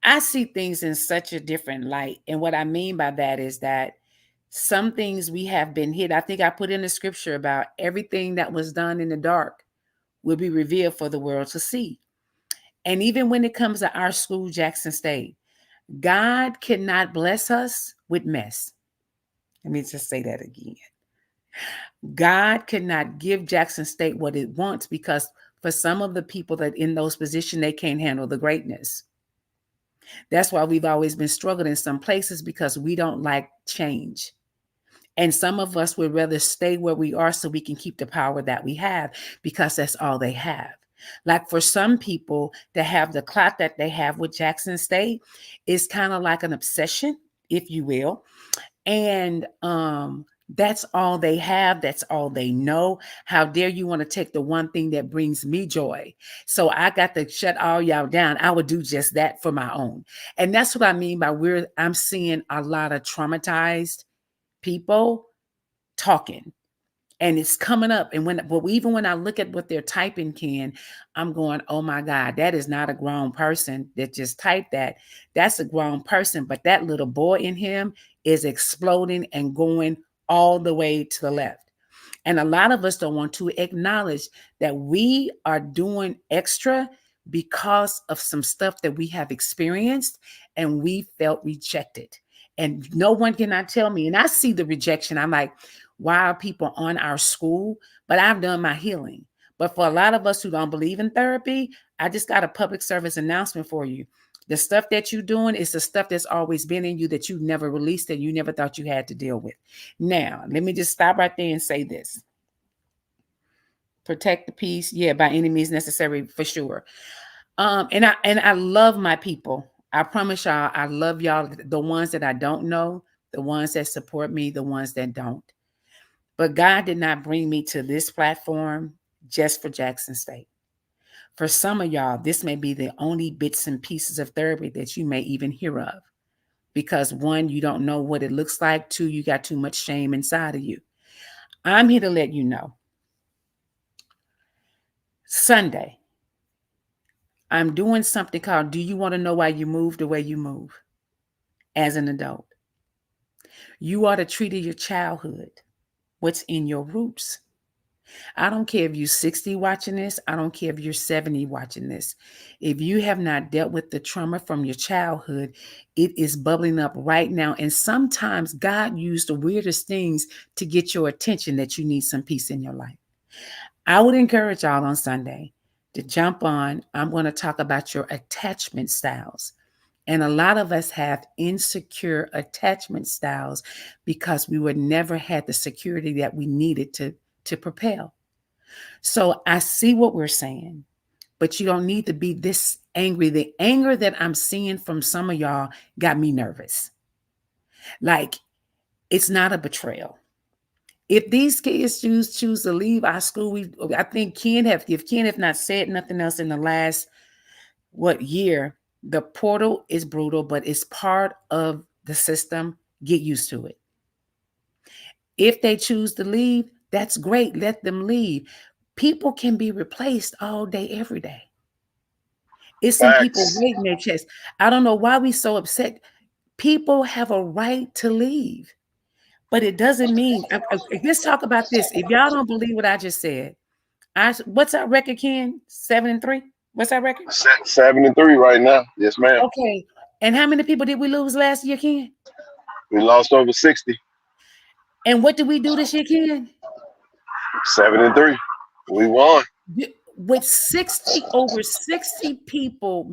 H: I see things in such a different light. And what I mean by that is that some things we have been hid. I think I put in the scripture about everything that was done in the dark will be revealed for the world to see. And even when it comes to our school, Jackson State, God cannot bless us with mess. Let me just say that again. God cannot give Jackson State what it wants, because for some of the people that in those positions, they can't handle the greatness. That's why we've always been struggling in some places, because we don't like change. And some of us would rather stay where we are so we can keep the power that we have, because that's all they have. Like for some people to have the clout that they have with Jackson State is kind of like an obsession, if you will. And that's all they have. That's all they know. How dare you want to take the one thing that brings me joy? So I got to shut all y'all down. I would do just that for my own. And that's what I mean by I'm seeing a lot of traumatized people talking, and it's coming up. And even when I look at what they're typing, Ken, I'm going, oh my God, that is not a grown person that just typed that. That's a grown person, but that little boy in him is exploding and going all the way to the left. And a lot of us don't want to acknowledge that we are doing extra because of some stuff that we have experienced and we felt rejected. And no one cannot tell me. And I see the rejection. I'm like, why are people on our school? But I've done my healing. But for a lot of us who don't believe in therapy, I just got a public service announcement for you. The stuff that you're doing is the stuff that's always been in you that you never released and you never thought you had to deal with. Now, let me just stop right there and say this. Protect the peace. Yeah, by any means necessary, for sure. And I love my people. I promise y'all, I love y'all, the ones that I don't know, the ones that support me, the ones that don't. But God did not bring me to this platform just for Jackson State. For some of y'all, this may be the only bits and pieces of therapy that you may even hear of. Because one, you don't know what it looks like. Two, you got too much shame inside of you. I'm here to let you know. Sunday, I'm doing something called, do you want to know why you move the way you move as an adult? You ought to treat your childhood, what's in your roots. I don't care if you're 60 watching this. I don't care if you're 70 watching this. If you have not dealt with the trauma from your childhood, it is bubbling up right now. And sometimes God used the weirdest things to get your attention that you need some peace in your life. I would encourage y'all on Sunday to jump on. I'm going to talk about your attachment styles. And a lot of us have insecure attachment styles because we would never had the security that we needed to propel. So I see what we're saying, but you don't need to be this angry. The anger that I'm seeing from some of y'all got me nervous. Like, it's not a betrayal. If these kids choose to leave our school, I think if Ken have not said nothing else in the last year, the portal is brutal, but it's part of the system. Get used to it. If they choose to leave, that's great. Let them leave. People can be replaced all day, every day. It's some people
G: Facts.
H: waiting their chest. I don't know why we so upset. People have a right to leave, but it doesn't mean. Let's talk about this. If y'all don't believe what I just said, what's our record, Ken? 7-3. What's our record?
G: 7-3 right now. Yes, ma'am.
H: Okay. And how many people did we lose last year, Ken?
G: We lost over 60.
H: And what did we do this year, Ken?
G: 7-3. We won.
H: With over 60 people,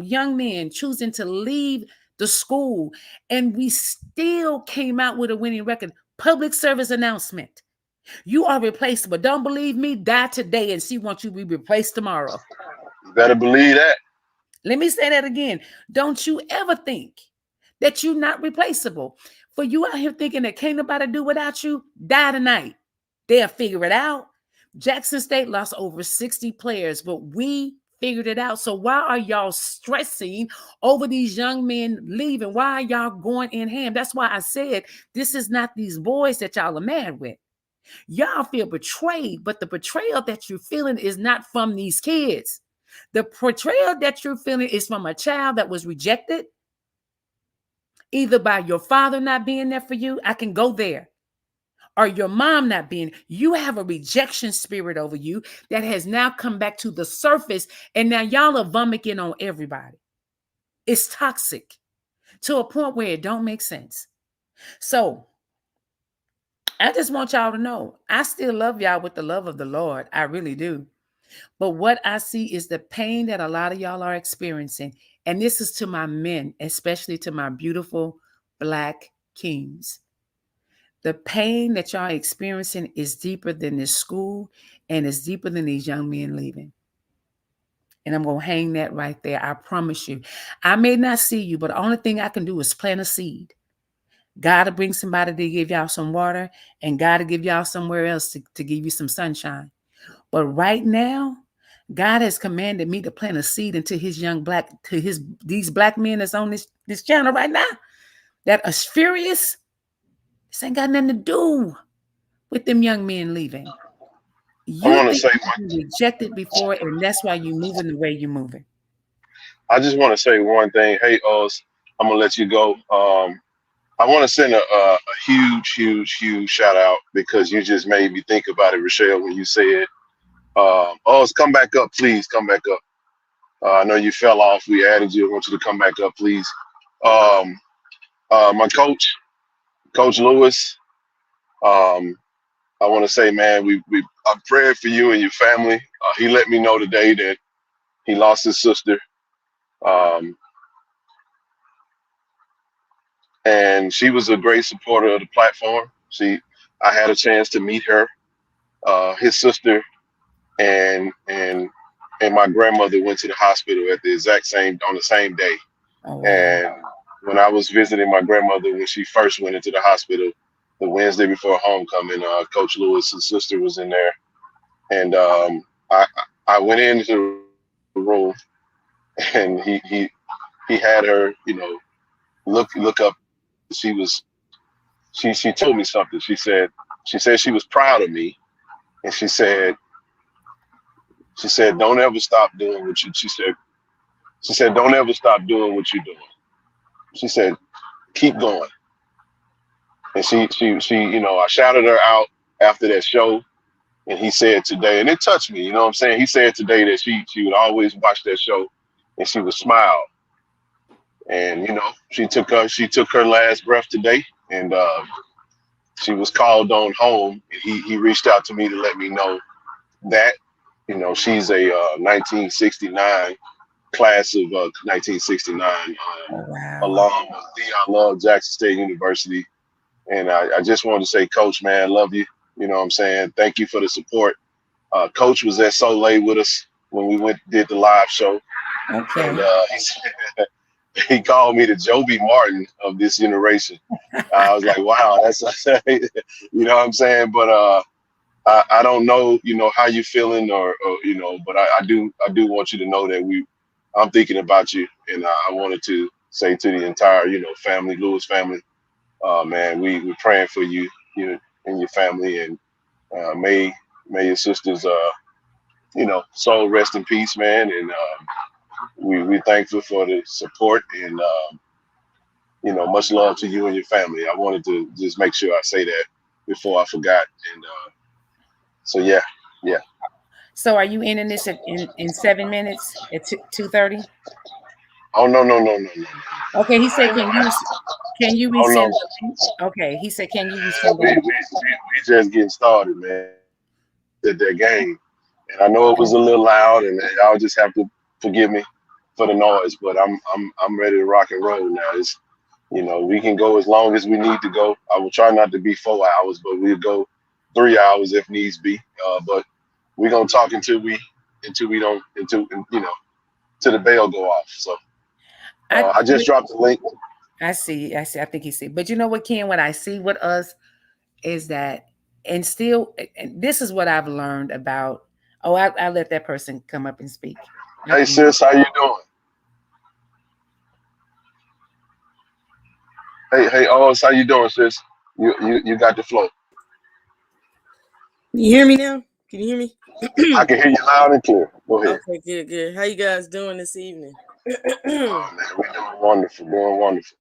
H: young men choosing to leave the school, and we still came out with a winning record. Public service announcement. You are replaceable. Don't believe me? Die today and see once you be replaced tomorrow.
G: You better believe that.
H: Let me say that again. Don't you ever think that you're not replaceable. For you out here thinking that can't nobody do without you, die tonight. They'll figure it out. Jackson State lost over 60 players, but we figured it out. So why are y'all stressing over these young men leaving? Why are y'all going in ham? That's why I said this is not these boys that y'all are mad with. Y'all feel betrayed, but the betrayal that you're feeling is not from these kids. The betrayal that you're feeling is from a child that was rejected, either by your father not being there for you. I can go there. Or your mom not being. You have a rejection spirit over you that has now come back to the surface, and now y'all are vomiting on everybody. It's toxic to a point where it don't make sense. So I just want y'all to know, I still love y'all with the love of the Lord. I really do. But what I see is the pain that a lot of y'all are experiencing. And this is to my men, especially to my beautiful Black kings. The pain that y'all experiencing is deeper than this school, and it's deeper than these young men leaving. And I'm going to hang that right there. I promise you. I may not see you, but the only thing I can do is plant a seed. God to bring somebody to give y'all some water, and God to give y'all somewhere else to give you some sunshine. But right now, God has commanded me to plant a seed into these Black men that's on this channel right now that are furious. This ain't got nothing to do with them young men leaving.
G: I want to
H: You
G: say
H: think you've been rejected before, and that's why you're moving the way you're moving.
G: I just want to say one thing. Hey, Oz, I'm gonna let you go. I want to send a huge shout out because you just made me think about it, Rochelle, when you said, Oz, come back up, please, come back up. I know you fell off. We added you. I want you to come back up, please. My coach, Coach Lewis. I want to say, man, I'm praying for you and your family. He let me know today that he lost his sister. And she was a great supporter of the platform. I had a chance to meet her, his sister, and my grandmother went to the hospital on the same day.
H: Oh, wow.
G: And when I was visiting my grandmother when she first went into the hospital, the Wednesday before homecoming, Coach Lewis's sister was in there, and I went into the room, and he had her, look up. She told me something. She said she was proud of me, and she said don't ever stop doing what you. She said don't ever stop doing what you're doing. She said keep going. And she I shouted her out after that show, And he said today, and it touched me, you know what I'm saying? He said today that she would always watch that show and she would smile. And, you know, she took her last breath today, and she was called on home, and he reached out to me to let me know that, you know, she's a 1969 class of 1969
H: Wow.
G: alum of Dion Love, Jackson State University. And I just wanted to say, Coach, man, love you. You know what I'm saying? Thank you for the support. Coach was at Soleil with us when we did the live show.
H: Okay.
G: And he called me the Joby Martin of this generation. I was like, wow, that's, you know what I'm saying? But I don't know, you know, how you feeling or you know, but I do want you to know that I'm thinking about you. And I wanted to say to the entire, you know, family, Lewis family, man, we're praying for you, you know, and your family, and may your sisters, you know, soul rest in peace, man. And we thankful for the support, and you know, much love to you and your family. I wanted to just make sure I say that before I forgot. And so yeah.
H: So are you ending this in 7 minutes at 2:30?
G: Oh no.
H: Okay, he said, can you
G: Oh
H: resend
G: no.
H: the link? Okay, he said, can you resend the
G: We
H: link?
G: just getting started, man. At that game, and I know it was a little loud, and y'all just have to forgive me for the noise. But I'm ready to rock and roll now. It's, you know, we can go as long as we need to go. I will try not to be 4 hours, but we'll go 3 hours if needs be. But we're gonna talk until you know, till the bell go off. So I just dropped the link.
H: I see. I think he see. But you know what, Ken? What I see with us is that, and this is what I've learned about. Oh, I'll let that person come up and speak.
G: Hey sis, how you doing? Hey, Oz, how you doing, sis? You got the flow.
I: Can you hear me now? Can you hear me?
G: I can hear you loud and clear. Go ahead.
I: Okay, good. How you guys doing this evening?
G: Oh man, we're doing wonderful.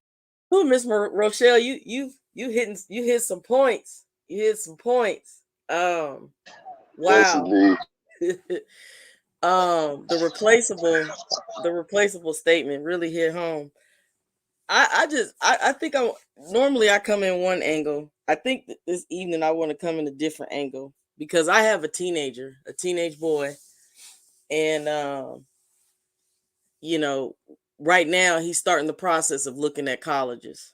I: Oh, Miss Rochelle, you hit some points. You hit some points. Wow.
G: Yes, indeed.
I: The replaceable statement really hit home. I think normally I come in one angle. I think that this evening I want to come in a different angle because I have a teenage boy, and you know, right now he's starting the process of looking at colleges.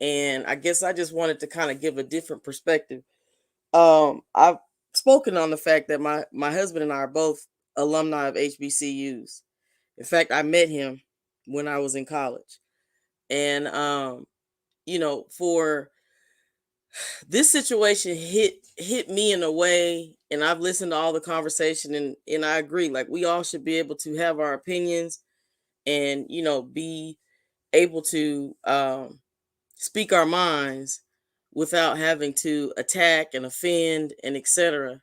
I: And I guess I just wanted to kind of give a different perspective. I've spoken on the fact that my husband and I are both alumni of HBCUs. In fact, I met him when I was in college. And you know, for this situation hit me in a way, and I've listened to all the conversation, and I agree, like we all should be able to have our opinions and, you know, be able to speak our minds without having to attack and offend and etc.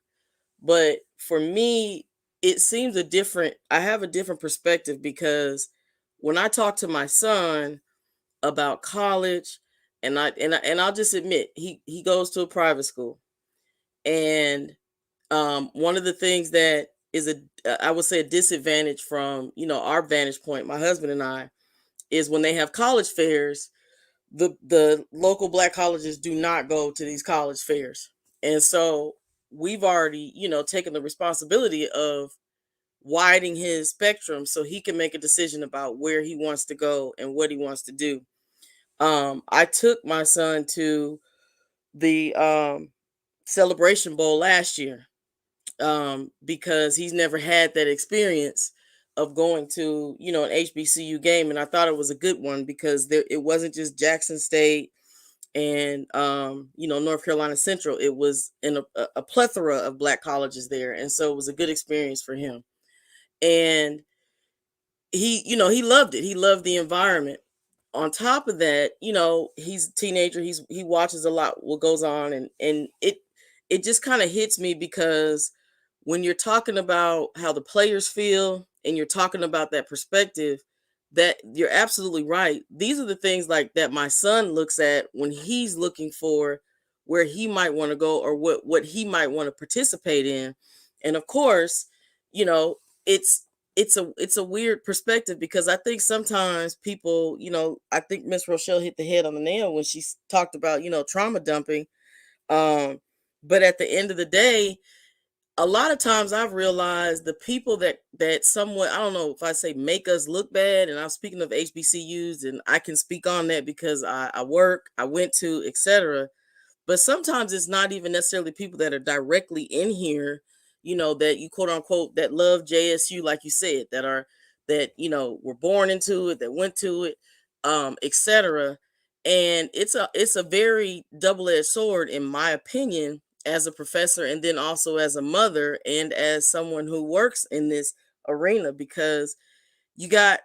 I: But for me, it seems I have a different perspective because when I talk to my son about college, and I'll just admit he goes to a private school, and one of the things that is I would say a disadvantage from, you know, our vantage point, my husband and I, is when they have college fairs, the local black colleges do not go to these college fairs. And so we've already, you know, taken the responsibility of widening his spectrum so he can make a decision about where he wants to go and what he wants to do. I took my son to the Celebration Bowl last year because he's never had that experience of going to, you know, an HBCU game, and I thought it was a good one because it wasn't just Jackson State and you know, North Carolina Central. It was in a plethora of black colleges there, and so it was a good experience for him. And he, you know, he loved it. He loved the environment. On top of that, you know, he's a teenager. He watches a lot what goes on, and it just kind of hits me because when you're talking about how the players feel and you're talking about that perspective, that you're absolutely right. These are the things like that my son looks at when he's looking for where he might want to go or what he might want to participate in. And of course, you know, it's a weird perspective, because I think sometimes people, you know, I think Miss Rochelle hit the head on the nail when she talked about, you know, trauma dumping. But at the end of the day, a lot of times I've realized the people that somewhat, I don't know if I say make us look bad, and I'm speaking of HBCUs, and I can speak on that because I work, I went to, etc. But sometimes it's not even necessarily people that are directly in here, you know, that you quote unquote that love JSU, like you said, that you know were born into it, that went to it, etc. And it's a very double-edged sword, in my opinion, as a professor, and then also as a mother and as someone who works in this arena, because you got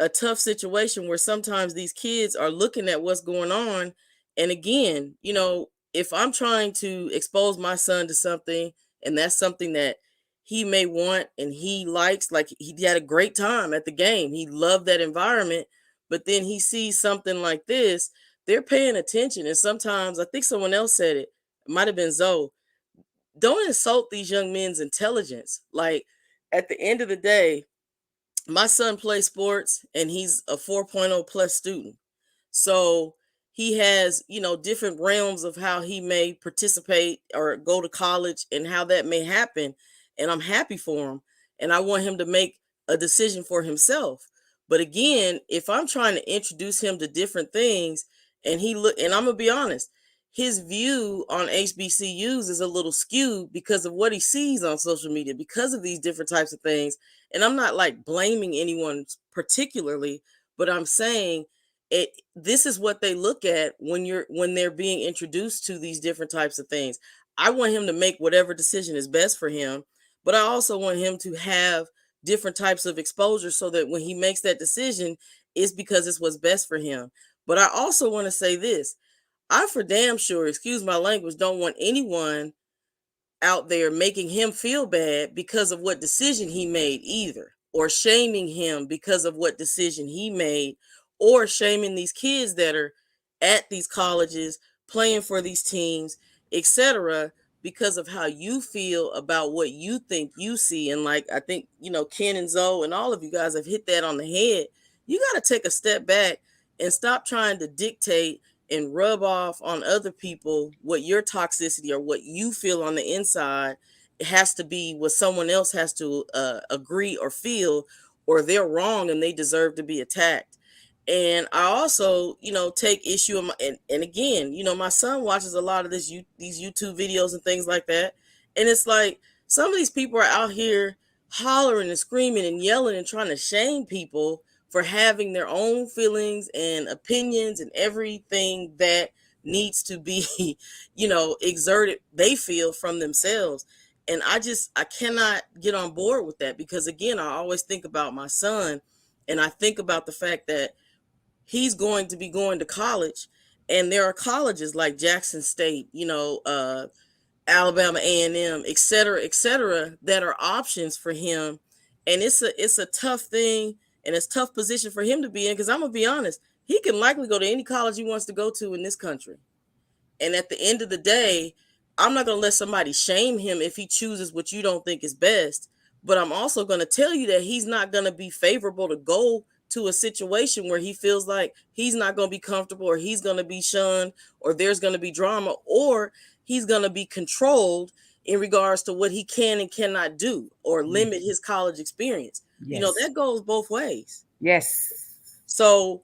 I: a tough situation where sometimes these kids are looking at what's going on. And again, you know, if I'm trying to expose my son to something, and that's something that he may want and he likes, like he had a great time at the game, he loved that environment, but then he sees something like this, they're paying attention. And sometimes, I think someone else said it might have been Zoe, don't insult these young men's intelligence. Like, at the end of the day, my son plays sports and he's a 4.0 plus student. So he has, you know, different realms of how he may participate or go to college and how that may happen. And I'm happy for him. And I want him to make a decision for himself. But again, if I'm trying to introduce him to different things and and I'm going to be honest, his view on HBCUs is a little skewed because of what he sees on social media, because of these different types of things. And I'm not like blaming anyone particularly, but I'm saying this is what they look at when they're being introduced to these different types of things. I want him to make whatever decision is best for him, but I also want him to have different types of exposure so that when he makes that decision, it's because it's what's best for him. But I also want to say this. I for damn sure, excuse my language, don't want anyone out there making him feel bad because of what decision he made either, or shaming him because of what decision he made, or shaming these kids that are at these colleges playing for these teams, etc., because of how you feel about what you think you see. And like, I think, you know, Ken and Zoe and all of you guys have hit that on the head. You got to take a step back and stop trying to dictate and rub off on other people what your toxicity or what you feel on the inside. It has to be what someone else has to agree or feel, or they're wrong and they deserve to be attacked. And I also, you know, take issue in and again, you know, my son watches a lot of these YouTube videos and things like that. And it's like, some of these people are out here hollering and screaming and yelling and trying to shame people for having their own feelings and opinions and everything that needs to be, you know, exerted, they feel, from themselves. And I cannot get on board with that, because again, I always think about my son, and I think about the fact that he's going to be going to college, and there are colleges like Jackson State, you know, Alabama A&M, et cetera, that are options for him. And it's a tough thing, and it's a tough position for him to be in, because I'm gonna be honest, he can likely go to any college he wants to go to in this country. And at the end of the day, I'm not going to let somebody shame him if he chooses what you don't think is best. But I'm also going to tell you that he's not going to be favorable to go to a situation where he feels like he's not going to be comfortable, or he's going to be shunned, or there's going to be drama, or he's going to be controlled in regards to what he can and cannot do, or limit his college experience.
H: Yes.
I: You know, that goes both ways.
H: Yes.
I: So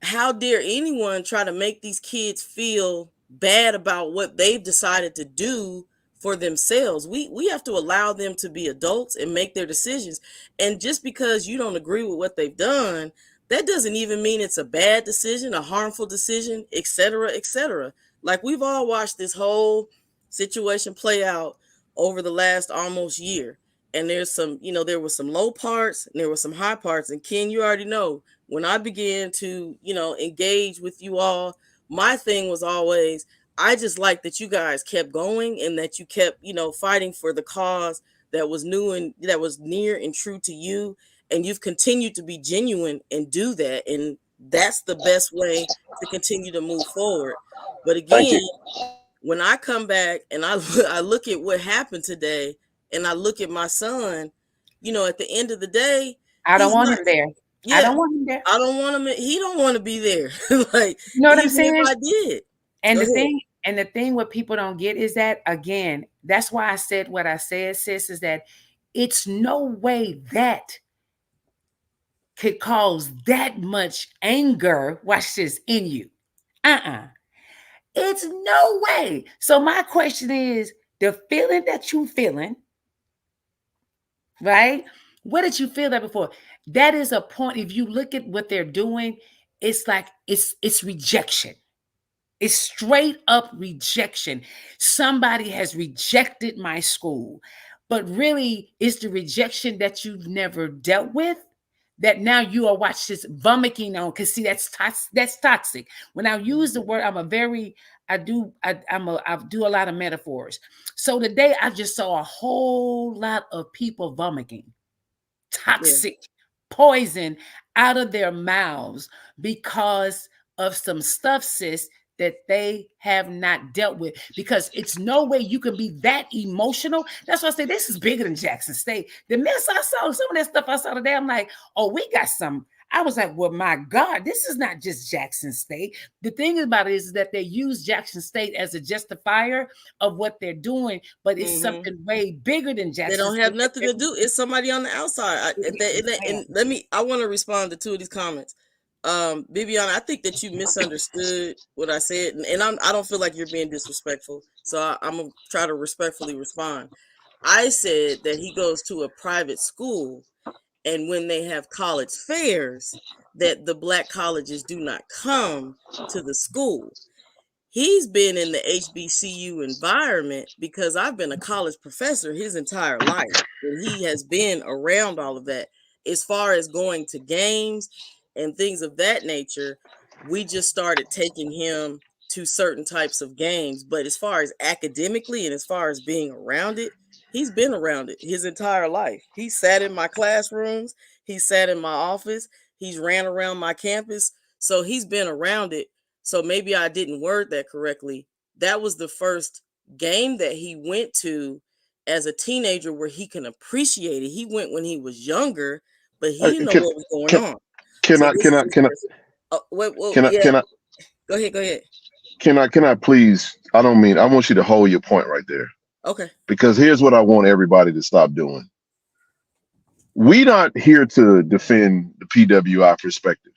I: how dare anyone try to make these kids feel bad about what they've decided to do for themselves? We have to allow them to be adults and make their decisions. And just because you don't agree with what they've done, that doesn't even mean it's a bad decision, a harmful decision, etc., etc. Like, we've all watched this whole situation play out over the last almost year. And there's some, you know, there were some low parts and there were some high parts. And Ken, you already know, when I began to, you know, engage with you all, my thing was always, I just like that you guys kept going, and that you kept, you know, fighting for the cause that was new and that was near and true to you. And you've continued to be genuine and do that. And that's the best way to continue to move forward. But
D: Thank
I: again,
D: you.
I: when I come back and I look at what happened today, and I look at my son, you know, at the end of the day,
H: I don't
I: he's
H: want
I: not.
H: him there.
I: Yeah,
H: I don't want him there.
I: I don't want him. He don't want to be there. Like,
H: You know what I'm
I: even
H: saying?
I: if I did.
H: And
I: Go
H: the
I: ahead.
H: thing, and the thing what people don't get is that, again, that's why I said what I said, sis, is that it's no way that could cause that much anger, watch this, in you. It's no way. So my question is, the feeling that you feeling, right? What did you feel that before? That is a point. If you look at what they're doing, it's like it's rejection. It's straight up rejection. Somebody has rejected my school, but really it's the rejection that you've never dealt with that now you are watch this vomiting on. Because see, that's toxic. When I use the word, I do a lot of metaphors. So today I just saw a whole lot of people vomiting toxic poison out of their mouths because of some stuff, sis, that they have not dealt with. Because it's no way you can be that emotional. That's why I say this is bigger than Jackson State. The mess I saw, some of that stuff I saw today, I'm like, oh, we got some. I was like, well, my God, this is not just Jackson State. The thing about it is that they use Jackson State as a justifier of what they're doing, but it's something way bigger than Jackson State.
I: They don't have nothing to do. It's somebody on the outside. I want to respond to two of these comments. Bibiana, I think that you misunderstood what I said, and I don't feel like you're being disrespectful. So I'm gonna try to respectfully respond. I said that he goes to a private school, and when they have college fairs, that the black colleges do not come to the school. He's been in the HBCU environment because I've been a college professor his entire life, and he has been around all of that. As far as going to games and things of that nature, we just started taking him to certain types of games. But as far as academically and as far as being around it, he's been around it his entire life. He sat in my classrooms, he sat in my office, he's ran around my campus. So he's been around it. So maybe I didn't word that correctly. That was the first game that he went to as a teenager where he can appreciate it. He went when he was younger, but he didn't know what was going on.
G: Can I
I: Go ahead.
G: Can I please? I want you to hold your point right there.
I: Okay.
G: Because here's what I want everybody to stop doing. We're not here to defend the PWI perspective.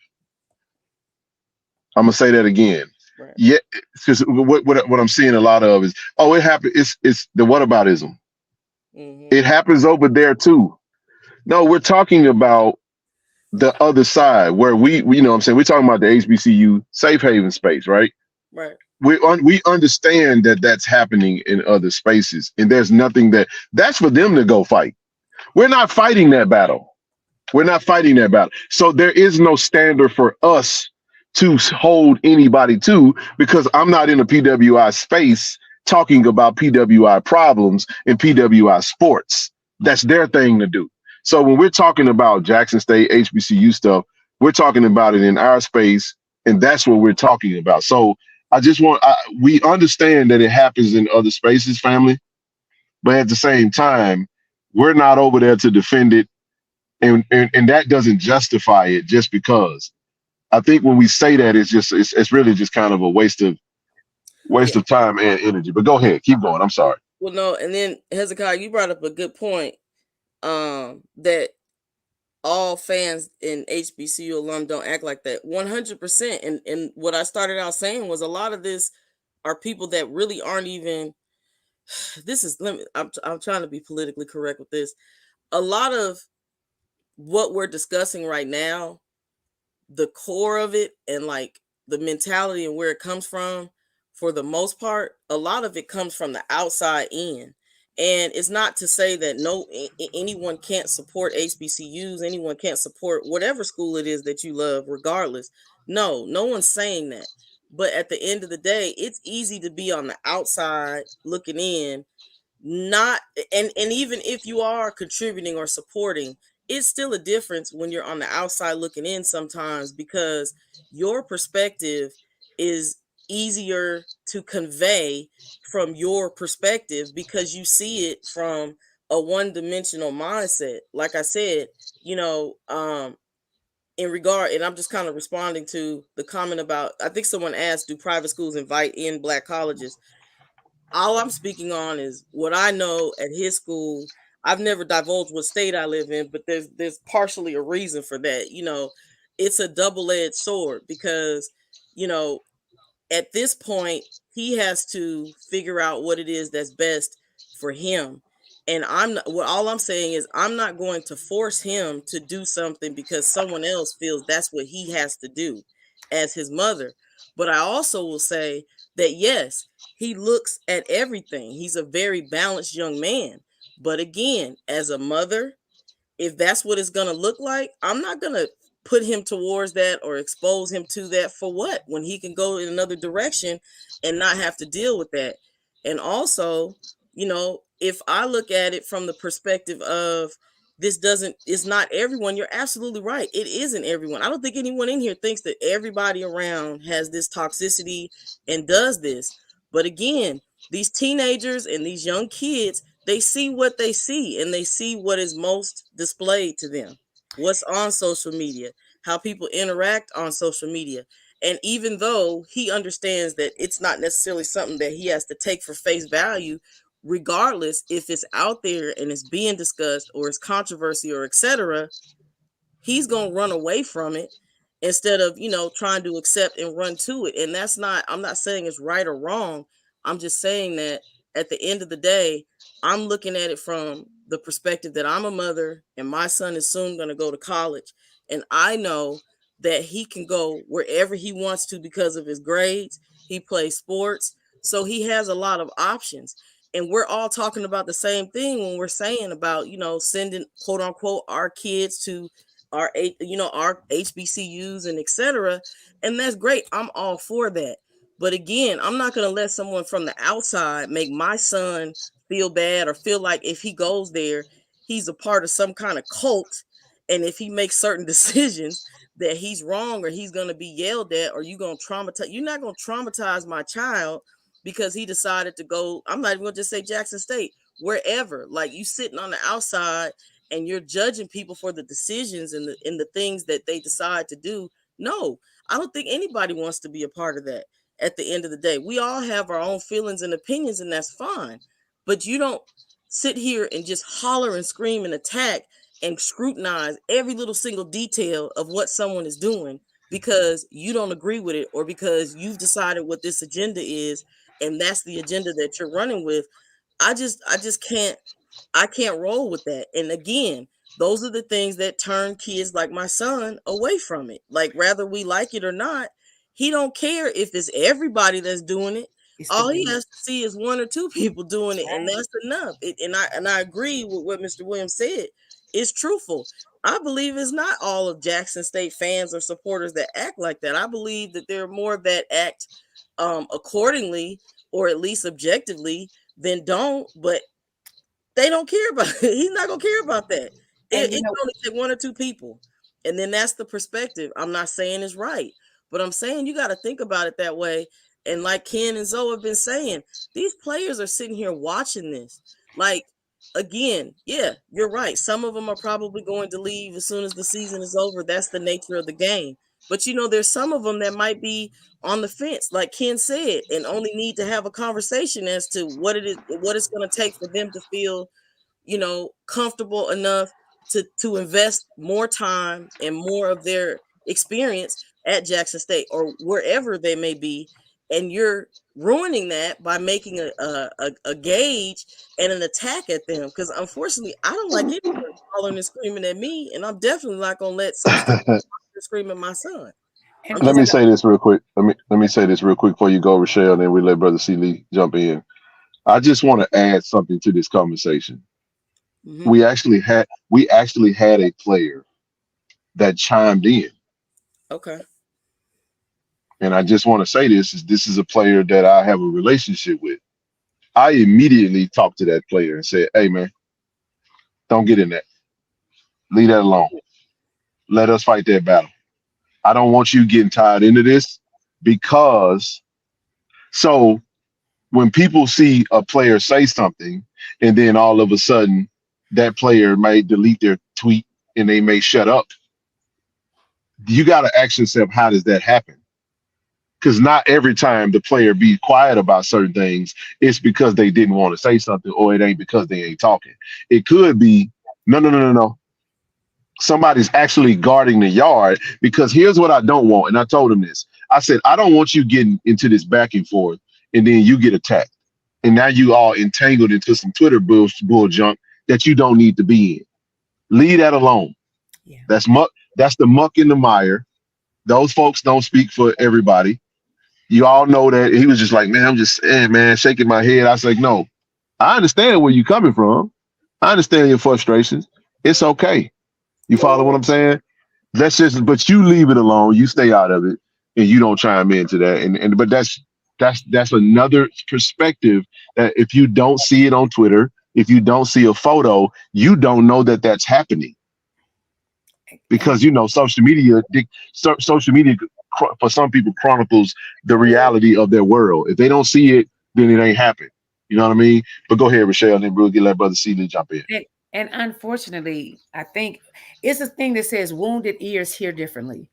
G: I'm gonna say that again. Right. Yeah, because what I'm seeing a lot of is, oh, it happened. It's the whataboutism. It happens over there too. No, we're talking about the other side where we you know what I'm saying, we're talking about the HBCU safe haven space, right?
I: Right.
G: We understand that that's happening in other spaces, and there's nothing that's for them to go fight. We're not fighting that battle. So there is no standard for us to hold anybody to, because I'm not in a PWI space talking about PWI problems and PWI sports. That's their thing to do. So when we're talking about Jackson State HBCU stuff, we're talking about it in our space, and that's what we're talking about. So I just we understand that it happens in other spaces, family, but at the same time, we're not over there to defend it, and that doesn't justify it just because. I think when we say that, it's really just kind of a waste of time and energy. But go ahead, keep going. I'm sorry.
I: Well, no, and then Hezekiah, you brought up a good point. That all fans in HBCU alum don't act like that. 100%. And what I started out saying was a lot of this are people that really aren't even. I'm trying to be politically correct with this. A lot of what we're discussing right now, the core of it and like the mentality and where it comes from, for the most part, a lot of it comes from the outside in. And it's not to say that anyone can't support HBCUs, anyone can't support whatever school it is that you love, regardless. No one's saying that. But at the end of the day, it's easy to be on the outside looking in, and even if you are contributing or supporting, it's still a difference when you're on the outside looking in sometimes, because your perspective is easier to convey from your perspective because you see it from a one-dimensional mindset. Like I said, you know, in regard, and I'm just kind of responding to the comment about, I think someone asked, do private schools invite in black colleges? All I'm speaking on is what I know at his school. I've never divulged what state I live in, but there's partially a reason for that. You know, it's a double-edged sword because, you know, at this point, he has to figure out what it is that's best for him. And I'm not, well, all I'm saying is I'm not going to force him to do something because someone else feels that's what he has to do as his mother. But I also will say that yes, he looks at everything. He's a very balanced young man. But again, as a mother, if that's what it's going to look like, I'm not going to put him towards that or expose him to that for what, when he can go in another direction and not have to deal with that. And also, you know, if I look at it from the perspective of it's not everyone, you're absolutely right. It isn't everyone. I don't think anyone in here thinks that everybody around has this toxicity and does this. But again, these teenagers and these young kids, they see what they see and they see what is most displayed to them, what's on social media, how people interact on social media. And even though he understands that it's not necessarily something that he has to take for face value, regardless if it's out there and it's being discussed or it's controversy or etc., he's going to run away from it instead of, you know, trying to accept and run to it. And that's not, I'm not saying it's right or wrong. I'm just saying that at the end of the day, I'm looking at it from the perspective that I'm a mother and my son is soon going to go to college. And I know that he can go wherever he wants to because of his grades. He plays sports. So he has a lot of options. And we're all talking about the same thing when we're saying about, you know, sending quote unquote our kids to our HBCUs and etc. And that's great. I'm all for that. But again, I'm not going to let someone from the outside make my son feel bad or feel like if he goes there, he's a part of some kind of cult. And if he makes certain decisions that he's wrong or he's going to be yelled at or you're going to traumatize, you're not going to traumatize my child because he decided to go. I'm not even going to just say Jackson State, wherever. Like you sitting on the outside and you're judging people for the decisions and the things that they decide to do. No, I don't think anybody wants to be a part of that. At the end of the day, we all have our own feelings and opinions, and that's fine. But you don't sit here and just holler and scream and attack and scrutinize every little single detail of what someone is doing because you don't agree with it or because you've decided what this agenda is and that's the agenda that you're running with. I just can't roll with that. And again, those are the things that turn kids like my son away from it. Like whether we like it or not, he don't care if it's everybody that's doing it. All he has to see is one or two people doing it, and that's enough. And I agree with what Mr. Williams said. It's truthful. I believe it's not all of Jackson State fans or supporters that act like that. I believe that there are more that act accordingly or at least objectively than don't. But they don't care about it. He's not gonna care about that. It can only take one or two people, and then that's the perspective. I'm not saying it's right, but I'm saying you got to think about it that way. And like Ken and Zoe have been saying, these players are sitting here watching this. Like again, yeah, you're right. Some of them are probably going to leave as soon as the season is over. That's the nature of the game. But you know, there's some of them that might be on the fence, like Ken said, and only need to have a conversation as to what it is, what it's going to take for them to feel, you know, comfortable enough to invest more time and more of their experience at Jackson State or wherever they may be. And you're ruining that by making a gauge and an attack at them. Because unfortunately, I don't like anyone hollering and screaming at me, and I'm definitely not gonna let some scream at my son.
G: Let me say this real quick. Let me say this real quick before you go, Rochelle, and then we let Brother C. Lee jump in. I just want to add something to this conversation. Mm-hmm. We actually had a player that chimed in.
I: Okay.
G: And I just want to say this is a player that I have a relationship with. I immediately talked to that player and said, hey man, don't get in that. Leave that alone. Let us fight that battle. I don't want you getting tied into this because So when people see a player say something, and then all of a sudden that player may delete their tweet and they may shut up, you got to ask yourself, how does that happen? Because not every time the player be quiet about certain things, it's because they didn't want to say something, or it ain't because they ain't talking. It could be, no. Somebody's actually guarding the yard, because here's what I don't want. And I told him this. I said, I don't want you getting into this back and forth and then you get attacked. And now you all entangled into some Twitter bull junk that you don't need to be in. Leave that alone.
H: Yeah.
G: That's muck. That's the muck in the mire. Those folks don't speak for everybody. You all know that. He was just like, man, I'm just saying, man, shaking my head. I was like, no, I understand where you're coming from. I understand your frustrations. It's okay. You follow what I'm saying? But you leave it alone. You stay out of it, and you don't chime into that. But that's another perspective that if you don't see it on Twitter, if you don't see a photo, you don't know that that's happening. Because social media for some people chronicles the reality of their world. If they don't see it, then it ain't happened. You know what I mean? But go ahead, Rochelle, and then we'll let Brother Celie jump in.
H: And unfortunately, I think it's a thing that says wounded ears hear differently.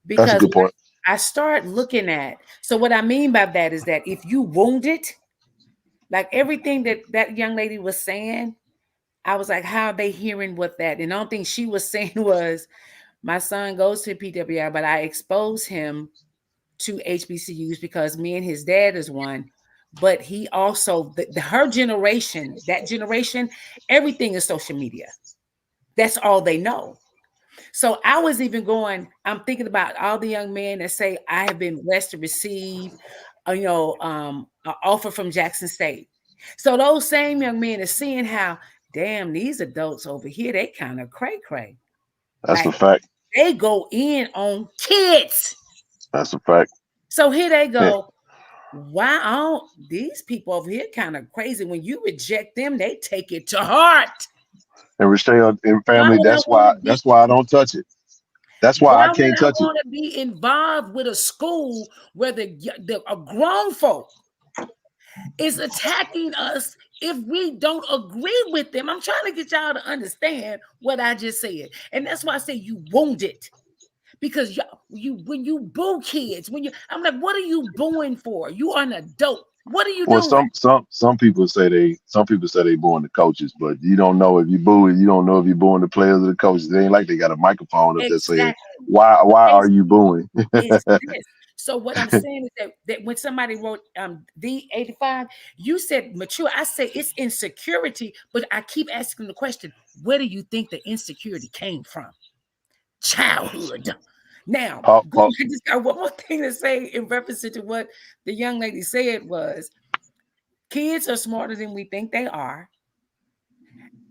H: Because
G: that's a good point.
H: I start looking at, so what I mean by that is that if you wounded, like everything that young lady was saying, I was like, how are they hearing what that? And the only thing she was saying was, my son goes to PWI, but I expose him to HBCUs because me and his dad is one. But he also, her generation, that generation, everything is social media. That's all they know. So I was even going, I'm thinking about all the young men that say, I have been blessed to receive, an offer from Jackson State. So those same young men are seeing how, damn, these adults over here, they kind of cray-cray.
G: That's a fact.
H: They go in on kids.
G: That's a fact.
H: So here they go. Why these people over here kind of crazy? When you reject them, they take it to heart.
G: And Rochelle and family, that's why I don't touch it. That's why I can't touch it.
H: I want to be involved with a school where a grown folk is attacking us if we don't agree with them. I'm trying to get y'all to understand what I just said. And that's why I say you wounded. Because when you boo kids, I'm like, what are you booing for? You are an adult. What are you doing?
G: Some people say they booing the coaches, but you don't know if you boo it. You don't know if you're booing the players or the coaches. They ain't like they got a microphone up there saying, why are you booing?
H: So what I'm saying is that when somebody wrote the 85, you said mature. I say it's insecurity, but I keep asking the question, where do you think the insecurity came from? Childhood. Now, I just got one more thing to say in reference to what the young lady said was, kids are smarter than we think they are.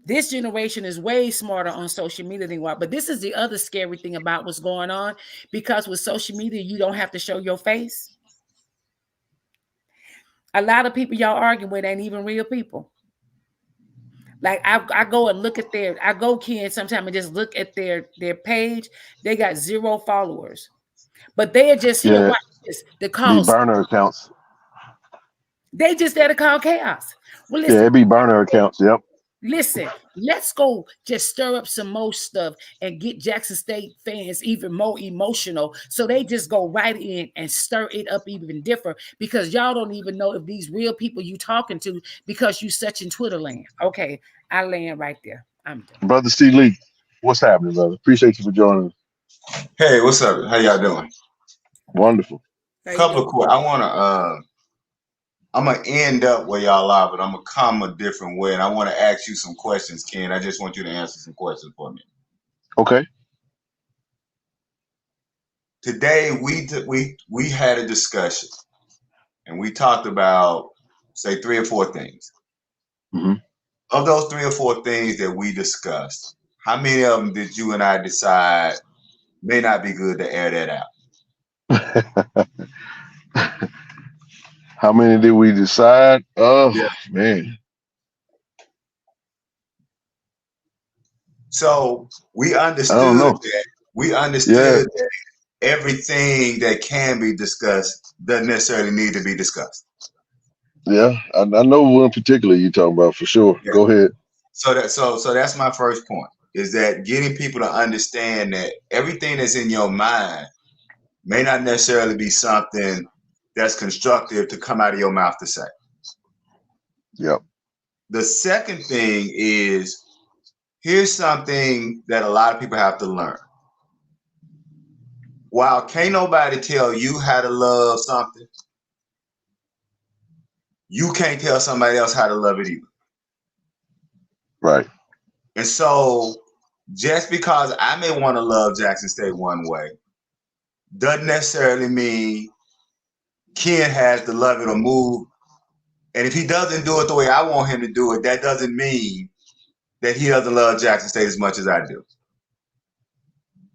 H: This generation is way smarter on social media than we are. But this is the other scary thing about what's going on, because with social media, you don't have to show your face. A lot of people y'all arguing with ain't even real people. Like I go and look at I go Ken sometime and just look at their page. They got 0 followers, but they are just here. Watch this. The
G: burner accounts.
H: They just there to call chaos.
G: Well, listen, it'd be burner accounts. Yep.
H: Listen, let's go just stir up some more stuff and get Jackson State fans even more emotional. So they just go right in and stir it up even different, because y'all don't even know if these real people you talking to, because you such in Twitter land. Okay, I land right there. I'm done.
G: Brother Celie, what's happening, brother? Appreciate you for joining us.
J: Hey, what's up? How y'all doing?
G: Wonderful.
J: Couple of questions. I'm gonna end up where y'all are, but I'm gonna come a different way, and I want to ask you some questions, Ken. I just want you to answer some questions for me.
G: Okay.
J: Today we had a discussion, and we talked about, say, 3 or 4 things.
G: Mm-hmm.
J: Of those 3 or 4 things that we discussed, how many of them did you and I decide may not be good to air that out?
G: How many did we decide? Oh, yeah. Man.
J: So we understood that everything that can be discussed doesn't necessarily need to be discussed.
G: Yeah, I know one particular you talking about for sure.
J: Yeah.
G: Go ahead.
J: So that's my first point, is that getting people to understand that everything that's in your mind may not necessarily be something that's constructive to come out of your mouth to say.
G: Yep.
J: The second thing is, here's something that a lot of people have to learn. While can't nobody tell you how to love something, you can't tell somebody else how to love it either.
G: Right.
J: And so just because I may want to love Jackson State one way doesn't necessarily mean Ken has to love it or move. And if he doesn't do it the way I want him to do it, that doesn't mean that he doesn't love Jackson State as much as I do.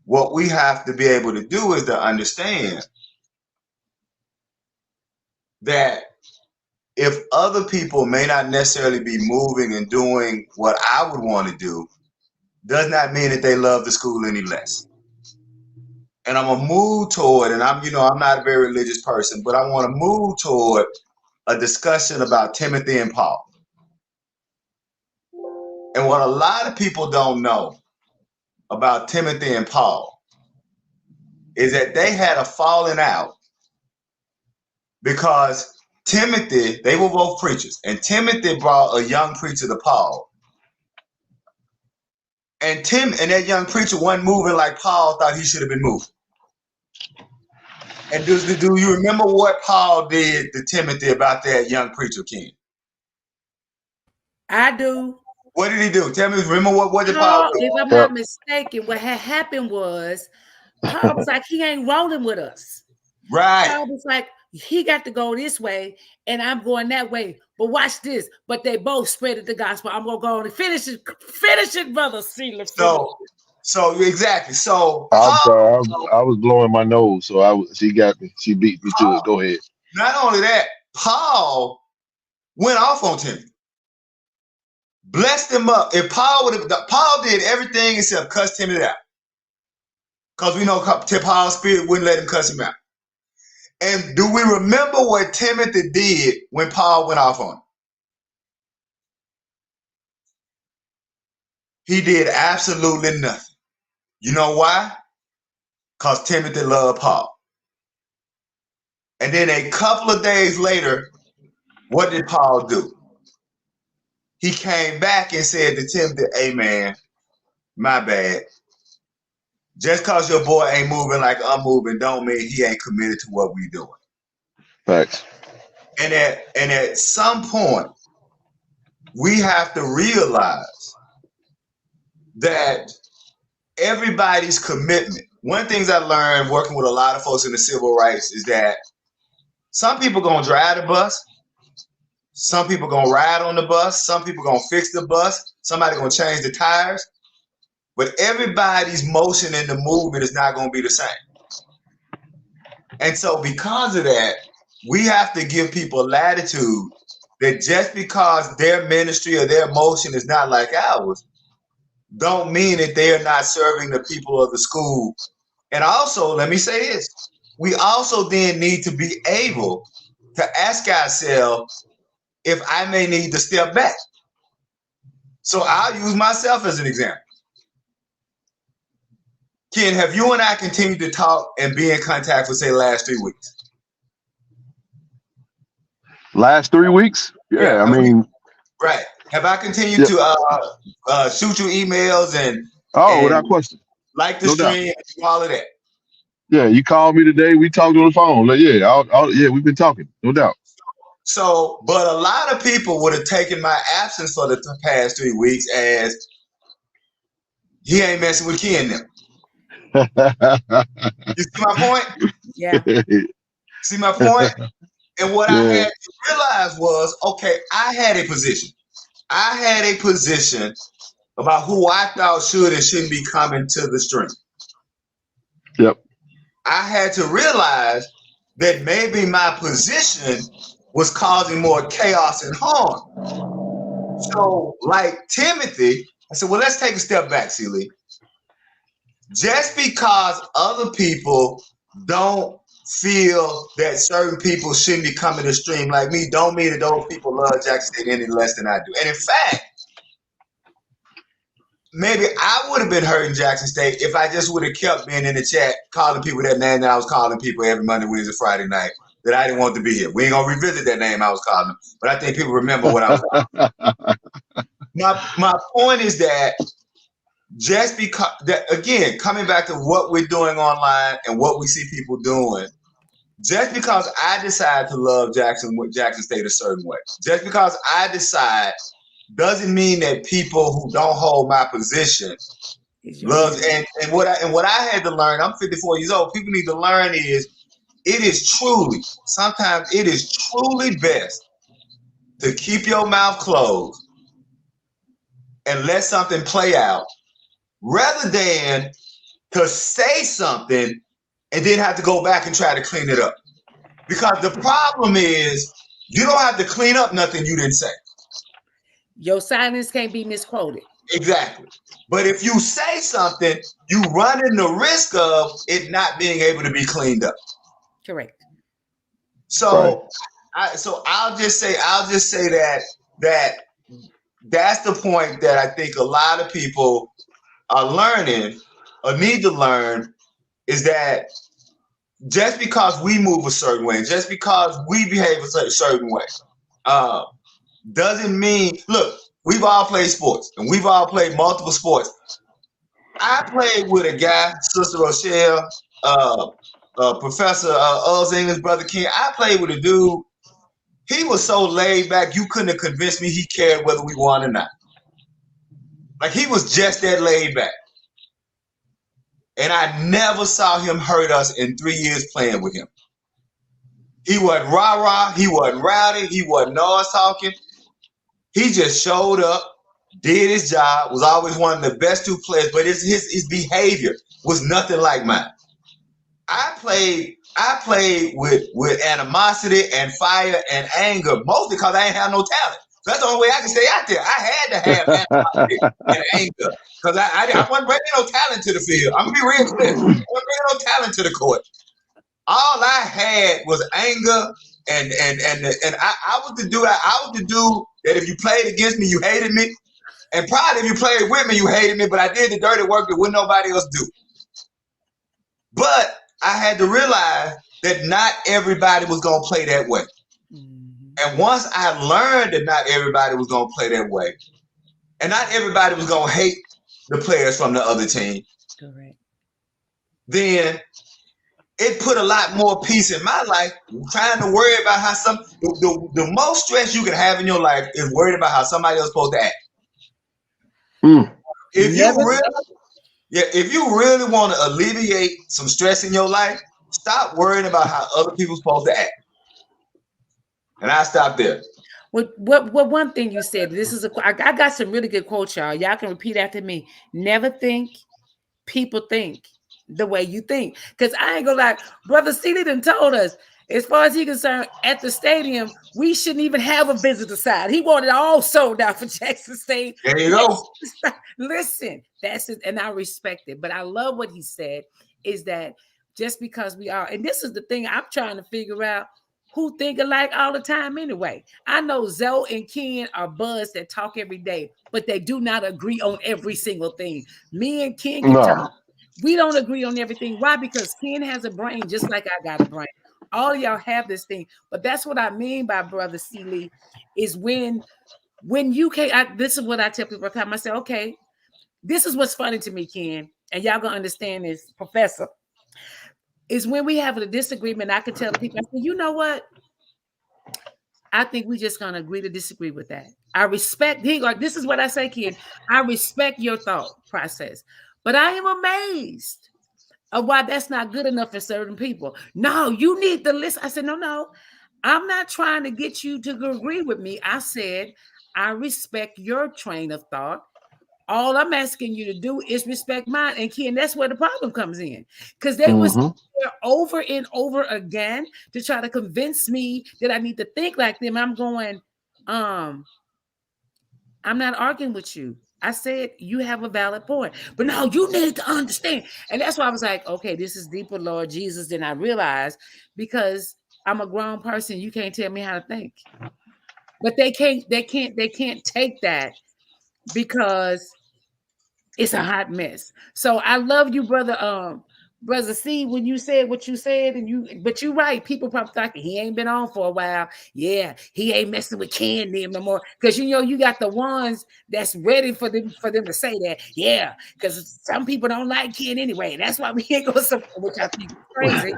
J: What we have to be able to do is to understand that if other people may not necessarily be moving and doing what I would want to do, does not mean that they love the school any less. And I'm gonna move toward, and I'm not a very religious person, but I want to move toward a discussion about Timothy and Paul. And what a lot of people don't know about Timothy and Paul is that they had a falling out because Timothy, they were both preachers, and Timothy brought a young preacher to Paul. And that young preacher wasn't moving like Paul thought he should have been moving. And do you remember what Paul did to Timothy about that young preacher, Ken?
H: I do.
J: What did he do? Tell me, remember what did Paul do?
H: If I'm not mistaken, what had happened was Paul was like, he ain't rolling with us.
J: Right.
H: Paul was like, he got to go this way and I'm going that way. But watch this. But they both spread the gospel. I'm gonna go on and finish it, brother.
J: So exactly. So
G: I'm sorry, I was blowing my nose, so she got me. She beat me to it. Go ahead.
J: Not only that, Paul went off on Timothy, blessed him up. If Paul did everything except cuss Timothy out, because we know Paul's spirit wouldn't let him cuss him out. And do we remember what Timothy did when Paul went off on him? He did absolutely nothing. You know why? Because Timothy loved Paul. And then a couple of days later, what did Paul do? He came back and said to Timothy, hey man, my bad. Just because your boy ain't moving like I'm moving don't mean he ain't committed to what we doing.
G: Facts.
J: And at some point, we have to realize that everybody's commitment. One of the things I learned working with a lot of folks in the civil rights is that some people gonna drive the bus, some people gonna ride on the bus, some people gonna fix the bus, somebody gonna change the tires, but everybody's motion in the movement is not gonna be the same. And so because of that, we have to give people latitude that just because their ministry or their motion is not like ours, don't mean that they are not serving the people of the school. And also, let me say this, we also then need to be able to ask ourselves if I may need to step back. So I'll use myself as an example. Ken, have you and I continued to talk and be in contact for, say, the last 3 weeks?
G: Last 3 weeks? Yeah, I mean.
J: Right. Have I continued to shoot you emails and
G: without question.
J: Like the stream and all of that?
G: Yeah, you called me today. We talked on the phone. Like, yeah, we've been talking, no doubt.
J: So, but a lot of people would have taken my absence for the past 3 weeks as he ain't messing with Ken now. You see my point?
H: Yeah.
J: See my point? And what I had to realize was, okay, I had a position. I had a position about who I thought should and shouldn't be coming to the stream.
G: Yep.
J: I had to realize that maybe my position was causing more chaos and harm. So, like Timothy, I said, well, let's take a step back, Celie. Just because other people don't feel that certain people shouldn't be coming to stream like me don't mean that those people love Jackson State any less than I do. And in fact, maybe I would have been hurting Jackson State if I just would have kept being in the chat calling people that name that I was calling people every Monday, Wednesday, Friday night that I didn't want to be here. We ain't gonna revisit that name I was calling them, but I think people remember what I was calling. My point is that just because that, again, coming back to what we're doing online and what we see people doing, just because I decide to love Jackson State a certain way, just because I decide doesn't mean that people who don't hold my position love. And what I had to learn, I'm 54 years old, people need to learn is sometimes it is truly best to keep your mouth closed and let something play out rather than to say something and then have to go back and try to clean it up. Because the problem is you don't have to clean up nothing you didn't say.
H: Your silence can't be misquoted.
J: Exactly. But if you say something, you run in the risk of it not being able to be cleaned up.
H: Correct.
J: So, I'll just say that's the point that I think a lot of people are learning or need to learn, is that just because we move a certain way, just because we behave a certain way, doesn't mean, look, we've all played sports and we've all played multiple sports. I played with a guy, Sister Rochelle, Professor Earl's English, Brother King. I played with a dude. He was so laid back, you couldn't have convinced me he cared whether we won or not. Like, he was just that laid back. And I never saw him hurt us in 3 years playing with him. He wasn't rah-rah, he wasn't rowdy, he wasn't noise talking. He just showed up, did his job, was always one of the best two players, but his behavior was nothing like mine. I played with animosity and fire and anger, mostly because I ain't have no talent. So that's the only way I can stay out there. I had to have animosity and anger because I wasn't bringing no talent to the field. I'm gonna be real clear. I wasn't bringing no talent to the court. All I had was anger, and I was the dude. I was the dude that if you played against me, you hated me, and probably if you played with me, you hated me. But I did the dirty work that wouldn't nobody else do. But I had to realize that not everybody was gonna play that way. And once I learned that not everybody was gonna play that way, and not everybody was gonna hate the players from the other team,
H: correct,
J: then it put a lot more peace in my life. Trying to worry about how the most stress you can have in your life is worried about how somebody else is supposed to act. If you really want to alleviate some stress in your life, stop worrying about how other people are supposed to act. And I stopped there.
H: What one thing you said, I got some really good quotes, y'all. Y'all can repeat after me. Never think people think the way you think. Because I ain't gonna lie, Brother Seeley done told us, as far as he's concerned, at the stadium, we shouldn't even have a visitor side. He wanted it all sold out for Jackson State.
J: There you go.
H: Listen, that's it, and I respect it. But I love what he said, is that just because we are, and this is the thing I'm trying to figure out, who think alike all the time anyway. I know Zoe and Ken are buds that talk every day, but they do not agree on every single thing. Me and Ken can talk. We don't agree on everything. Why? Because Ken has a brain just like I got a brain. All of y'all have this thing. But that's what I mean by Brother Seeley, is when you can't, this is what I tell people all the time. I say, okay, this is what's funny to me, Ken, and y'all gonna understand this, Professor, is when we have a disagreement, I can tell the people, I say, you know what? I think we just gonna agree to disagree with that. I respect, this is what I say, Ken. I respect your thought process, but I am amazed of why that's not good enough for certain people. No, you need to listen. I said, no, I'm not trying to get you to agree with me. I said, I respect your train of thought. All I'm asking you to do is respect mine. And Ken, that's where the problem comes in. Because they was there over and over again to try to convince me that I need to think like them. I'm going, I'm not arguing with you. I said you have a valid point, but no, you need to understand. And that's why I was like, okay, this is deeper, Lord Jesus, than I realized, because I'm a grown person. You can't tell me how to think. But they can't take that because it's a hot mess. So I love you, brother C, when you said what you said, but you're right. People probably think he ain't been on for a while. Yeah, he ain't messing with Ken them no more. Because you got the ones that's ready for them to say that. Yeah, because some people don't like Ken anyway. That's why we ain't gonna support, which I think is crazy.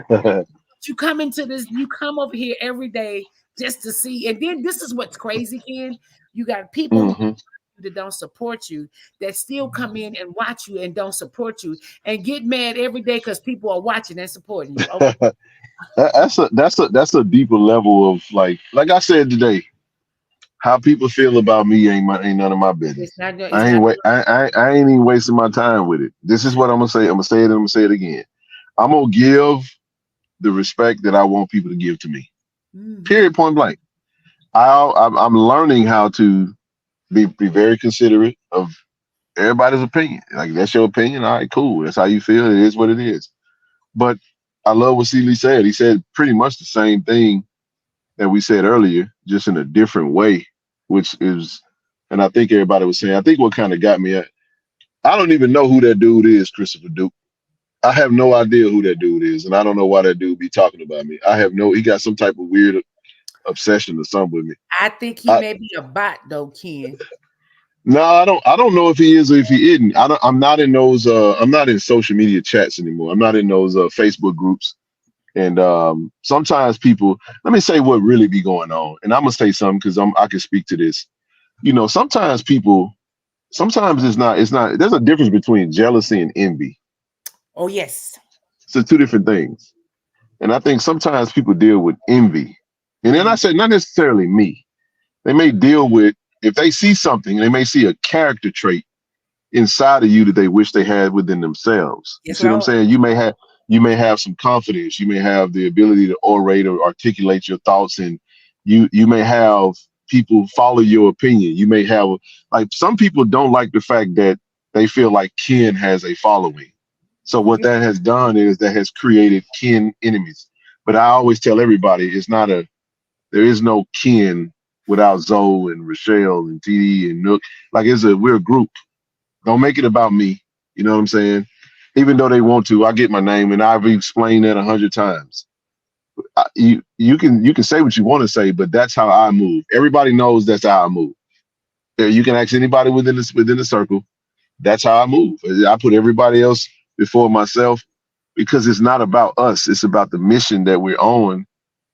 H: You come into this, you come over here every day just to see, and then this is what's crazy, Ken. You got people who that don't support you that still come in and watch you and don't support you and get mad every day because people are watching and supporting you. Okay.
G: That's a deeper level of like I said today. How people feel about me ain't none of my business. I ain't even wasting my time with it. This is what I'm gonna say. I'm gonna say it and I'm gonna say it again. I'm gonna give the respect that I want people to give to me. Period. Point blank. I'm learning how to be very considerate of everybody's opinion. Like, that's your opinion. All right, cool. That's how you feel. It is what it is. But I love what Celie said. He said pretty much the same thing that we said earlier, just in a different way, which is, and I think everybody was saying, I think what kind of got me at, I don't even know who that dude is, Christopher Duke. I have no idea who that dude is, and I don't know why that dude be talking about me. He got some type of weird obsession or something with me.
H: I think he may be a bot though, Ken.
G: No, I don't know if he is or if he isn't. I'm not in those I'm not in social media chats anymore. I'm not in those Facebook groups. And sometimes people, let me say what really be going on. And I'm gonna say something because I can speak to this. Sometimes it's not there's a difference between jealousy and envy.
H: Oh, yes.
G: So two different things. And I think sometimes people deal with envy. And then I said, not necessarily me. They may deal with, if they see something, they may see a character trait inside of you that they wish they had within themselves. You see what I'm saying? You may have some confidence. You may have the ability to orate or articulate your thoughts, and you may have people follow your opinion. You may have, like, some people don't like the fact that they feel like Ken has a following. So what that has done is that has created Ken enemies. But I always tell everybody, there is no Ken without Zoe and Rochelle and TD and Nook. Like, we're a group. Don't make it about me. You know what I'm saying? Even though they want to, I get my name, and I've explained that 100 times. You can say what you want to say, but that's how I move. Everybody knows that's how I move. You can ask anybody within the circle. That's how I move. I put everybody else before myself because it's not about us. It's about the mission that we're on.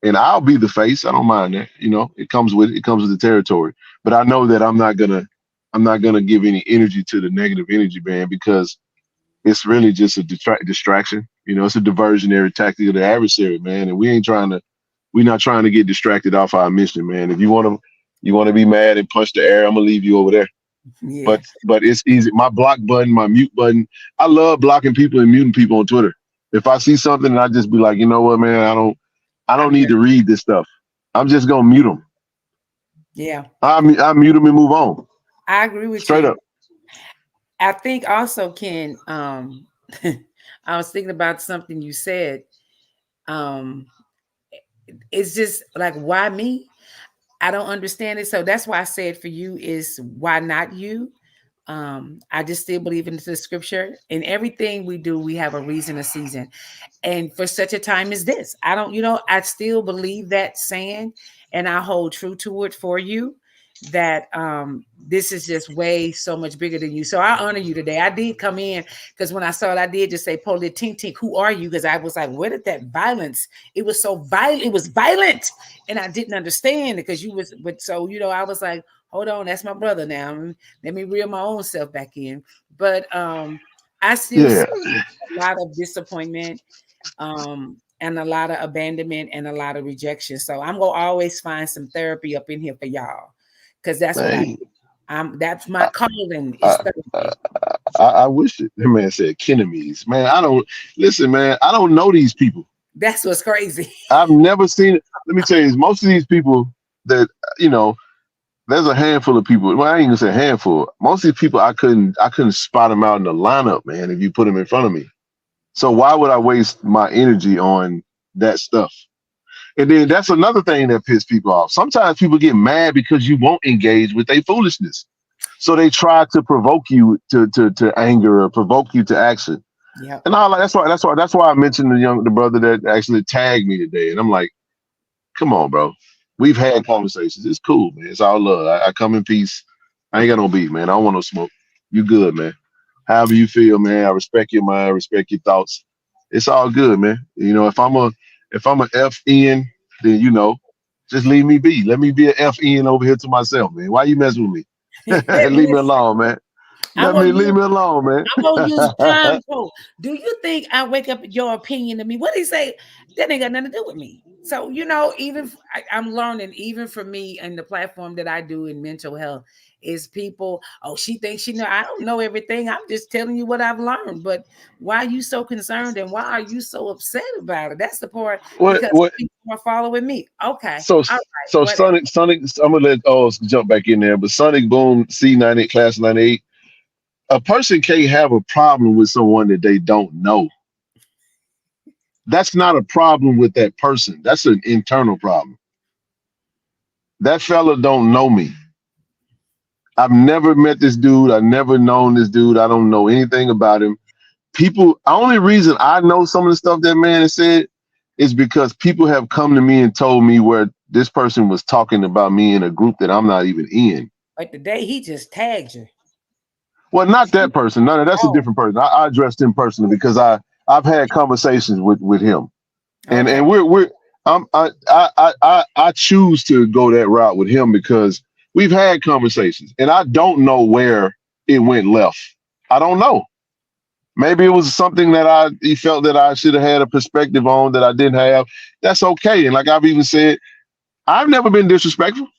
G: And I'll be the face. I don't mind that. It comes with the territory. But I know that I'm not gonna give any energy to the negative energy band, because it's really just a distraction. It's a diversionary tactic of the adversary, man. And we're not trying to get distracted off our mission, man. If you want to be mad and punch the air, I'm gonna leave you over there. Yeah. But it's easy. My block button, my mute button. I love blocking people and muting people on Twitter. If I see something and I just be like, you know what, man, I don't need to read this stuff. I'm just gonna mute them.
H: Yeah.
G: I mute them and move on.
H: I agree with you.
G: Straight up.
H: I think also, Ken, I was thinking about something you said. It's just like, why me? I don't understand it. So that's why I said for you is, why not you? I just still believe in the scripture. In everything we do, we have a reason, a season. And for such a time as this, I still believe that saying, and I hold true to it for you, that this is just way so much bigger than you. So I honor you today. I did come in because when I saw it, I did just say, Polly Tink Tink, who are you? Because I was like, where did that violence? It was so violent. It was violent. And I didn't understand it because I was like, hold on, that's my brother now. Let me reel my own self back in. But I still see a lot of disappointment and a lot of abandonment and a lot of rejection. So I'm going to always find some therapy up in here for y'all, because that's what that's my calling.
G: I wish it. The man said Kenemies. Man, I don't know these people.
H: That's what's crazy.
G: I've never seen it. Let me tell you, most of these people that, There's a handful of people. Well, I ain't gonna say handful. Most of these people, I couldn't spot them out in the lineup, man. If you put them in front of me, so why would I waste my energy on that stuff? And then that's another thing that pisses people off. Sometimes people get mad because you won't engage with their foolishness, so they try to provoke you to anger or provoke you to action.
H: Yeah.
G: And that's why I mentioned the brother that actually tagged me today, and I'm like, come on, bro. We've had conversations. It's cool, man. It's all love. I come in peace. I ain't got no beef, man. I don't want no smoke. You good, man. However you feel, man. I respect your mind, respect your thoughts. It's all good, man. You know, if I'm a FN, then just leave me be. Let me be an FN over here to myself, man. Why you messing with me? Leave me alone, man. Leave me alone, man.
H: I'm gonna use John Poe. Do you think I wake up your opinion to me? What did he say? That ain't got nothing to do with me. So even I'm learning, even for me and the platform that I do in mental health, is people. Oh, she thinks she know. I don't know everything. I'm just telling you what I've learned. But why are you so concerned and why are you so upset about it? That's the part because people are following me. Okay.
G: So Sonic. I'm gonna let jump back in there, but Sonic Boom C98 Class 98. A person can't have a problem with someone that they don't know. That's not a problem with that person. That's an internal problem. That fella don't know me. I've never met this dude. I've never known this dude. I don't know anything about him. Only reason I know some of the stuff that man has said is because people have come to me and told me where this person was talking about me in a group that I'm not even in.
H: Like the day he just tagged you.
G: Well, not that person. No, that's a different person. I addressed him personally because I've had conversations with him, and I choose to go that route with him because we've had conversations, and I don't know where it went left. I don't know. Maybe it was something that he felt that I should have had a perspective on that I didn't have. That's okay. And like I've even said, I've never been disrespectful.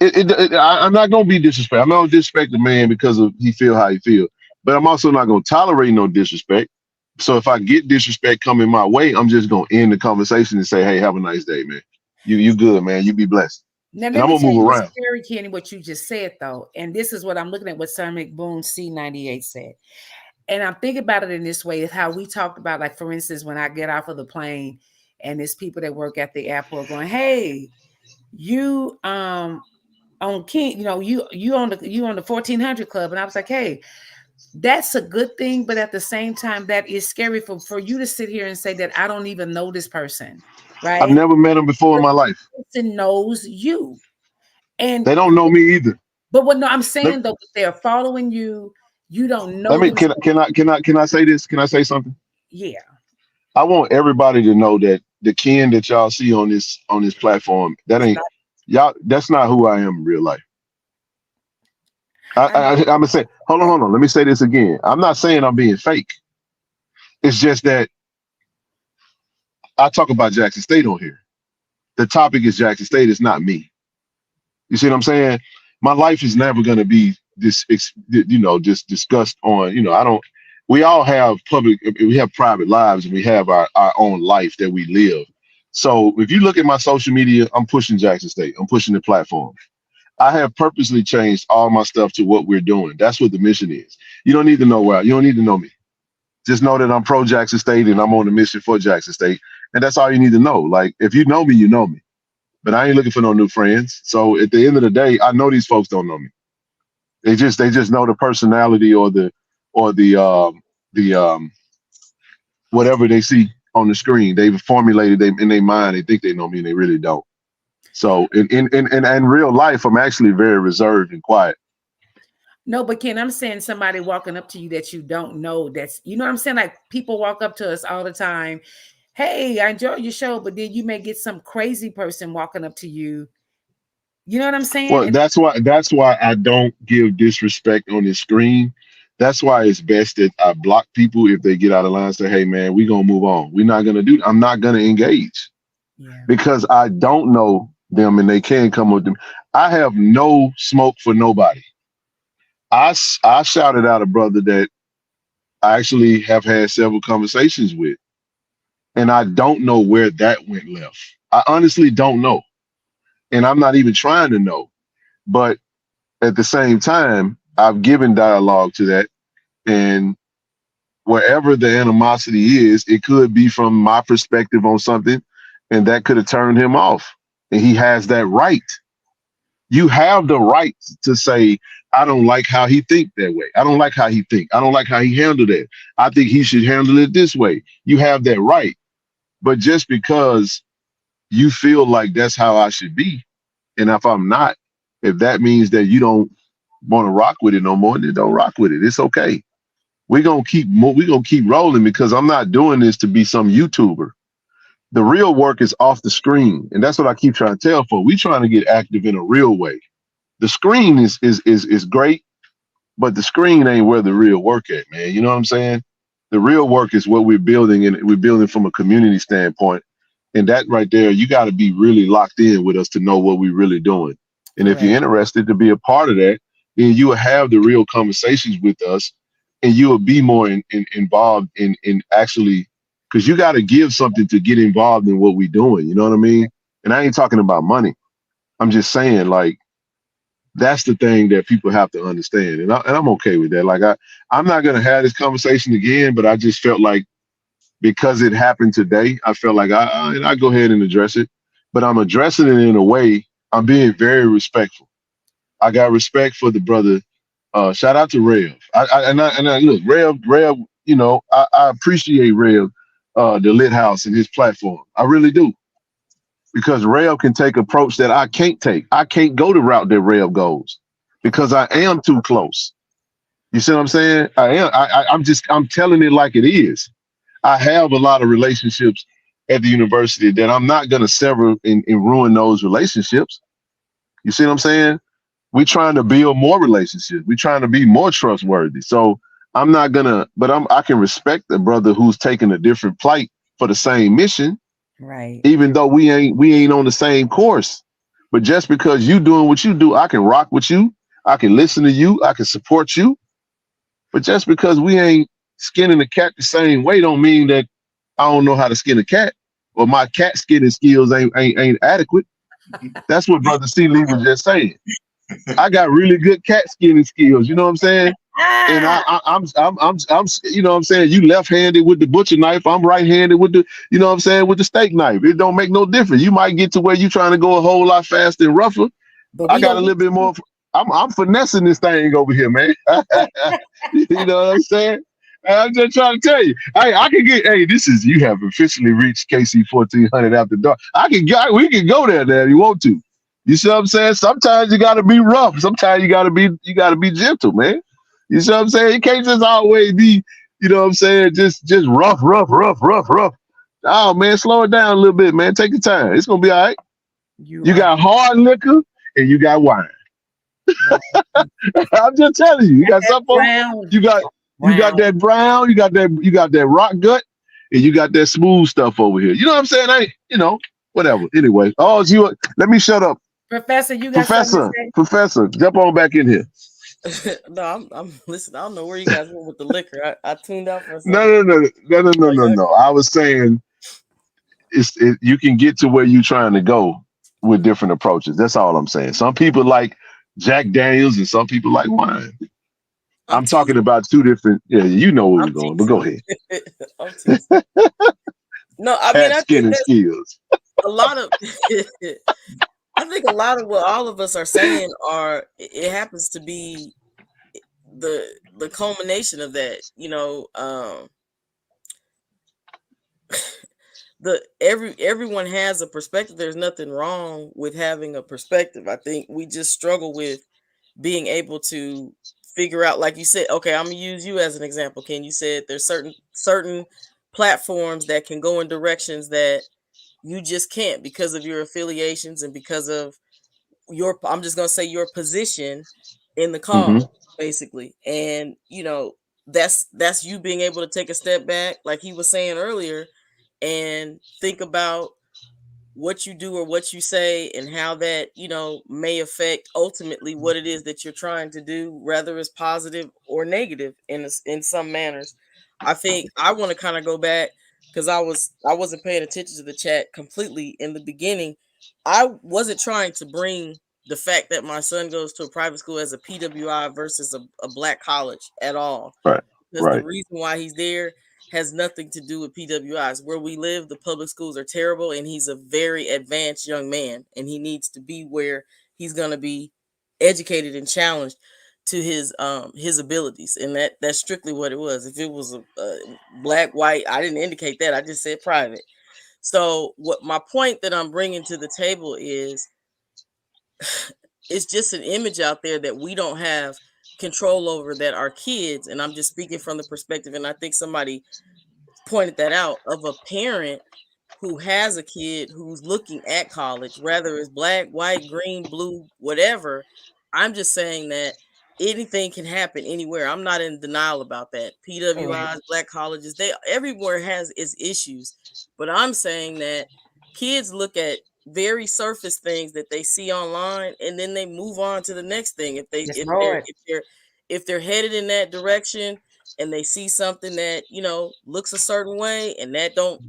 G: I'm not gonna be disrespectful. I'm not gonna disrespect the man because he feel how he feel, but I'm also not gonna tolerate no disrespect. So if I get disrespect coming my way, I'm just gonna end the conversation and say, "Hey, have a nice day, man. You good, man. You be blessed."
H: Now
G: and
H: let
G: I'm
H: me
G: gonna
H: tell
G: move
H: you
G: around.
H: what's scary, Kenny, what you just said though, and this is what I'm looking at. What Sonic Boom C98 said, and I'm thinking about it in this way: is how we talked about, like for instance, when I get off of the plane, and there's people that work at the airport going, "Hey, you on King, you on the 1400 club," and I was like, "Hey, that's a good thing," but at the same time, that is scary for you to sit here and say that I don't even know this person, right?
G: I've never met him before in my life.
H: This person knows you, and
G: they don't know me either.
H: But what I'm saying though, they're following you. You don't know.
G: Can I say this? Can I say something?
H: Yeah.
G: I want everybody to know that the Ken that y'all see on this platform, that's not who I am in real life. I'm gonna say, hold on. Let me say this again. I'm not saying I'm being fake. It's just that I talk about Jackson State on here. The topic is Jackson State. It's not me. You see what I'm saying? My life is never gonna be just discussed on. I don't. We all have we have private lives, and we have our own life that we live. So if you look at my social media, I'm pushing Jackson State. I'm pushing the platform. I have purposely changed all my stuff to what we're doing. That's what the mission is. You don't need to know where. You don't need to know me. Just know that I'm pro Jackson State and I'm on a mission for Jackson State. And that's all you need to know. Like, if you know me, you know me. But I ain't looking for no new friends. So at the end of the day, I know these folks don't know me. They just know the personality or the whatever they see on the screen. They've formulated in their mind. They think they know me and they really don't. So in real life, I'm actually very reserved and quiet.
H: No, but Ken, I'm saying somebody walking up to you that you don't know. That's, you know what I'm saying? Like, people walk up to us all the time. Hey, I enjoy your show, but then you may get some crazy person walking up to you. You know what I'm saying?
G: Well, that's why I don't give disrespect on the screen. That's why it's best that I block people if they get out of line. Say, hey man, we're gonna move on. We're not gonna I'm not gonna engage. Yeah. Because I don't know them and they can't come with them. I have no smoke for nobody. I shouted out a brother that I actually have had several conversations with, and I don't know where that went left. I honestly don't know, and I'm not even trying to know. But at the same time, I've given dialogue to that, and wherever the animosity is, it could be from my perspective on something, and that could have turned him off. And he has that right. You have the right to say, I don't like how he think that way. I don't like how he think. I don't like how he handled it. I think he should handle it this way. You have that right. But just because you feel like that's how I should be, and if I'm not, if that means that you don't want to rock with it no more, then don't rock with it. It's okay. We're gonna keep rolling, because I'm not doing this to be some YouTuber. The real work is off the screen, and that's what I keep trying to tell folks. We're trying to get active in a real way. The screen is great, but the screen ain't where the real work at, man. You know what I'm saying? The real work is what we're building, and we're building from a community standpoint. And that right there, you got to be really locked in with us to know what we're really doing. And if you're interested to be a part of that, then you will have the real conversations with us, and you will be more involved in actually, because you got to give something to get involved in what we're doing. You know what I mean? And I ain't talking about money. I'm just saying, like, that's the thing that people have to understand. And I'm okay with that. Like, I'm not going to have this conversation again, but I just felt like, because it happened today, I felt like I go ahead and address it. But I'm addressing it in a way, I'm being very respectful. I got respect for the brother. Shout out to Rev. I look, Rev, you know, I appreciate Rev, the Lit House and his platform. I really do. Because Rev can take approach that I can't take. I can't go the route that Rev goes because I am too close. You see what I'm saying? I'm telling it like it is. I have a lot of relationships at the university that I'm not going to sever and ruin those relationships. You see what I'm saying? We're trying to build more relationships. We're trying to be more trustworthy. So I'm not gonna, but I can respect the brother who's taking a different plight for the same mission.
H: Right.
G: Even though we ain't on the same course. But just because you doing what you do, I can rock with you. I can listen to you. I can support you. But just because we ain't skinning the cat the same way don't mean that I don't know how to skin a cat, or my cat skinning skills ain't adequate. That's what Brother C. Lee was just saying. I got really good cat skinning skills. You know what I'm saying? And I'm you know what I'm saying? You left-handed with the butcher knife. I'm right-handed with the, you know what I'm saying, with the steak knife. It don't make no difference. You might get to where you're trying to go a whole lot faster and rougher. I got a little bit more. I'm finessing this thing over here, man. You know what I'm saying? I'm just trying to tell you. Hey, I can get. Hey, you have officially reached KC-1400 after dark. We can go there now if you want to. You see what I'm saying? Sometimes you got to be rough. Sometimes you got to be gentle, man. You see what I'm saying? You can't just always be, you know what I'm saying, just rough. Oh, man, slow it down a little bit, man. Take your time. It's going to be all right. You got hard liquor and you got wine. I'm just telling you. You got something. You got that brown. You got that rock gut, and you got that smooth stuff over here. You know what I'm saying? Whatever. Anyway, let me shut up.
H: Professor, you got something to say?
G: Professor, jump on back in here.
I: No, I'm listening. I don't know where you guys went with the liquor. I tuned out for a second.
G: No. I was saying you can get to where you're trying to go with different approaches. That's all I'm saying. Some people like Jack Daniels and some people like wine. I'm talking about two different. Yeah, you know where we're going, but go ahead.
I: No, I mean, I think that's
G: skills.
I: A lot of. I think a lot of what all of us are saying it happens to be the culmination of that. You know, everyone has a perspective. There's nothing wrong with having a perspective. I think we just struggle with being able to figure out, like you said, okay, I'm gonna use you as an example. Ken, you said there's certain platforms that can go in directions that you just can't because of your affiliations and because of I'm just gonna say your position in the cause, basically. And you know, that's you being able to take a step back, like he was saying earlier, and think about what you do or what you say and how that, you know, may affect ultimately what it is that you're trying to do, whether it's positive or negative in some manners. I think I want to kind of go back because I wasn't paying attention to the chat completely in the beginning. I wasn't trying to bring the fact that my son goes to a private school as a PWI versus a black college at all.
G: Right.
I: Because the
G: Right.
I: reason why he's there has nothing to do with PWIs. Where we live, the public schools are terrible, and he's a very advanced young man, and he needs to be where he's going to be educated and challenged to his abilities, and that's strictly what it was. If it was a black, white, I didn't indicate that. I just said private. So what my point that I'm bringing to the table is, it's just an image out there that we don't have control over, that our kids, and I'm just speaking from the perspective, and I think somebody pointed that out, of a parent who has a kid who's looking at college, whether it's black, white, green, blue, whatever. I'm just saying that anything can happen anywhere. I'm not in denial about that. PWIs, black colleges, they everywhere has its issues. But I'm saying that kids look at very surface things that they see online, and then they move on to the next thing. If they're headed in that direction, and they see something that, looks a certain way, and that don't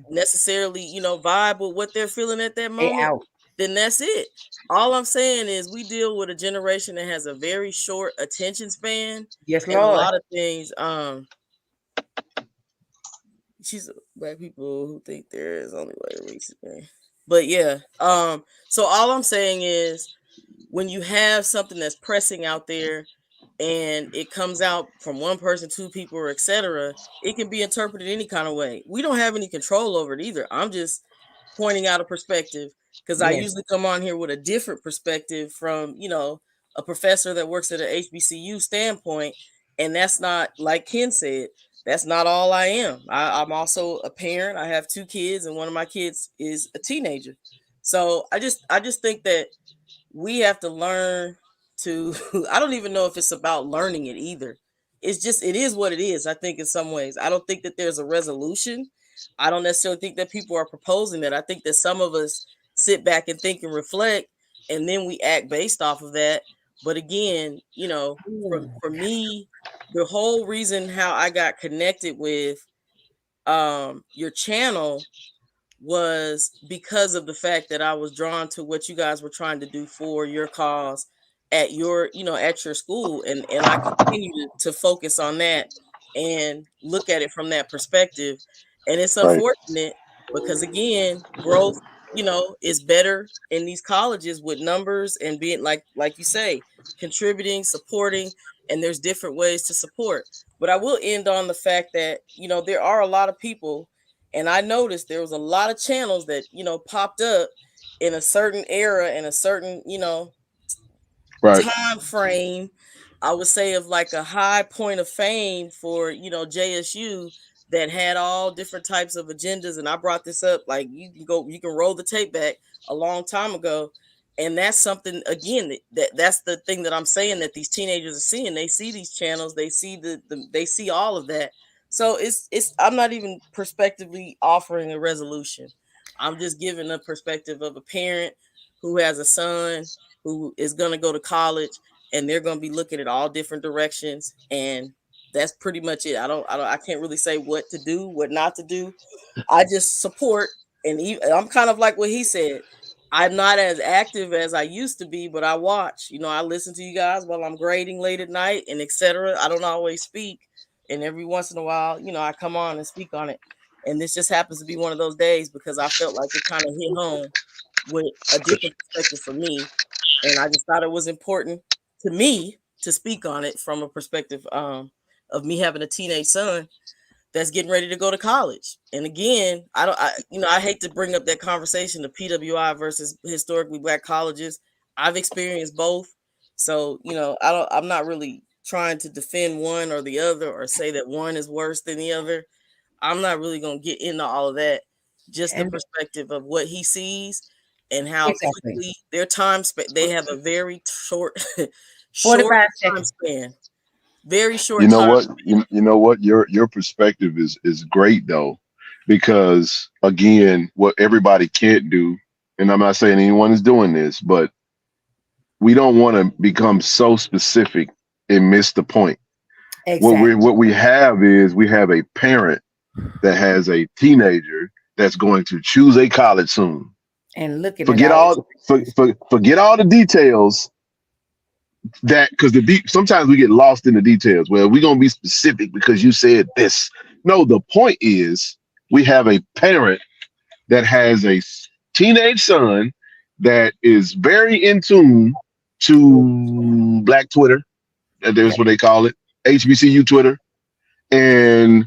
I: necessarily, vibe with what they're feeling at that moment, then that's it. All I'm saying is, we deal with a generation that has a very short attention span.
H: Yes,
I: and a
H: Lord.
I: lot of things. She's black people who think there is only way to reach it. But yeah. So all I'm saying is, when you have something that's pressing out there, and it comes out from one person, two people, or etc., it can be interpreted any kind of way. We don't have any control over it either. I'm just pointing out a perspective, because I usually come on here with a different perspective from, a professor that works at an HBCU standpoint. And that's not, like Ken said, that's not all I am. I'm also a parent. I have 2 kids, and one of my kids is a teenager. So I just think that we have to learn to, I don't even know if it's about learning it either. It's just, it is what it is. I think in some ways, I don't think that there's a resolution. I don't necessarily think that people are proposing that. I think that some of us sit back and think and reflect, and then we act based off of that. But again, for me, the whole reason how I got connected with your channel was because of the fact that I was drawn to what you guys were trying to do for your cause at your, at your school. And I continue to focus on that and look at it from that perspective. And it's unfortunate because, again, growth, is better in these colleges with numbers and being like you say, contributing, supporting, and there's different ways to support. But I will end on the fact that, there are a lot of people. And I noticed there was a lot of channels that, popped up in a certain era, in a certain, time frame, I would say, of like a high point of fame for, JSU, that had all different types of agendas. And I brought this up, like, you can roll the tape back a long time ago. And that's something, again, that's the thing that I'm saying, that these teenagers are seeing. They see these channels, they see they see all of that. So it's I'm not even prospectively offering a resolution. I'm just giving a perspective of a parent who has a son who is going to go to college, and they're going to be looking at all different directions. And that's pretty much it. I can't really say what to do, what not to do. I just support. And I'm kind of like what he said. I'm not as active as I used to be, but I watch. I listen to you guys while I'm grading late at night and etc. I don't always speak. And every once in a while, I come on and speak on it. And this just happens to be one of those days, because I felt like it kind of hit home with a different perspective for me. And I just thought it was important to me to speak on it from a perspective of me having a teenage son that's getting ready to go to college. And again, I hate to bring up that conversation of PWI versus historically black colleges. I've experienced both. So, I'm not really trying to defend one or the other, or say that one is worse than the other. I'm not really going to get into all of that. Just the perspective of what he sees and how quickly their time span, they have a very short time span. Very short.
G: You know what? You know what? Your perspective is great though, because again, what everybody can't do, and I'm not saying anyone is doing this, but we don't want to become so specific and miss the point. Exactly. What we have is, we have a parent that has a teenager that's going to choose a college soon.
H: and looking
G: Forget
H: at all.
G: forget all the details. That because sometimes we get lost in the details. Well, we're gonna be specific because you said this. No, the point is we have a parent that has a teenage son that is very in tune to Black Twitter. That's what they call it, HBCU Twitter, and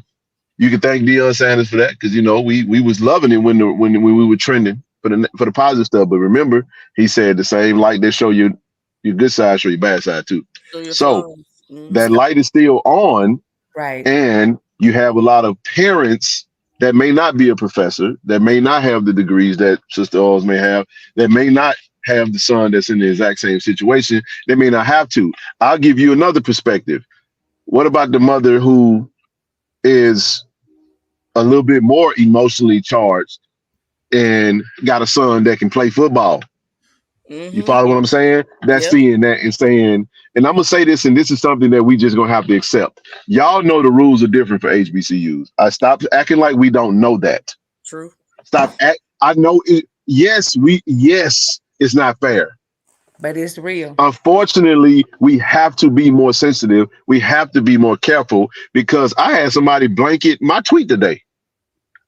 G: you can thank Deion Sanders for that because we was loving it when we were trending for the positive stuff. But remember, he said the same light that show you your good side, show your bad side too. So that light is still on,
H: right?
G: And you have a lot of parents that may not be a professor, that may not have the degrees that Sister Oz may have, that may not have the son that's in the exact same situation. They may not have to. I'll give you another perspective. What about the mother who is a little bit more emotionally charged and got a son that can play football? You follow what I'm saying? That's seeing that and saying, and I'm gonna say this, and this is something that we just gonna have to accept. Y'all know the rules are different for HBCUs. I stop acting like we don't know that.
I: True.
G: I know it. Yes, it's not fair.
H: But it's real.
G: Unfortunately, we have to be more sensitive. We have to be more careful because I had somebody blanket my tweet today.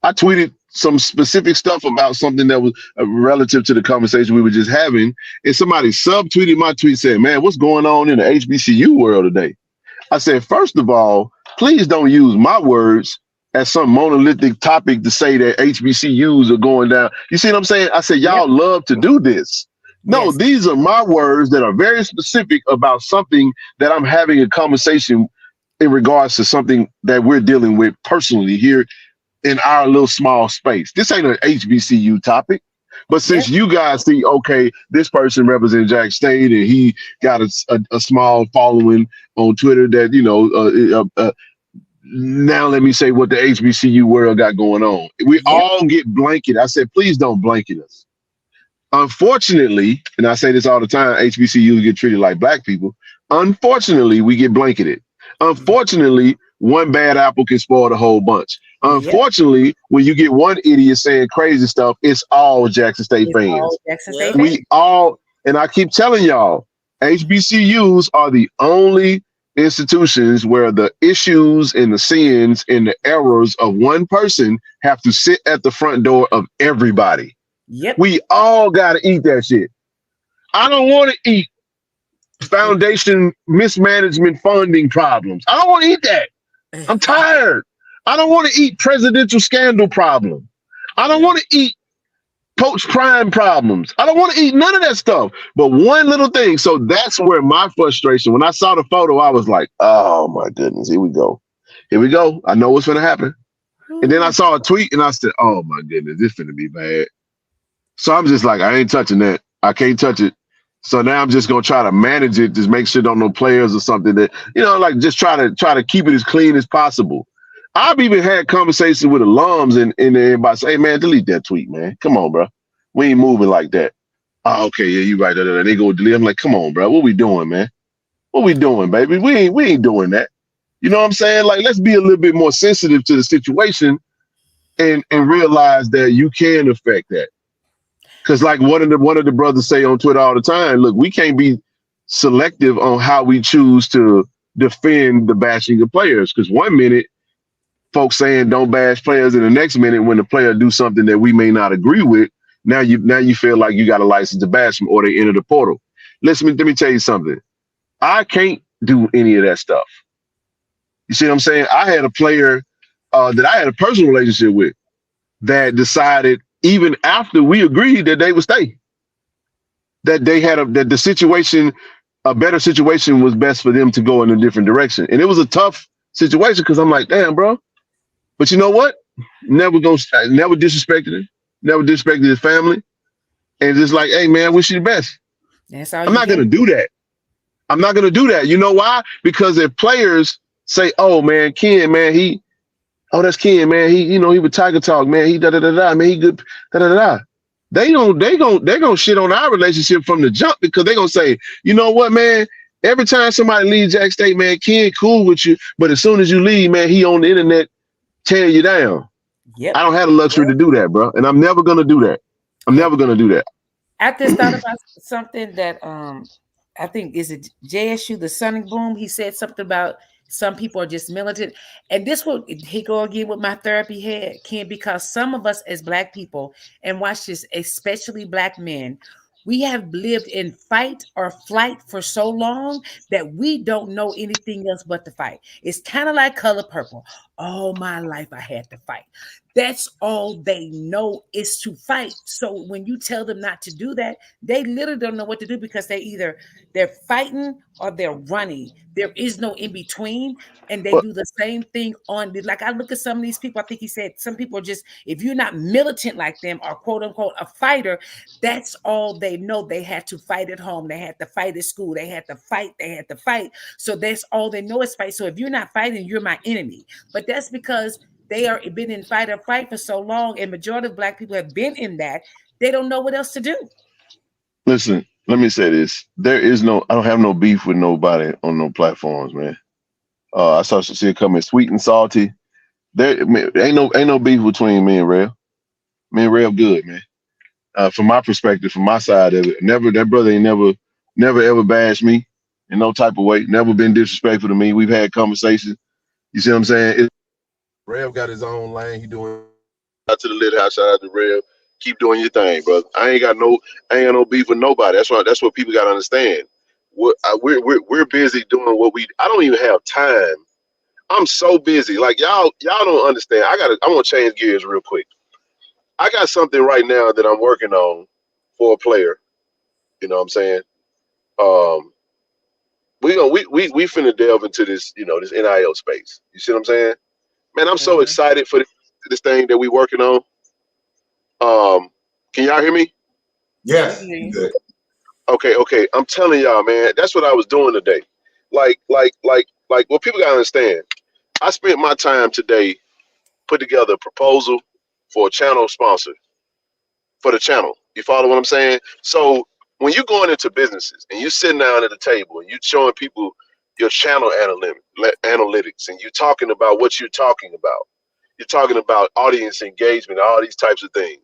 G: I tweeted some specific stuff about something that was relative to the conversation we were just having, and somebody subtweeted my tweet saying, "Man, what's going on in the HBCU world today?" I said, first of all, please don't use my words as some monolithic topic to say that HBCUs are going down. You see what I'm saying? I said, y'all love to do this. No, these are my words that are very specific about something that I'm having a conversation in regards to something that we're dealing with personally here in our little small space. This ain't an HBCU topic, but since you guys see, okay, this person represents Jack State and he got a small following on Twitter that, now let me say what the HBCU world got going on. We all get blanketed. I said, please don't blanket us. Unfortunately, and I say this all the time, HBCUs get treated like Black people. Unfortunately, we get blanketed. Unfortunately, one bad apple can spoil the whole bunch. Unfortunately, when you get one idiot saying crazy stuff, it's all Jackson State fans. We all, and I keep telling y'all, HBCUs are the only institutions where the issues and the sins and the errors of one person have to sit at the front door of everybody. We all got to eat that shit. I don't want to eat foundation mismanagement funding problems. I don't want to eat that. I'm tired. I don't want to eat presidential scandal problem. I don't want to eat post crime problems. I don't want to eat none of that stuff. But one little thing. So that's where my frustration, when I saw the photo, I was like, oh my goodness, here we go. Here we go. I know what's going to happen. And then I saw a tweet and I said, oh my goodness, this is going to be bad. So I'm just like, I ain't touching that. I can't touch it. So now I'm just gonna try to manage it, just make sure don't no players or something that, like just try to keep it as clean as possible. I've even had conversations with alums and everybody say, hey man, delete that tweet, man. Come on, bro. We ain't moving like that. Oh, okay, yeah, you right. They go delete. I'm like, come on, bro. What we doing, man? What we doing, baby? We ain't doing that. You know what I'm saying? Like, let's be a little bit more sensitive to the situation and realize that you can affect that. Because like one of the brothers say on Twitter all the time, look, we can't be selective on how we choose to defend the bashing of players. Because one minute, folks saying don't bash players, and the next minute when the player do something that we may not agree with, now you feel like you got a license to bash them or they enter the portal. Listen, let me tell you something. I can't do any of that stuff. You see what I'm saying? I had a player that I had a personal relationship with that decided, even after we agreed that they would stay, that they had that the situation, a better situation was best for them to go in a different direction. And it was a tough situation because I'm like, damn, bro. But you know what? Never disrespected him, never disrespected his family. And just like, hey man, I wish you the best. I'm not gonna do that. I'm not gonna do that. You know why? Because if players say, oh man, Ken, man, that's Ken, man. He with Tiger Talk, man. He man. He good, They're gonna shit on our relationship from the jump because they're gonna say, you know what, man? Every time somebody leaves Jack State, man, Ken cool with you, but as soon as you leave, man, he on the internet tearing you down. I don't have the luxury to do that, bro, and I'm never gonna do that. I'm never gonna do that.
H: I just thought about something that I think is it JSU, the Sonic Boom. He said something about some people are just militant, and this will he go again with my therapy head, Ken, because some of us as Black people, and watch this, especially Black men, we have lived in fight or flight for so long that we don't know anything else but to fight. It's kind of like Color Purple. All my life I had to fight. That's all they know is to fight. So when you tell them not to do that, they literally don't know what to do because they're fighting or they're running. There is no in between, and they
G: But
H: do the same thing on the, like I look at some of these people. I think he said some people are just, if you're not militant like them or quote unquote a fighter, that's all they know. They had to fight at home, they had to fight at school, they had to fight. So that's all they know is fight. So if you're not fighting, you're my enemy. But that's because they are been in fight or fight for so long, and majority of Black people have been in that. They don't know what else to do.
G: listen, let me say this: I don't have no beef with nobody on no platforms, man. I saw some shit coming sweet and salty. There ain't no beef between me and Rev. Me and Rev good, man. From my perspective, from my side of it, that brother ain't never ever bashed me in no type of way. Never been disrespectful to me. We've had conversations. You see what I'm saying? Rev got his own lane. He doing out to the lit house, shout out to Rev. Keep doing your thing, brother. I ain't got no beef with nobody. That's what people got to understand. We're busy doing what we. I don't even have time. I'm so busy. Like y'all don't understand. I want to change gears real quick. I got something right now that I'm working on for a player. You know what I'm saying? We finna delve into this, this NIL space. You see what I'm saying? Man, I'm so excited for this thing that we working on. Can y'all hear me?
J: Yes. Good.
G: Okay. I'm telling y'all, man, that's what I was doing today. Like what people gotta understand. I spent my time today put together a proposal for a channel sponsor for the channel. You follow what I'm saying? So when you're going into businesses and you're sitting down at the table and you're showing people your channel analytics and you're talking about what you're talking about audience engagement, all these types of things.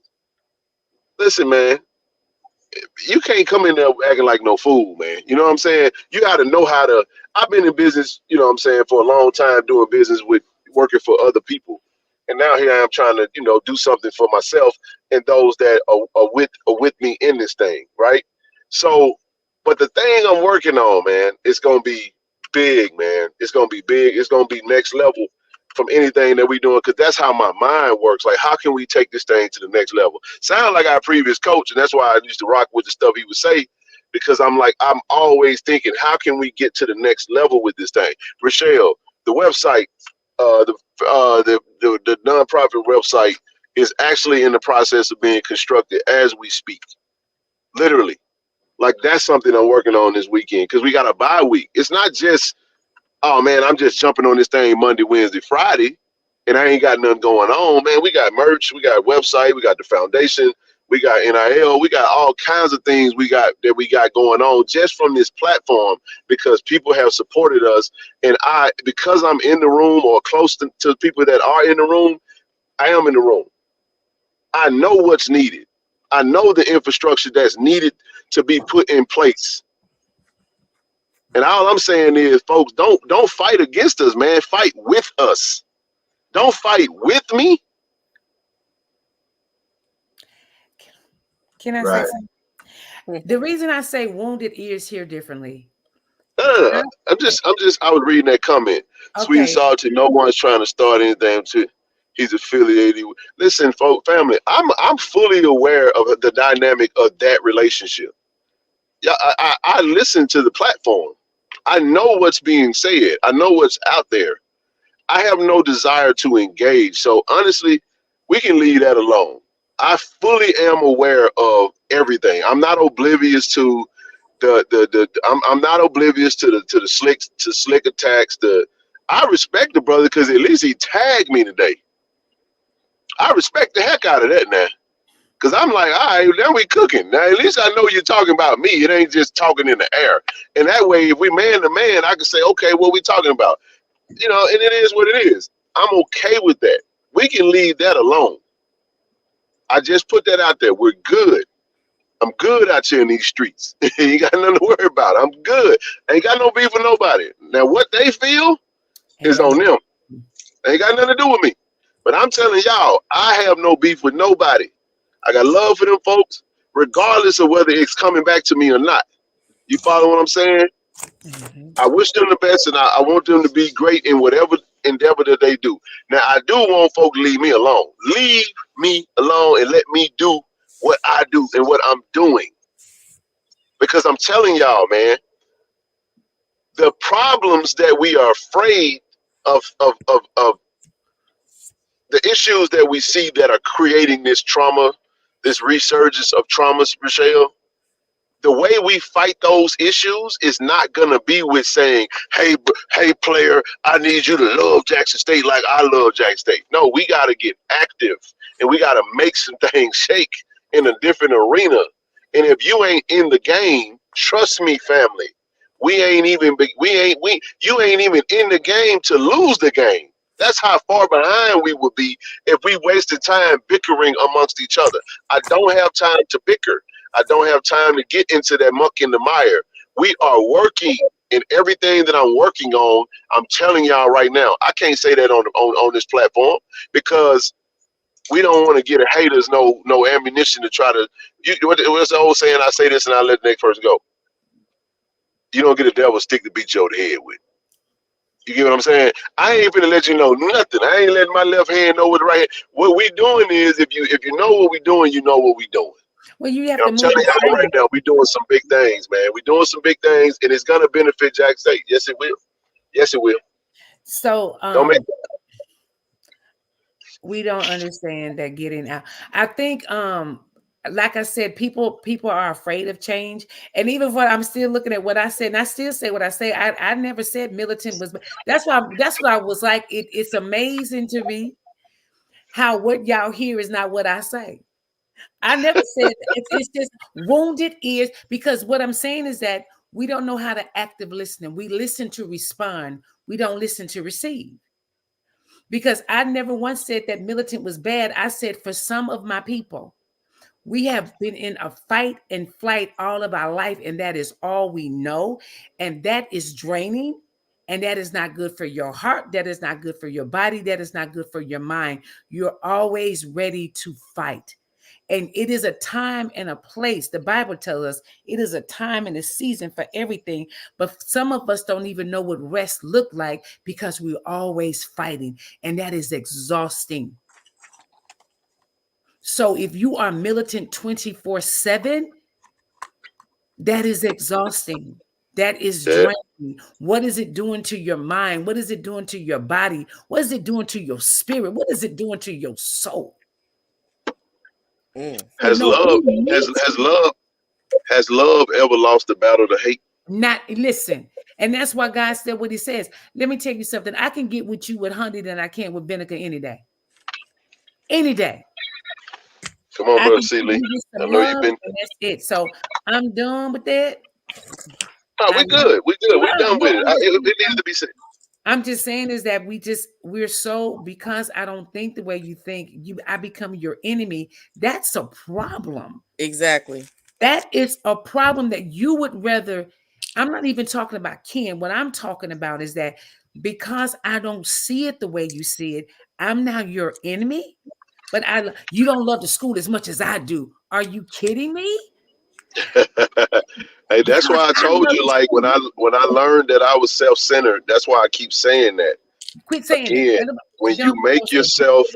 G: Listen, man, you can't come in there acting like no fool, man. You know what I'm saying? You got to know how to. I've been in business, you know what I'm saying, for a long time doing business with working for other people. And now here I am trying to, do something for myself and those that are with me in this thing, right? So, but the thing I'm working on, man, it's going to be big, man. It's going to be big. It's going to be next level from anything that we doing, because that's how my mind works. Like, how can we take this thing to the next level? Sound like our previous coach, and that's why I used to rock with the stuff he would say, because I'm always thinking, how can we get to the next level with this thing? Rochelle, the website, the nonprofit website is actually in the process of being constructed as we speak. Literally. Like, that's something I'm working on this weekend, because we got a bye week. It's not just, oh man, I'm just jumping on this thing Monday, Wednesday, Friday, and I ain't got nothing going on. Man, we got merch, we got website, we got the foundation, we got NIL, we got all kinds of things we got going on just from this platform, because people have supported us. And because I'm in the room or close to people that are in the room, I am in the room. I know what's needed. I know the infrastructure that's needed to be put in place. And all I'm saying is, folks, don't fight against us, man. Fight with us. Don't fight with me.
H: Can I say something? The reason I say wounded ears hear differently.
G: I was reading that comment. Okay. Sweet and salty, no one's trying to start anything he's affiliated with. Listen, folks, family, I'm fully aware of the dynamic of that relationship. Yeah, I listen to the platform. I know what's being said. I know what's out there. I have no desire to engage. So honestly, we can leave that alone. I fully am aware of everything. I'm not oblivious to I'm not oblivious to the slick attacks. I respect the brother, because at least he tagged me today. I respect the heck out of that now. Because I'm like, all right, now we cooking. Now, at least I know you're talking about me. It ain't just talking in the air. And that way, if we man to man, I can say, okay, what we talking about? And it is what it is. I'm okay with that. We can leave that alone. I just put that out there. We're good. I'm good out here in these streets. You ain't got nothing to worry about. I'm good. Ain't got no beef with nobody. Now, what they feel is on them. Ain't got nothing to do with me. But I'm telling y'all, I have no beef with nobody. I got love for them folks, regardless of whether it's coming back to me or not. You follow what I'm saying? I wish them the best, and I want them to be great in whatever endeavor that they do. Now, I do want folks to leave me alone. Leave me alone and let me do what I do and what I'm doing. Because I'm telling y'all, man, the problems that we are afraid of the issues that we see that are creating this trauma, this resurgence of traumas, Michelle, the way we fight those issues is not going to be with saying, hey, player, I need you to love Jackson State like I love Jackson State. No, we got to get active and we got to make some things shake in a different arena. And if you ain't in the game, trust me, family, you ain't even in the game to lose the game. That's how far behind we would be if we wasted time bickering amongst each other. I don't have time to bicker. I don't have time to get into that muck in the mire. We are working in everything that I'm working on. I'm telling y'all right now, I can't say that on this platform because we don't want to get haters no ammunition to try to. What's the old saying? I say this and I let the next person go. You don't get a devil stick to beat you over the head with. You get what I'm saying? I ain't finna let you know nothing. I ain't letting my left hand know what the right hand. What we doing is, if you know what we doing, you know what we doing.
H: Well, you have
G: And
H: to
G: I'm
H: move
G: telling y'all right now, we doing some big things, man. We doing some big things, and it's gonna benefit Jackson State. Yes, it will. Yes, it will.
H: So
G: Don't make
H: we don't understand that getting out. I think like I said, people are afraid of change. And even when I'm still looking at what I said, and I still say what I say, I never said militant was. That's what I was like. It's amazing to me how what y'all hear is not what I say. I never said it's just wounded ears, because what I'm saying is that we don't know how to active listening. We listen to respond. We don't listen to receive. Because I never once said that militant was bad. I said for some of my people, we have been in a fight and flight all of our life, and that is all we know. And that is draining. And that is not good for your heart. That is not good for your body. That is not good for your mind. You're always ready to fight. And it is a time and a place. The Bible tells us it is a time and a season for everything. But some of us don't even know what rest look like because we're always fighting. And that is exhausting. So if you are militant 24/7, that is exhausting. That is draining. What is it doing to your mind? What is it doing to your body? What is it doing to your spirit? What is it doing to your soul?
G: Has love ever lost the battle to hate?
H: Not listen. And that's why God said what he says. Let me tell you something. I can get with you with honey than I can with vinegar any day. Any day.
G: Come on, brother Seeley. I know you've been.
H: And that's it. So I'm done with that.
G: No, we're good. We're good. We're done with it. It needs to be said.
H: I'm just saying is that we're so, because I don't think the way you think, I become your enemy. That's a problem.
I: Exactly.
H: That is a problem that you would rather. I'm not even talking about Ken. What I'm talking about is that because I don't see it the way you see it, I'm now your enemy. But you don't love the school as much as I do. Are you kidding me?
G: Hey, that's why I told you, like when I learned that I was self-centered, that's why I keep saying that.
H: Quit saying
G: again, when you make yourself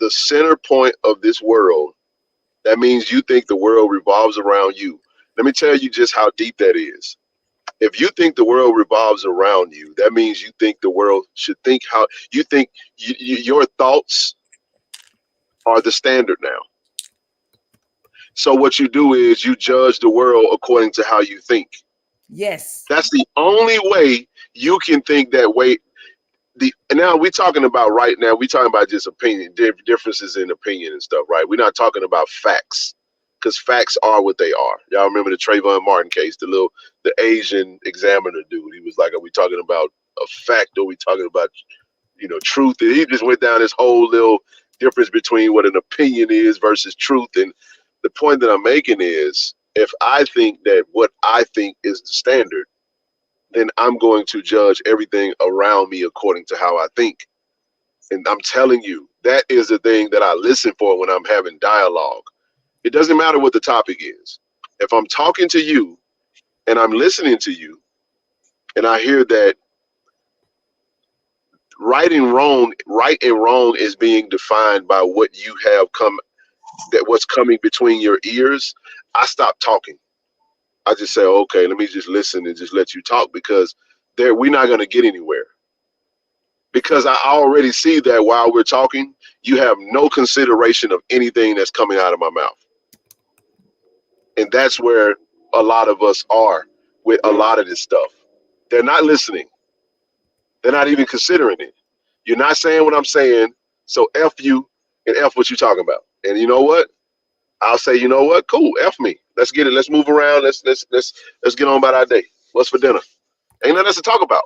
G: the center point of this world, that means you think the world revolves around you. Let me tell you just how deep that is. If you think the world revolves around you, that means you think the world should think how you think. Your thoughts are the standard now. So what you do is you judge the world according to how you think.
H: Yes.
G: That's the only way you can think that way. Now we're talking about right now, we're talking about just opinion, differences in opinion and stuff, right? We're not talking about facts, because facts are what they are. Y'all remember the Trayvon Martin case, the Asian examiner dude. He was like, are we talking about a fact or are we talking about, truth? And he just went down this whole little difference between what an opinion is versus truth. And the point that I'm making is, if I think that what I think is the standard, then I'm going to judge everything around me according to how I think. And I'm telling you, that is the thing that I listen for when I'm having dialogue. It doesn't matter what the topic is. If I'm talking to you and I'm listening to you and I hear that right and wrong is being defined by what you have what's coming between your ears, I stop talking. I just say, okay, let me just listen and just let you talk, because we're not going to get anywhere. Because I already see that while we're talking, you have no consideration of anything that's coming out of my mouth. And that's where a lot of us are with a lot of this stuff. They're not listening. They're not even considering it. You're not saying what I'm saying, so F you and F what you talking about. And you know what? I'll say, you know what? Cool, F me. Let's get it. Let's move around. Let's get on about our day. What's for dinner? Ain't nothing else to talk about.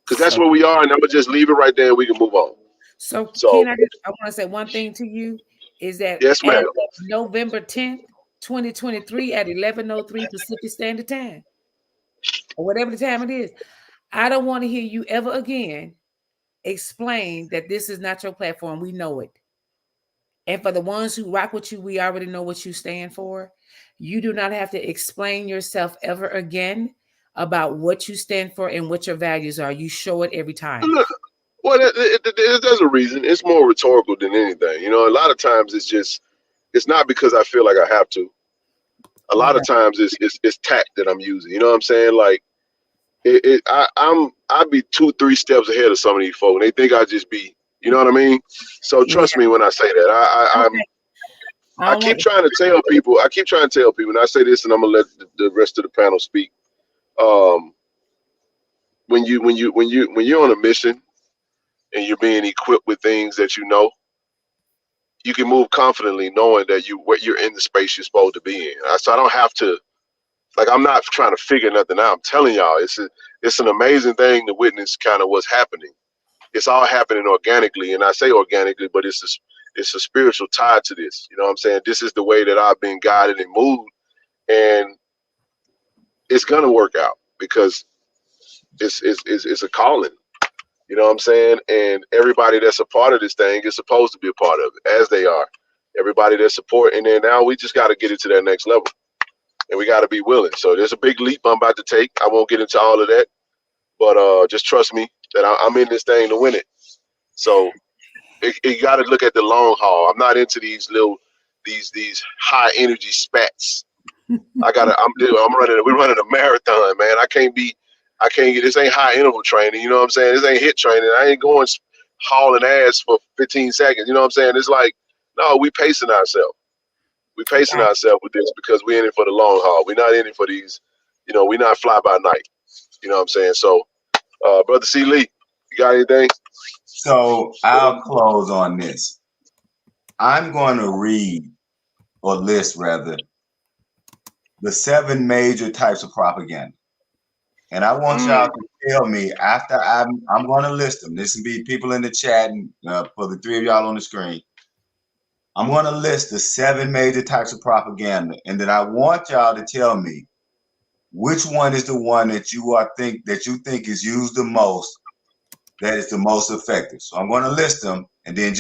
G: Because that's where we are, and I'm gonna just leave it right there and we can move on.
H: So Ken, I want to say one thing to you, is that
G: yes, ma'am.
H: November 10th, 2023 at 11:03 Pacific Standard Time, or whatever the time it is, I don't want to hear you ever again explain that this is not your platform. We know it. And for the ones who rock with you, we already know what you stand for. You do not have to explain yourself ever again about what you stand for and what your values are. You show it every time.
G: Well, there's a reason. It's more rhetorical than anything. You know, a lot of times it's not because I feel like I have to. A lot of times it's tact that I'm using. You know what I'm saying? Like, I'd be 2-3 steps ahead of some of these folks. And they think I'd just be, you know what I mean? So trust me when I say that. I keep trying to tell people, and I say this, and I'm gonna let the rest of the panel speak. When you're on a mission and you're being equipped with things that you know, you can move confidently knowing that you're in the space you're supposed to be in. So I don't have to, like, I'm not trying to figure nothing out. I'm telling y'all, it's an amazing thing to witness kind of what's happening. It's all happening organically, and I say organically, but it's a spiritual tie to this. You know what I'm saying? This is the way that I've been guided and moved, and it's gonna work out because it's a calling. You know what I'm saying? And everybody that's a part of this thing is supposed to be a part of it, as they are. Everybody that's supporting, and then now we just got to get it to that next level, and we got to be willing. So there's a big leap I'm about to take. I won't get into all of that, but just trust me that I'm in this thing to win it. So you got to look at the long haul. I'm not into these high energy spats. We're running a marathon, man. I can't get, this ain't high interval training. You know what I'm saying? This ain't hit training. I ain't going hauling ass for 15 seconds. You know what I'm saying? It's like, no, we pacing ourselves. We pacing ourselves with this because we're in it for the long haul. We're not in it for these, we're not fly by night. You know what I'm saying? So, Brother C. Lee, you got anything?
J: So I'll close on this. I'm going to read, or list rather, the 7 major types of propaganda. And I want y'all to tell me after I'm going to list them. This will be people in the chat and for the 3 of y'all on the screen. I'm going to list the 7 major types of propaganda, and then I want y'all to tell me which one is the one that you think is used the most, that is the most effective. So I'm going to list them, and then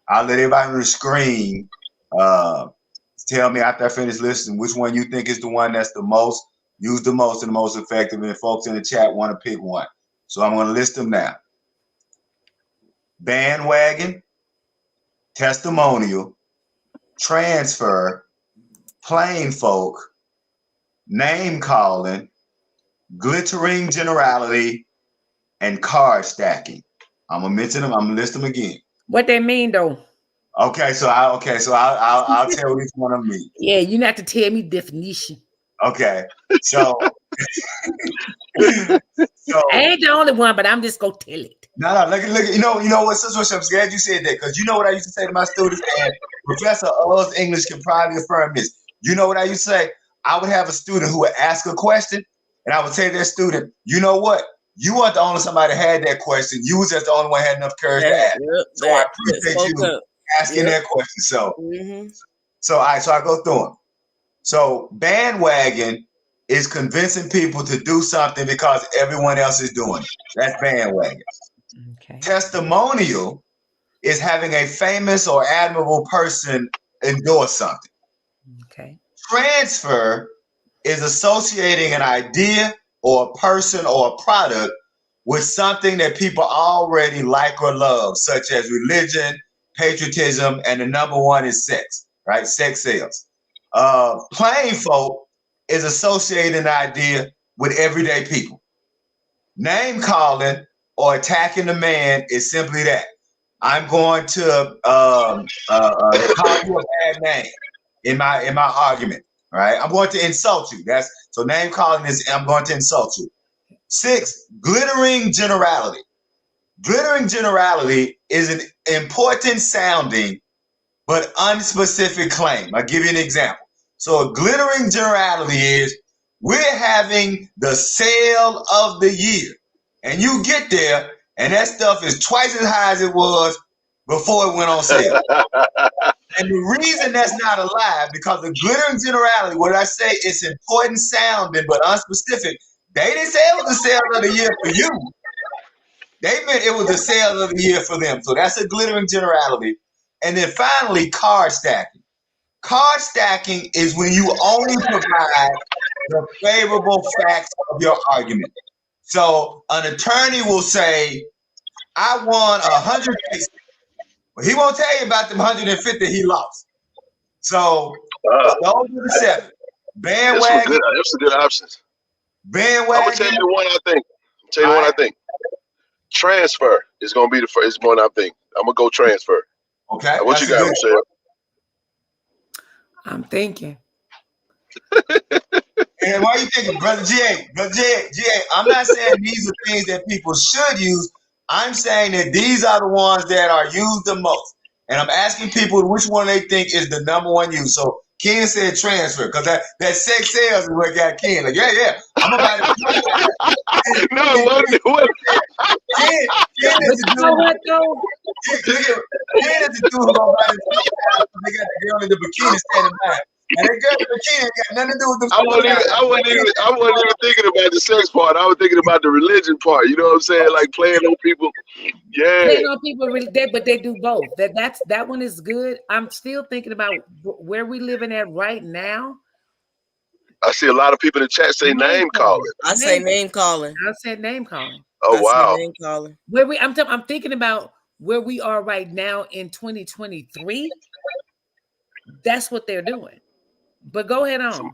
J: I'll let everybody on the screen tell me after I finish listing which one you think is the one that's the most used, the most, and the most effective. And folks in the chat want to pick one, so I'm going to list them now: bandwagon, testimonial, transfer, plain folk, name calling, glittering generality, and card stacking. I'm gonna mention them. I'm gonna list them again.
H: What they mean, though?
J: Okay, so I'll tell which one of me.
H: Yeah, you not to tell me definition.
J: Okay, so
H: I ain't the only one, but I'm just gonna tell it.
J: No, look. You know what, Sister? I'm glad you said that, because you know what I used to say to my students, and Professor Oz English can probably affirm this. You know what I used to say? I would have a student who would ask a question, and I would say to that student, you know what? You weren't the only somebody had that question. You was just the only one had enough courage to ask. So I appreciate you asking that question. So, so I go through them. So bandwagon is convincing people to do something because everyone else is doing it. That's bandwagon.
H: Okay.
J: Testimonial is having a famous or admirable person endorse something.
H: Okay.
J: Transfer is associating an idea or a person or a product with something that people already like or love, such as religion, patriotism, and the number one is sex, right? Sex sells. Plain folk is associating an idea with everyday people. Name calling or attacking the man is simply that. I'm going to call you a bad name in my argument, right? I'm going to insult you. So name calling is I'm going to insult you. 6, glittering generality. Glittering generality is an important sounding but unspecific claim. I'll give you an example. So a glittering generality is we're having the sale of the year. And you get there and that stuff is twice as high as it was before it went on sale. And the reason that's not a lie, because the glittering generality, what I say, it's important sounding but unspecific. They didn't say it was the sale of the year for you. They meant it was the sale of the year for them. So that's a glittering generality. And then finally, card stacking. Card stacking is when you only provide the favorable facts of your argument. So an attorney will say, I won 100 cases. But he won't tell you about the 150 he lost. So those are the 7. Bandwagon.
G: That's some good options.
J: Bandwagon.
G: I'm gonna tell you one I think. Transfer is gonna be the first one I think. I'm gonna go transfer.
J: Okay.
G: What you got, Michelle?
H: I'm thinking.
J: And why are you thinking, Brother GA? Brother GA, I'm not saying these are things that people should use. I'm saying that these are the ones that are used the most. And I'm asking people which one they think is the number one use. So Ken said transfer, because that sex sales is what got Ken. Like, yeah. I'm about to
G: No, it wasn't.
J: Ken is the dude. Ken is the dude who gonna buy this. They got the girl in the bikini standing by. And that girl in the bikini ain't got nothing to do with them.
G: I wasn't even thinking about the sex part. I was thinking about the religion part. You know what I'm saying? Like playing on people. Yeah.
H: Playing on people, but they do both. That one is good. I'm still thinking about where we living at right now.
G: I see a lot of people in the chat say name calling.
I: I say name calling.
H: I said name calling.
G: Oh wow.
I: Name calling.
H: I'm thinking about where we are right now in 2023. That's what they're doing. But go ahead on.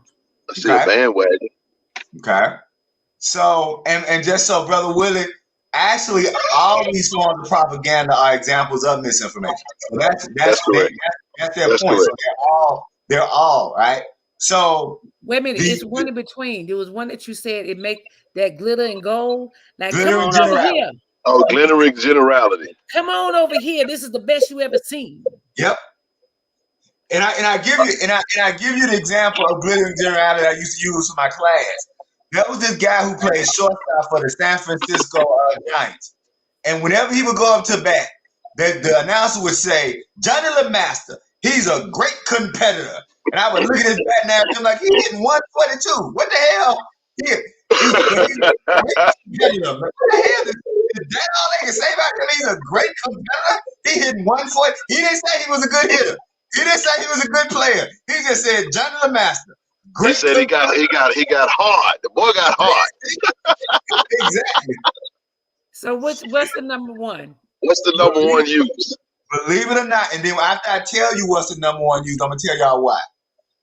G: I see a bandwagon.
J: Okay. So and just so Brother Willie, actually all these forms of propaganda are examples of misinformation. So that's correct. That's their point. Correct. So they're all right. So
H: wait a minute, it's one in between. There was one that you said it make that glitter and gold. Like come on over here.
G: Oh, glittering generality.
H: Come on over here. This is the best you ever seen.
J: Yep. And I give you the example of glittering generality I used to use for my class. There was this guy who played shortstop for the San Francisco Giants, and whenever he would go up to bat, the announcer would say, "Johnny LeMaster, he's a great competitor." And I would look at his bat now and I'm like, "He's hitting 142. What the hell? He's a great competitor. What the hell? Is that all they can say about him? He's a great competitor. He hitting 140. He didn't say he was a good hitter. He didn't say he was a good player. He just said Johnny LeMaster.
G: He said he got hard. The boy got hard.
J: Exactly.
H: So what's the number one?
G: What's the number one use?
J: Believe it or not, and then after I tell you what's the number one use, I'm gonna tell y'all why.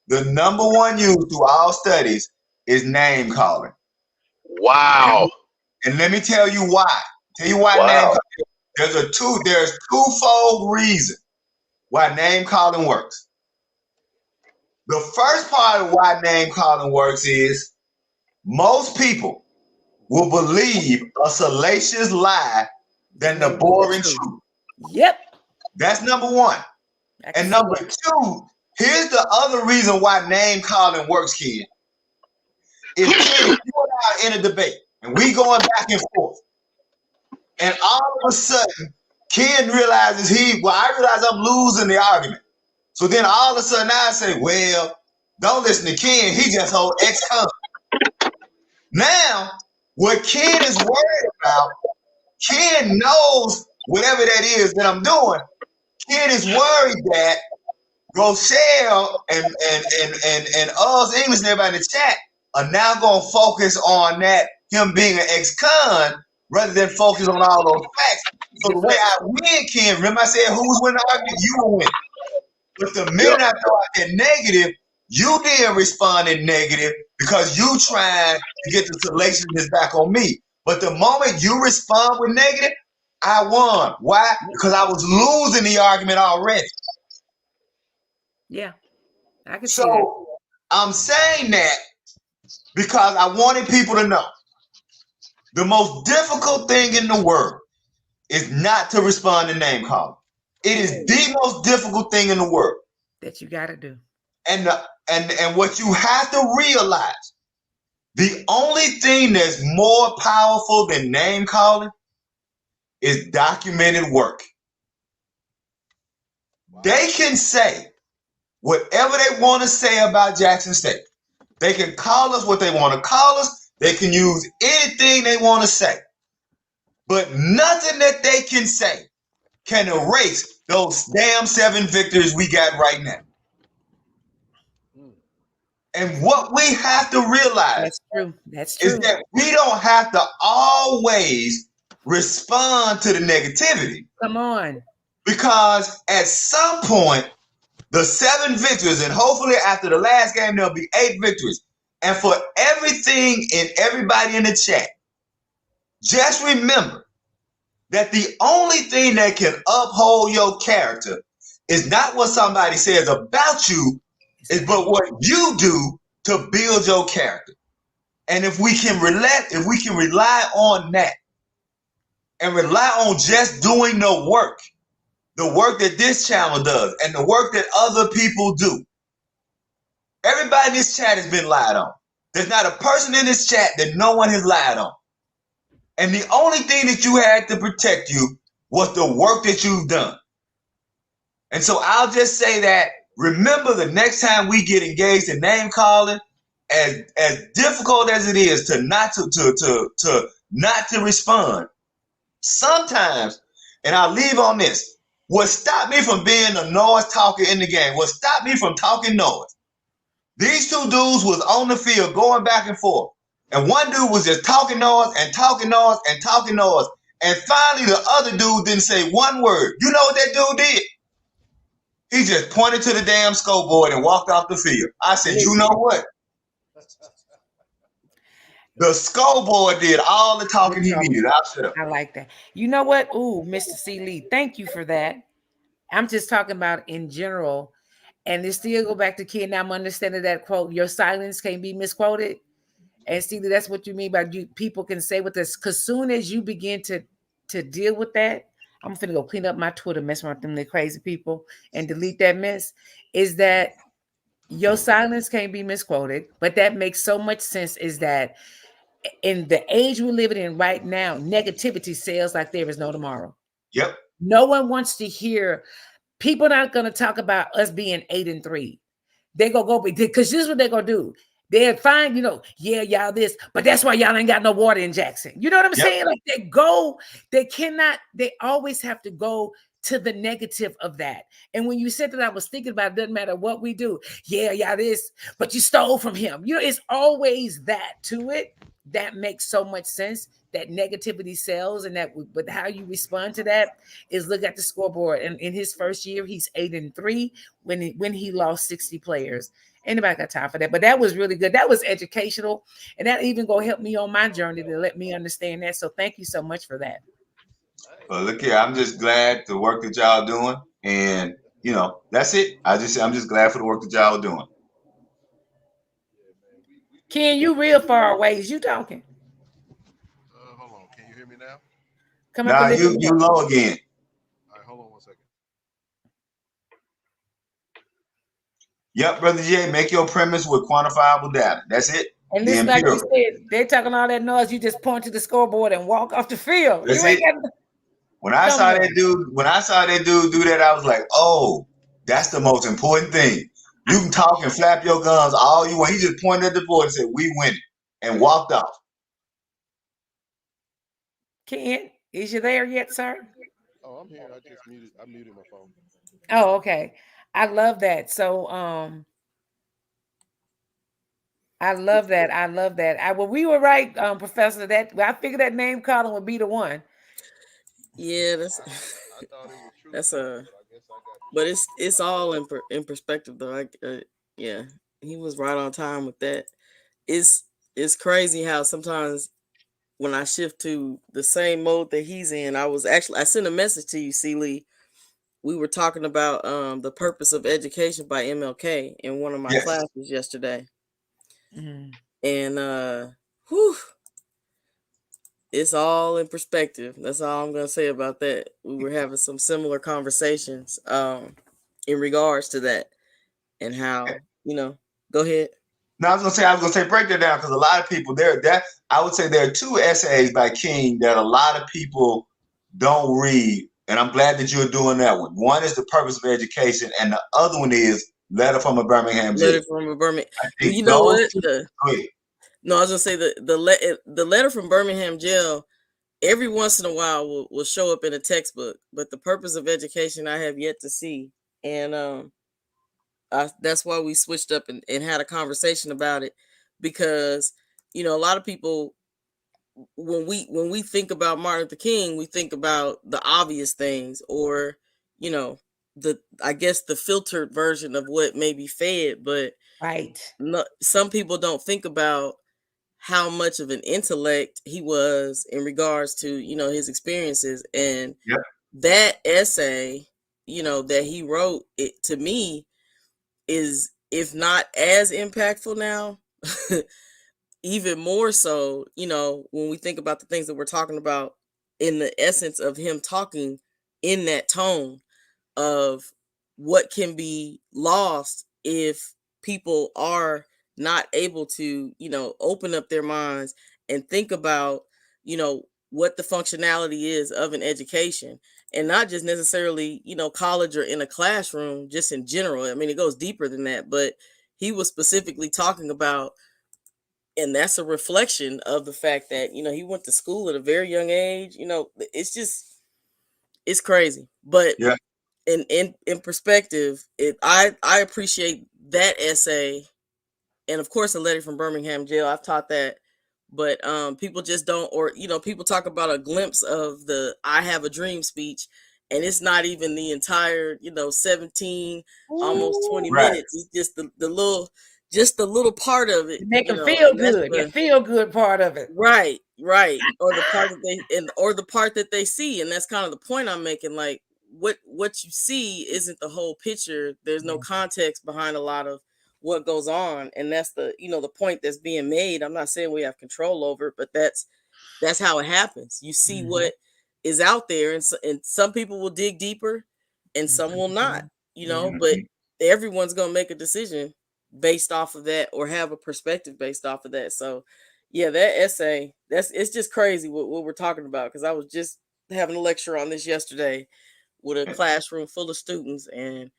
J: The number one use through all studies is name calling.
G: Wow.
J: And let me tell you why. Tell you why name calling. There's twofold reason why name calling works. The first part of why name calling works is most people will believe a salacious lie than the boring truth.
H: Yep.
J: That's number one. And number two, here's the other reason why name calling works, kid. If you and I are in a debate and we going back and forth, And all of a sudden, Ken realizes I realize I'm losing the argument. So then all of a sudden I say, well, don't listen to Ken. He just hold ex-con. Now, what Ken is worried about, Ken knows whatever that is that I'm doing. Ken is worried that Rochelle and us English and everybody in the chat are now going to focus on that, him being an ex-con, rather than focus on all those facts. So the way I win, Ken, remember I said who's winning the argument? You will win. But the minute I throw out that negative, you didn't respond in negative because you trying to get the salaciousness back on me. But the moment you respond with negative, I won. Why? Because I was losing the argument already.
H: Yeah, I can see that.
J: So I'm saying that because I wanted people to know the most difficult thing in the world is not to respond to name calling. It is the most difficult thing in the world
H: that you got to do.
J: And what you have to realize, the only thing that's more powerful than name calling is documented work. They can say whatever they want to say about Jackson State. They can call us what they want to call us. They can use anything they want to say. But nothing that they can say can erase those damn 7 victories we got right now. And what we have to realize is that we don't have to always respond to the negativity.
H: Come on.
J: Because at some point, the 7 victories, and hopefully after the last game, there'll be 8 victories. And for everything and everybody in the chat, just remember that the only thing that can uphold your character is not what somebody says about you, but what you do to build your character. And if we can rely on that and rely on just doing the work that this channel does and the work that other people do. Everybody in this chat has been lied on. There's not a person in this chat that no one has lied on. And the only thing that you had to protect you was the work that you've done. And so I'll just say that, remember the next time we get engaged in name calling, as difficult as it is to not to respond, sometimes, and I'll leave on this, what stopped me from being the noise talker in the game, what stopped me from talking noise, these 2 dudes was on the field going back and forth. And one dude was just talking noise and talking noise and talking noise. And finally the other dude didn't say one word. You know what that dude did? He just pointed to the damn scoreboard and walked off the field. I said, you know what? The scoreboard did all the talking he needed.
H: I like that. You know what? Ooh, Mr. C. Lee, thank you for that. I'm just talking about in general. And it still go back to Ken. Now I'm understanding that quote, your silence can't be misquoted. And see, that's what you mean by people can say with this. Because soon as you begin to deal with that, I'm finna go clean up my Twitter, mess around with them crazy people and delete that mess, is that your silence can't be misquoted. But that makes so much sense is that in the age we're living in right now, negativity sells like there is no tomorrow.
J: Yep.
H: No one wants to hear, people not going to talk about us being 8-3. They go because this is what they're going to do. They're fine, yeah, y'all this, but that's why y'all ain't got no water in Jackson. You know what I'm saying? Like they always have to go to the negative of that. And when you said that, I was thinking about, it doesn't matter what we do. Yeah, y'all this, but you stole from him. It's always that to it. That makes so much sense. That negativity sells, and but how you respond to that is look at the scoreboard. And in his first year, he's 8-3 when he lost 60 players. Anybody got time for that? But that was really good. That was educational, and that even gonna help me on my journey to let me understand that. So thank you so much for that.
J: Well, look here, I'm just glad the work that y'all doing, and that's it. I'm just glad for the work that y'all are doing.
H: Ken, you real far away. Is you talking?
G: Hold on. Can you hear me now?
H: Come up.
J: You low again.
G: All right, hold on one second.
J: Yep, Brother J, make your premise with quantifiable data. That's it.
H: And
J: the
H: listen, like you
J: empirical.
H: said, they're talking all that noise. You just point to the scoreboard and walk off the field.
J: That's
H: You ain't
J: it.
H: got to
J: When I
H: come
J: saw
H: there.
J: that dude do that, I was like, oh, that's the most important thing. You can talk and flap your gums all you want. He just pointed at the board and said, "We win," and walked off.
H: Ken, is you there yet, sir?
G: Oh, I'm here. I muted my phone.
H: Oh, okay. I love that. So I love that. I love that. Well, we were right, Professor. That I figured that name calling would be the one.
I: Yeah, that's
G: I thought it was true.
I: that's
G: But I guess I got.
I: but it's all in perspective though. Yeah, he was right on time with that. It's crazy how sometimes when I shift to the same mode that he's in, I sent a message to you, C. Lee. We were talking about the purpose of education by MLK in one of my
J: Yes.
I: classes yesterday.
H: Mhm.
I: And whew, it's all in perspective. That's all I'm gonna say about that. We were having some similar conversations in regards to that and how, go ahead.
J: No, I was gonna say break that down because a lot of people I would say there are two essays by King that a lot of people don't read, and I'm glad that you're doing that one. One is The Purpose of Education, and the other one is Letter from a Birmingham Jail.
I: Letter from a Birmingham.
J: I
I: Well,
J: think
I: you know
J: those
I: what?
J: two. Go ahead.
I: No, I was gonna say the letter from Birmingham jail every once in a while will show up in a textbook, but the purpose of education I have yet to see, and that's why we switched up and had a conversation about it, because a lot of people when we think about Martin Luther King, we think about the obvious things, or I guess the filtered version of what may be fed, but
H: Right.
I: some people don't think about how much of an intellect he was in regards to his experiences. And
J: Yep.
I: that essay that he wrote, it to me is, if not as impactful now, even more so when we think about the things that we're talking about, in the essence of him talking in that tone of what can be lost if people are not able to open up their minds and think about what the functionality is of an education, and not just necessarily college or in a classroom, just in general. I mean, it goes deeper than that, but he was specifically talking about, and that's a reflection of the fact that he went to school at a very young age. It's crazy. But
J: Yeah.
I: in perspective, I appreciate that essay, and of course a letter from Birmingham jail. I've taught that, but people just don't, or people talk about a glimpse of the "I have a dream" speech, and it's not even the entire 17 almost 20
J: Right.
I: minutes. It's just the little part of it.
H: Make them feel
I: and that's
H: good. The feel good part of it.
I: Right, or the part the part that they see, and that's kind of the point I'm making. Like, what you see isn't the whole picture. There's no context behind a lot of what goes on, and that's the the point that's being made. I'm not saying we have control over it, but that's how it happens. You see what is out there, and some people will dig deeper, and some will not. But everyone's gonna make a decision based off of that, or have a perspective based off of that. So yeah, that essay, it's just crazy what we're talking about, because I was just having a lecture on this yesterday with a classroom full of students, and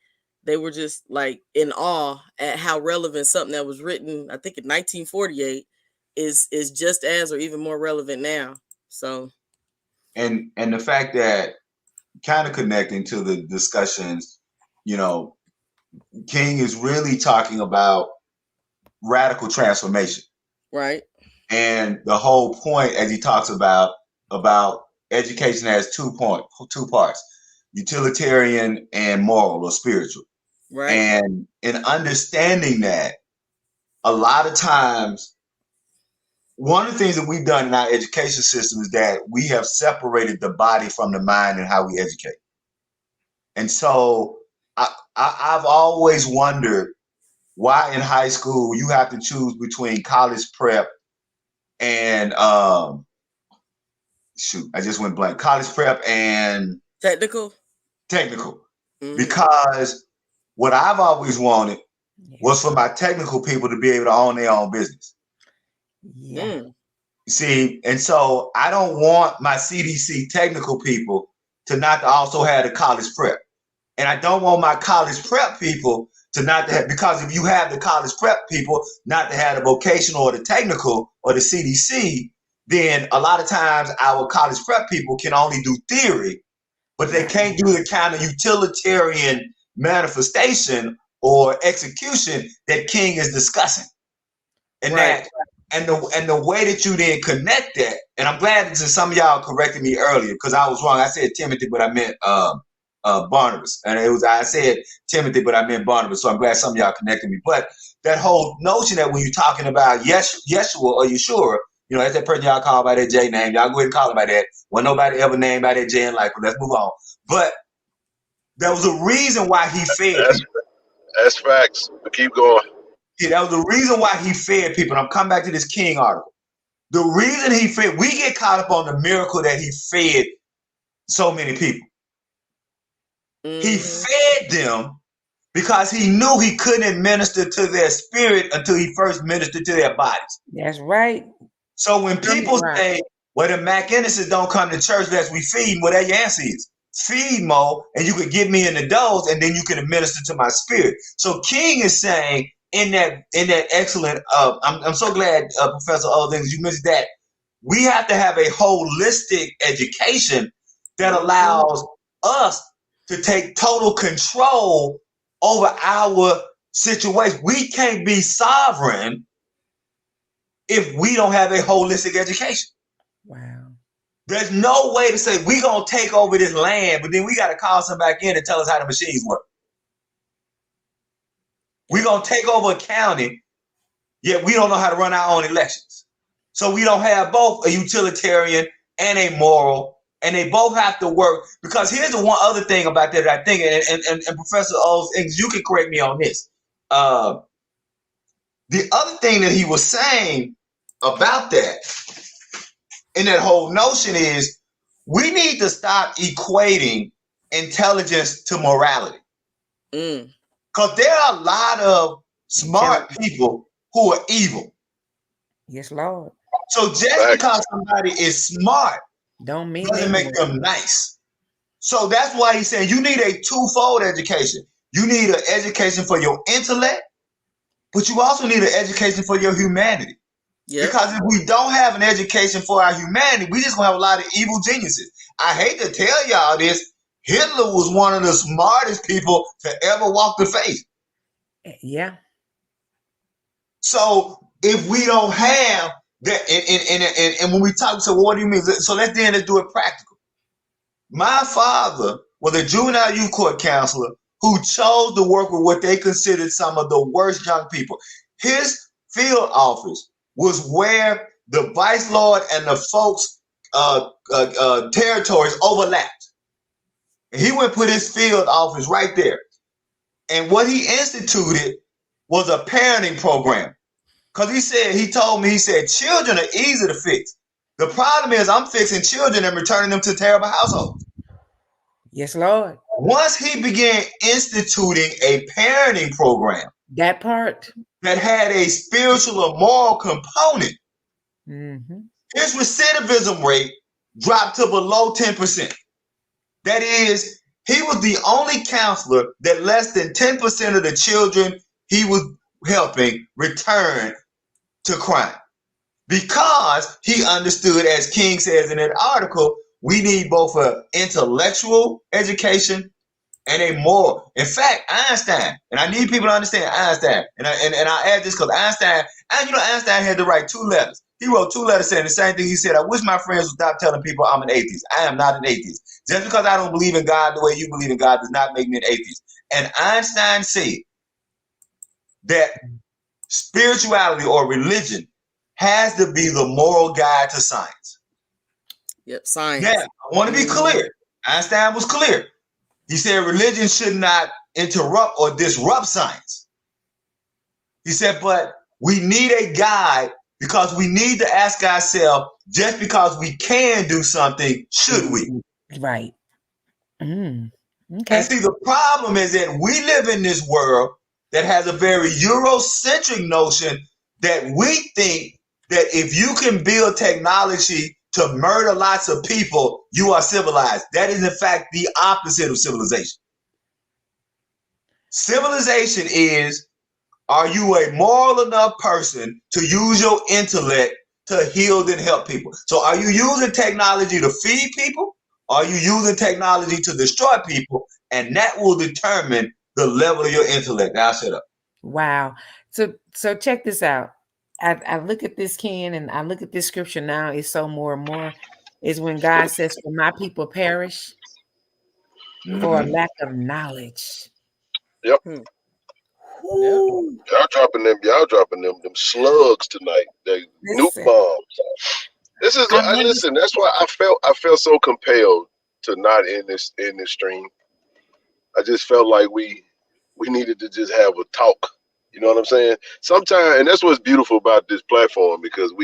I: they were just like in awe at how relevant something that was written, I think, in 1948 is just as, or even more relevant now. So
J: And the fact that, kind of connecting to the discussions, King is really talking about radical transformation.
I: right.
J: And the whole point, as he talks about education, has two parts: utilitarian and moral or spiritual.
I: Right.
J: And in understanding that, a lot of times, one of the things that we've done in our education system is that we have separated the body from the mind and how we educate. And so I've always wondered why in high school you have to choose between college prep and I just went blank. College prep and
I: technical.
J: Mm-hmm. Because what I've always wanted was for my technical people to be able to own their own business.
H: Yeah.
J: See, and so I don't want my CDC technical people to not also have the college prep. And I don't want my college prep people to not to have, because if you have the college prep people not to have the vocational or the technical or the CDC, then a lot of times our college prep people can only do theory, but they can't do the kind of utilitarian manifestation or execution that King is discussing. And the way that you then connect that, and I'm glad that some of y'all corrected me earlier because I was wrong. I said Timothy, but I meant Barnabas, and I said Timothy, but I meant Barnabas. So I'm glad some of y'all connected me. But that whole notion that when you're talking about Yeshua or Yeshua, that's that person y'all call by that J name. Y'all go ahead and call him by that. Well, nobody ever named by that J in life. Let's move on. But there was a reason why he fed people.
G: That's facts. But keep going.
J: Yeah, that was the reason why he fed people. And I'm coming back to this King article. The reason he fed, we get caught up on the miracle that he fed so many people. He fed them because he knew he couldn't administer to their spirit until he first ministered to their bodies.
H: That's right.
J: So when people say, well, the McInneses don't come to church unless we feed, well, that your answer is. Feed more, and you could get me in the dose, and then you can administer to my spirit. So King is saying in that excellent, I'm so glad, Professor Oldings, you mentioned that we have to have a holistic education that allows us to take total control over our situation. We can't be sovereign if we don't have a holistic education.
H: Wow.
J: There's no way to say we're going to take over this land, but then we got to call somebody back in and tell us how the machines work. We're going to take over a county, yet we don't know how to run our own elections. So we don't have both a utilitarian and a moral, and they both have to work. Because here's the one other thing about that I think, and Professor O's, you can correct me on this. The other thing that he was saying about that, in that whole notion is we need to stop equating intelligence to morality. Because there are a lot of smart people who are evil.
H: Yes, Lord.
J: So just because somebody is smart
H: doesn't
J: make them nice. So that's why he's saying you need a twofold education. You need an education for your intellect, but you also need an education for your humanity. Yep. Because if we don't have an education for our humanity, we just gonna have a lot of evil geniuses. I hate to tell y'all this, Hitler was one of the smartest people to ever walk the face.
H: Yeah.
J: So if we don't have that, and when we talk, so what do you mean? So let's do it practical. My father was a juvenile youth court counselor who chose to work with what they considered some of the worst young people. His field office was where the vice lord and the folks' territories overlapped. And he went put his field office right there. And what he instituted was a parenting program. Because he told me, children are easy to fix. The problem is I'm fixing children and returning them to terrible households.
H: Yes, Lord.
J: Once he began instituting a parenting program,
H: that part
J: that had a spiritual or moral component, his recidivism rate dropped to below 10%. That is, he was the only counselor that less than 10% of the children he was helping return to crime. Because he understood, as King says in that article, we need both an intellectual education and a moral. In fact, Einstein, and I need people to understand Einstein, and I add this because Einstein had to write 2 letters. He wrote 2 letters saying the same thing. He said, I wish my friends would stop telling people I'm an atheist. I am not an atheist. Just because I don't believe in God the way you believe in God does not make me an atheist. And Einstein said that spirituality or religion has to be the moral guide to science.
I: Yep, science.
J: Now, I want to be clear. Einstein was clear. He said religion should not interrupt or disrupt science. He said, but we need a guide because we need to ask ourselves, just because we can do something, should we?
H: Right. Okay.
J: And see, the problem is that we live in this world that has a very Eurocentric notion that we think that if you can build technology to murder lots of people, you are civilized. That is, in fact, the opposite of civilization. Civilization is, are you a moral enough person to use your intellect to heal and help people? So are you using technology to feed people? Or are you using technology to destroy people? And that will determine the level of your intellect. Now, shut up.
H: Wow. So check this out. I look at this, Ken, and I look at this scripture now. It's so more and more is when God says, "For my people perish for a lack of knowledge."
G: Yep.
H: Ooh.
G: Y'all dropping them slugs tonight. They nuke
H: Listen,
G: bombs. This is
H: I never,
G: listen. That's why I felt so compelled to not end this stream. I just felt like we needed to just have a talk. You know what I'm saying? Sometimes, and that's what's beautiful about this platform, because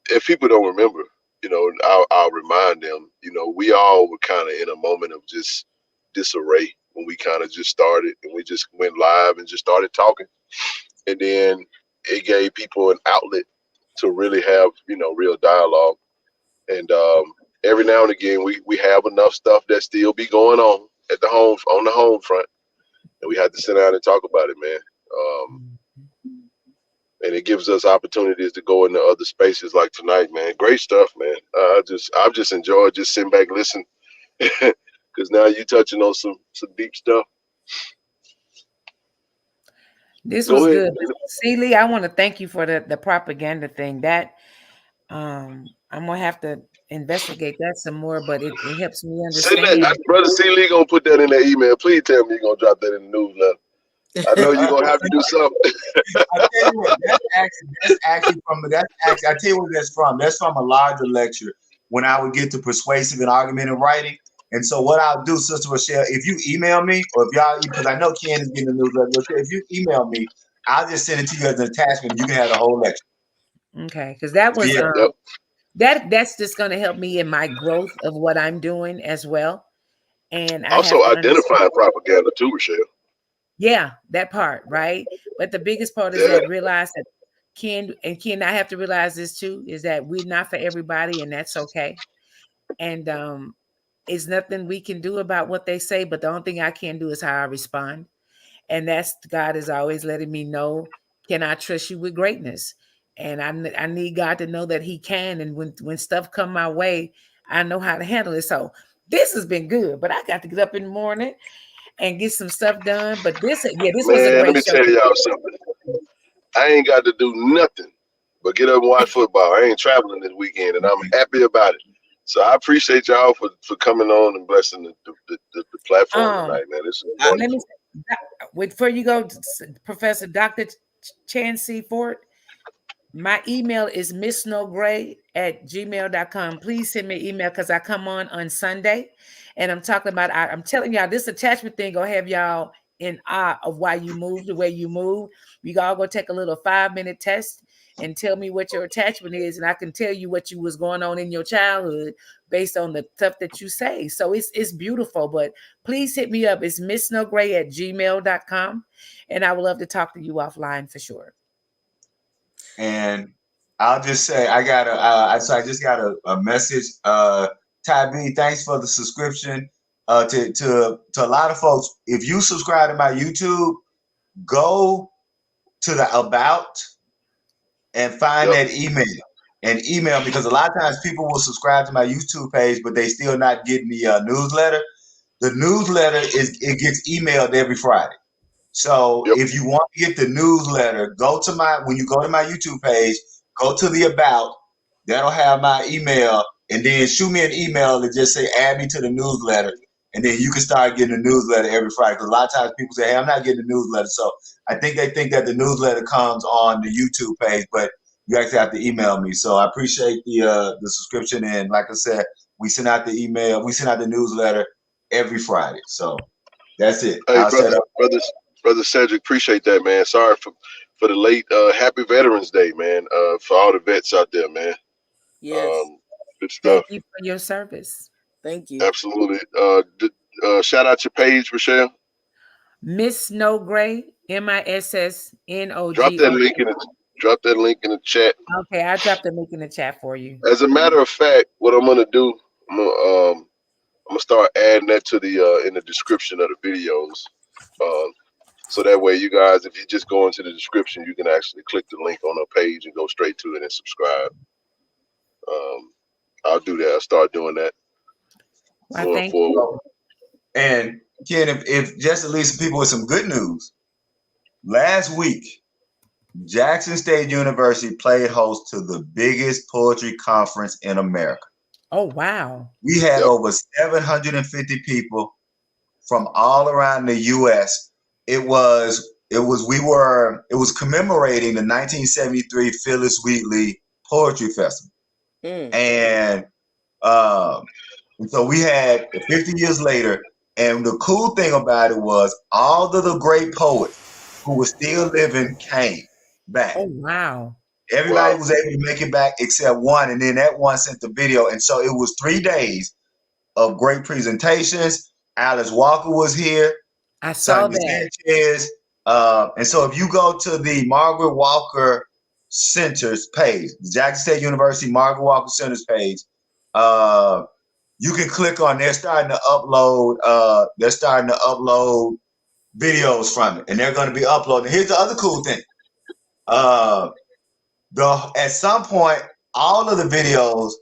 G: if people don't remember, you know, I'll remind them. You know, we all were kind of in a moment of just disarray when we kind of just started, and we just went live and just started talking, and then it gave people an outlet to really have, you know, real dialogue. And every now and again, we have enough stuff that still be going on at the home front, and we have to sit down and talk about it, man. And it gives us opportunities to go into other spaces like tonight, man. Great stuff, man. I've just enjoyed just sitting back, listening, because now you touching on some deep stuff.
H: this
G: Go
H: was
G: ahead.
H: good. Celie, I want to thank you for the propaganda thing. That I'm gonna have to investigate that some more, but it helps me understand.
G: Brother C. Lee gonna put that in the email. Please tell me you're gonna drop that in the newsletter. I know you're gonna have to do something.
J: I tell you what, that's actually I tell you where that's from. That's from a larger lecture when I would get to persuasive and argumentative writing. And so what I'll do, Sister Rochelle, if you email me, or if y'all, because I know Ken is getting the newsletter, if you email me, I'll just send it to you as an attachment. You can have the whole lecture.
H: Okay, because that was
J: Yeah.
H: that's just going to help me in my growth of what I'm doing as well. And I
G: Also
H: have to
G: identifying propaganda too, Rochelle.
H: Yeah, that part, right? But the biggest part is that realize that Ken, I have to realize this too, is that we're not for everybody, and that's okay. And it's nothing we can do about what they say, but the only thing I can do is how I respond. And that's God is always letting me know, can I trust you with greatness? And I need God to know that He can. And when stuff come my way, I know how to handle it. So this has been good, but I got to get up in the morning and get some stuff done. But this was a
G: Man,
H: great
G: let me
H: show.
G: tell y'all something. I ain't got to do nothing but get up and watch football. I ain't traveling this weekend, and I'm happy about it. So I appreciate y'all for coming on and blessing the platform tonight, man. This is wonderful.
H: Before you go, Professor Dr. Chancey Fort, my email is missnowgray@gmail.com. Please send me an email because I come on Sunday, and I'm talking about, I'm telling y'all, this attachment thing gonna have y'all in awe of why you move the way you move. You all go take a little 5-minute test and tell me what your attachment is, and I can tell you what you was going on in your childhood based on the stuff that you say. So it's beautiful, but please hit me up. It's missnowgray@gmail.com, and I would love to talk to you offline for sure.
J: And I'll just say I just got a message. Ty B, thanks for the subscription. To a lot of folks, if you subscribe to my YouTube, go to the about and find that email and email, because a lot of times people will subscribe to my YouTube page, but they still not getting the newsletter. The newsletter gets emailed every Friday. So if you want to get the newsletter, when you go to my YouTube page, go to the about. That'll have my email, and then shoot me an email and just say add me to the newsletter, and then you can start getting the newsletter every Friday. Because a lot of times people say, hey, I'm not getting the newsletter. So I think they think that the newsletter comes on the YouTube page, but you actually have to email me. So I appreciate the subscription, and like I said, we send out the email, we send out the newsletter every Friday. So that's it.
G: Hey, brother Cedric, appreciate that, man. Sorry for the late. Happy Veterans Day, man. For all the vets out there, man.
I: Yes.
G: Good stuff.
H: Thank you for your service.
I: Thank you.
G: Absolutely. Shout out your page, Rochelle.
H: Miss Snow Gray, MISSNOGRAY.
G: Drop that link in the Drop that link in the chat.
H: Okay, I dropped the link in the chat for you.
G: As a matter of fact, what I'm gonna do, I'm gonna start adding that to the in the description of the videos. So that way, you guys, if you just go into the description, you can actually click the link on our page and go straight to it and subscribe. I'll do that. I'll start doing that going forward.
J: And Ken, if just to leave some people with some good news, last week, Jackson State University played host to the biggest poetry conference in America.
H: Oh, wow.
J: We had over 750 people from all around the U.S. It was commemorating the 1973 Phyllis Wheatley Poetry Festival. And so we had 50 years later, and the cool thing about it was all of the great poets who were still living came back.
H: Oh, wow.
J: Everybody was able to make it back except one, and then that one sent the video. And so it was 3 days of great presentations. Alice Walker was here.
H: I saw that.
J: Sanchez. And so if you go to the Margaret Walker Center's page, the Jackson State University Margaret Walker Center's page, you can click on. They're starting to upload videos from it, and they're going to be uploading. Here's the other cool thing. At some point, all of the videos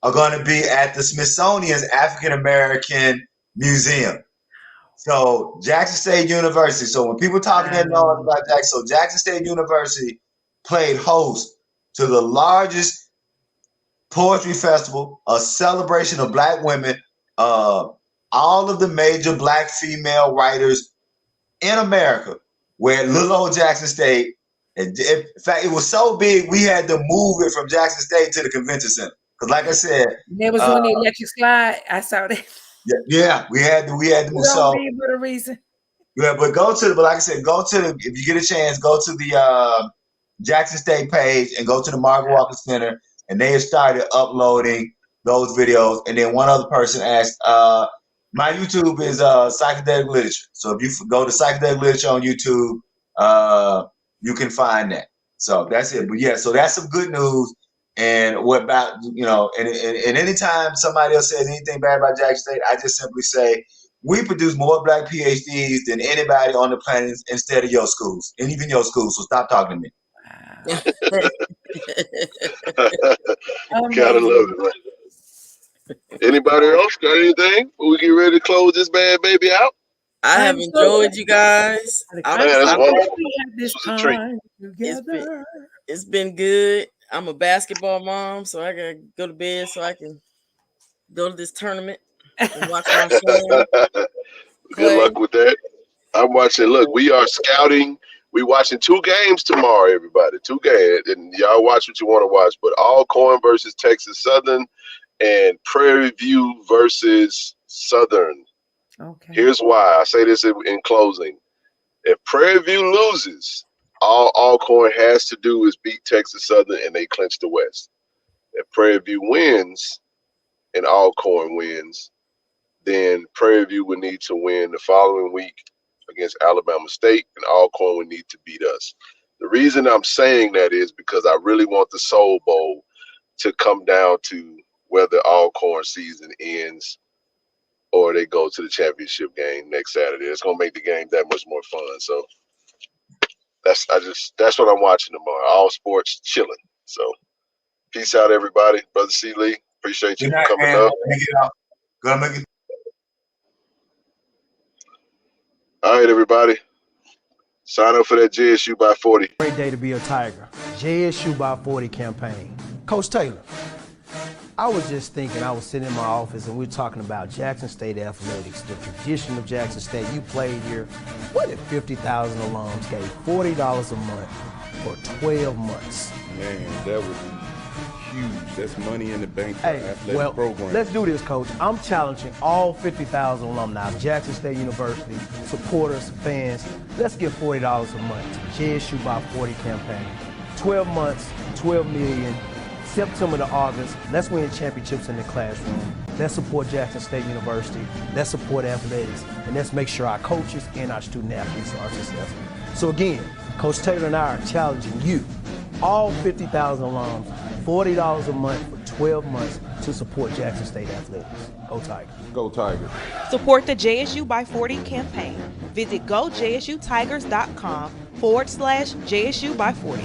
J: are going to be at the Smithsonian's African American Museum. So Jackson State University. So when people talking that noise about Jackson, so Jackson State University played host to the largest poetry festival, a celebration of Black women, all of the major Black female writers in America, where little old Jackson State. In fact, it was so big we had to move it from Jackson State to the convention center. Because, like I said,
H: it was on the electric slide. I saw that.
J: Yeah, we had to move. So
H: for a reason.
J: Yeah, but like I said, if you get a chance, go to the Jackson State page and go to the Margaret Walker Center, and they have started uploading those videos. And then one other person asked, my YouTube is psychedelic literature. So if you go to psychedelic literature on YouTube, you can find that. So that's it. But yeah, so that's some good news. And what about, and anytime somebody else says anything bad about Jackson State, I just simply say, we produce more Black PhDs than anybody on the planet instead of your schools, and even your schools. So stop talking to me.
G: Gotta love it, man. Anybody else got anything? Before we get ready to close this bad baby out?
I: I have enjoyed you guys.
G: That's wonderful.
I: It's been good. I'm a basketball mom, so I gotta go to bed so I can go to this tournament and watch my son.
G: Good luck with that. I'm watching. Look, we are scouting. We're watching 2 games tomorrow, everybody. 2 games, and y'all watch what you want to watch. But Alcorn versus Texas Southern, and Prairie View versus Southern.
H: Okay.
G: Here's why. I say this in closing. If Prairie View loses, all Alcorn has to do is beat Texas Southern, and they clinch the West. If Prairie View wins and Alcorn wins, then Prairie View would need to win the following week against Alabama State, and Alcorn would need to beat us. The reason I'm saying that is because I really want the Soul Bowl to come down to whether Alcorn season ends or they go to the championship game next Saturday. It's gonna make the game that much more fun. So that's what I'm watching tomorrow. All sports chilling. So peace out, everybody. Brother C. Lee, appreciate you coming up. All right, everybody. Sign up for that JSU by 40.
A: Great day to be a Tiger. JSU by 40 campaign. Coach Taylor, I was just thinking, I was sitting in my office and we were talking about Jackson State athletics, the tradition of Jackson State. You played here. What if 50,000 alums gave $40 a month for 12 months?
K: Man, that would be huge. That's money in the bank for athletic program.
A: Let's do this, Coach. I'm challenging all 50,000 alumni of Jackson State University, supporters, fans. Let's give $40 a month to JSU by 40 campaign. 12 months, 12 million. September to August, let's win championships in the classroom. Let's support Jackson State University. Let's support athletics. And let's make sure our coaches and our student athletes are successful. So again, Coach Taylor and I are challenging you All 50,000 alums, $40 a month for 12 months to support Jackson State athletics. Go Tigers.
K: Go Tigers.
C: Support the JSU by 40 campaign. Visit gojsutigers.com/JSU by 40.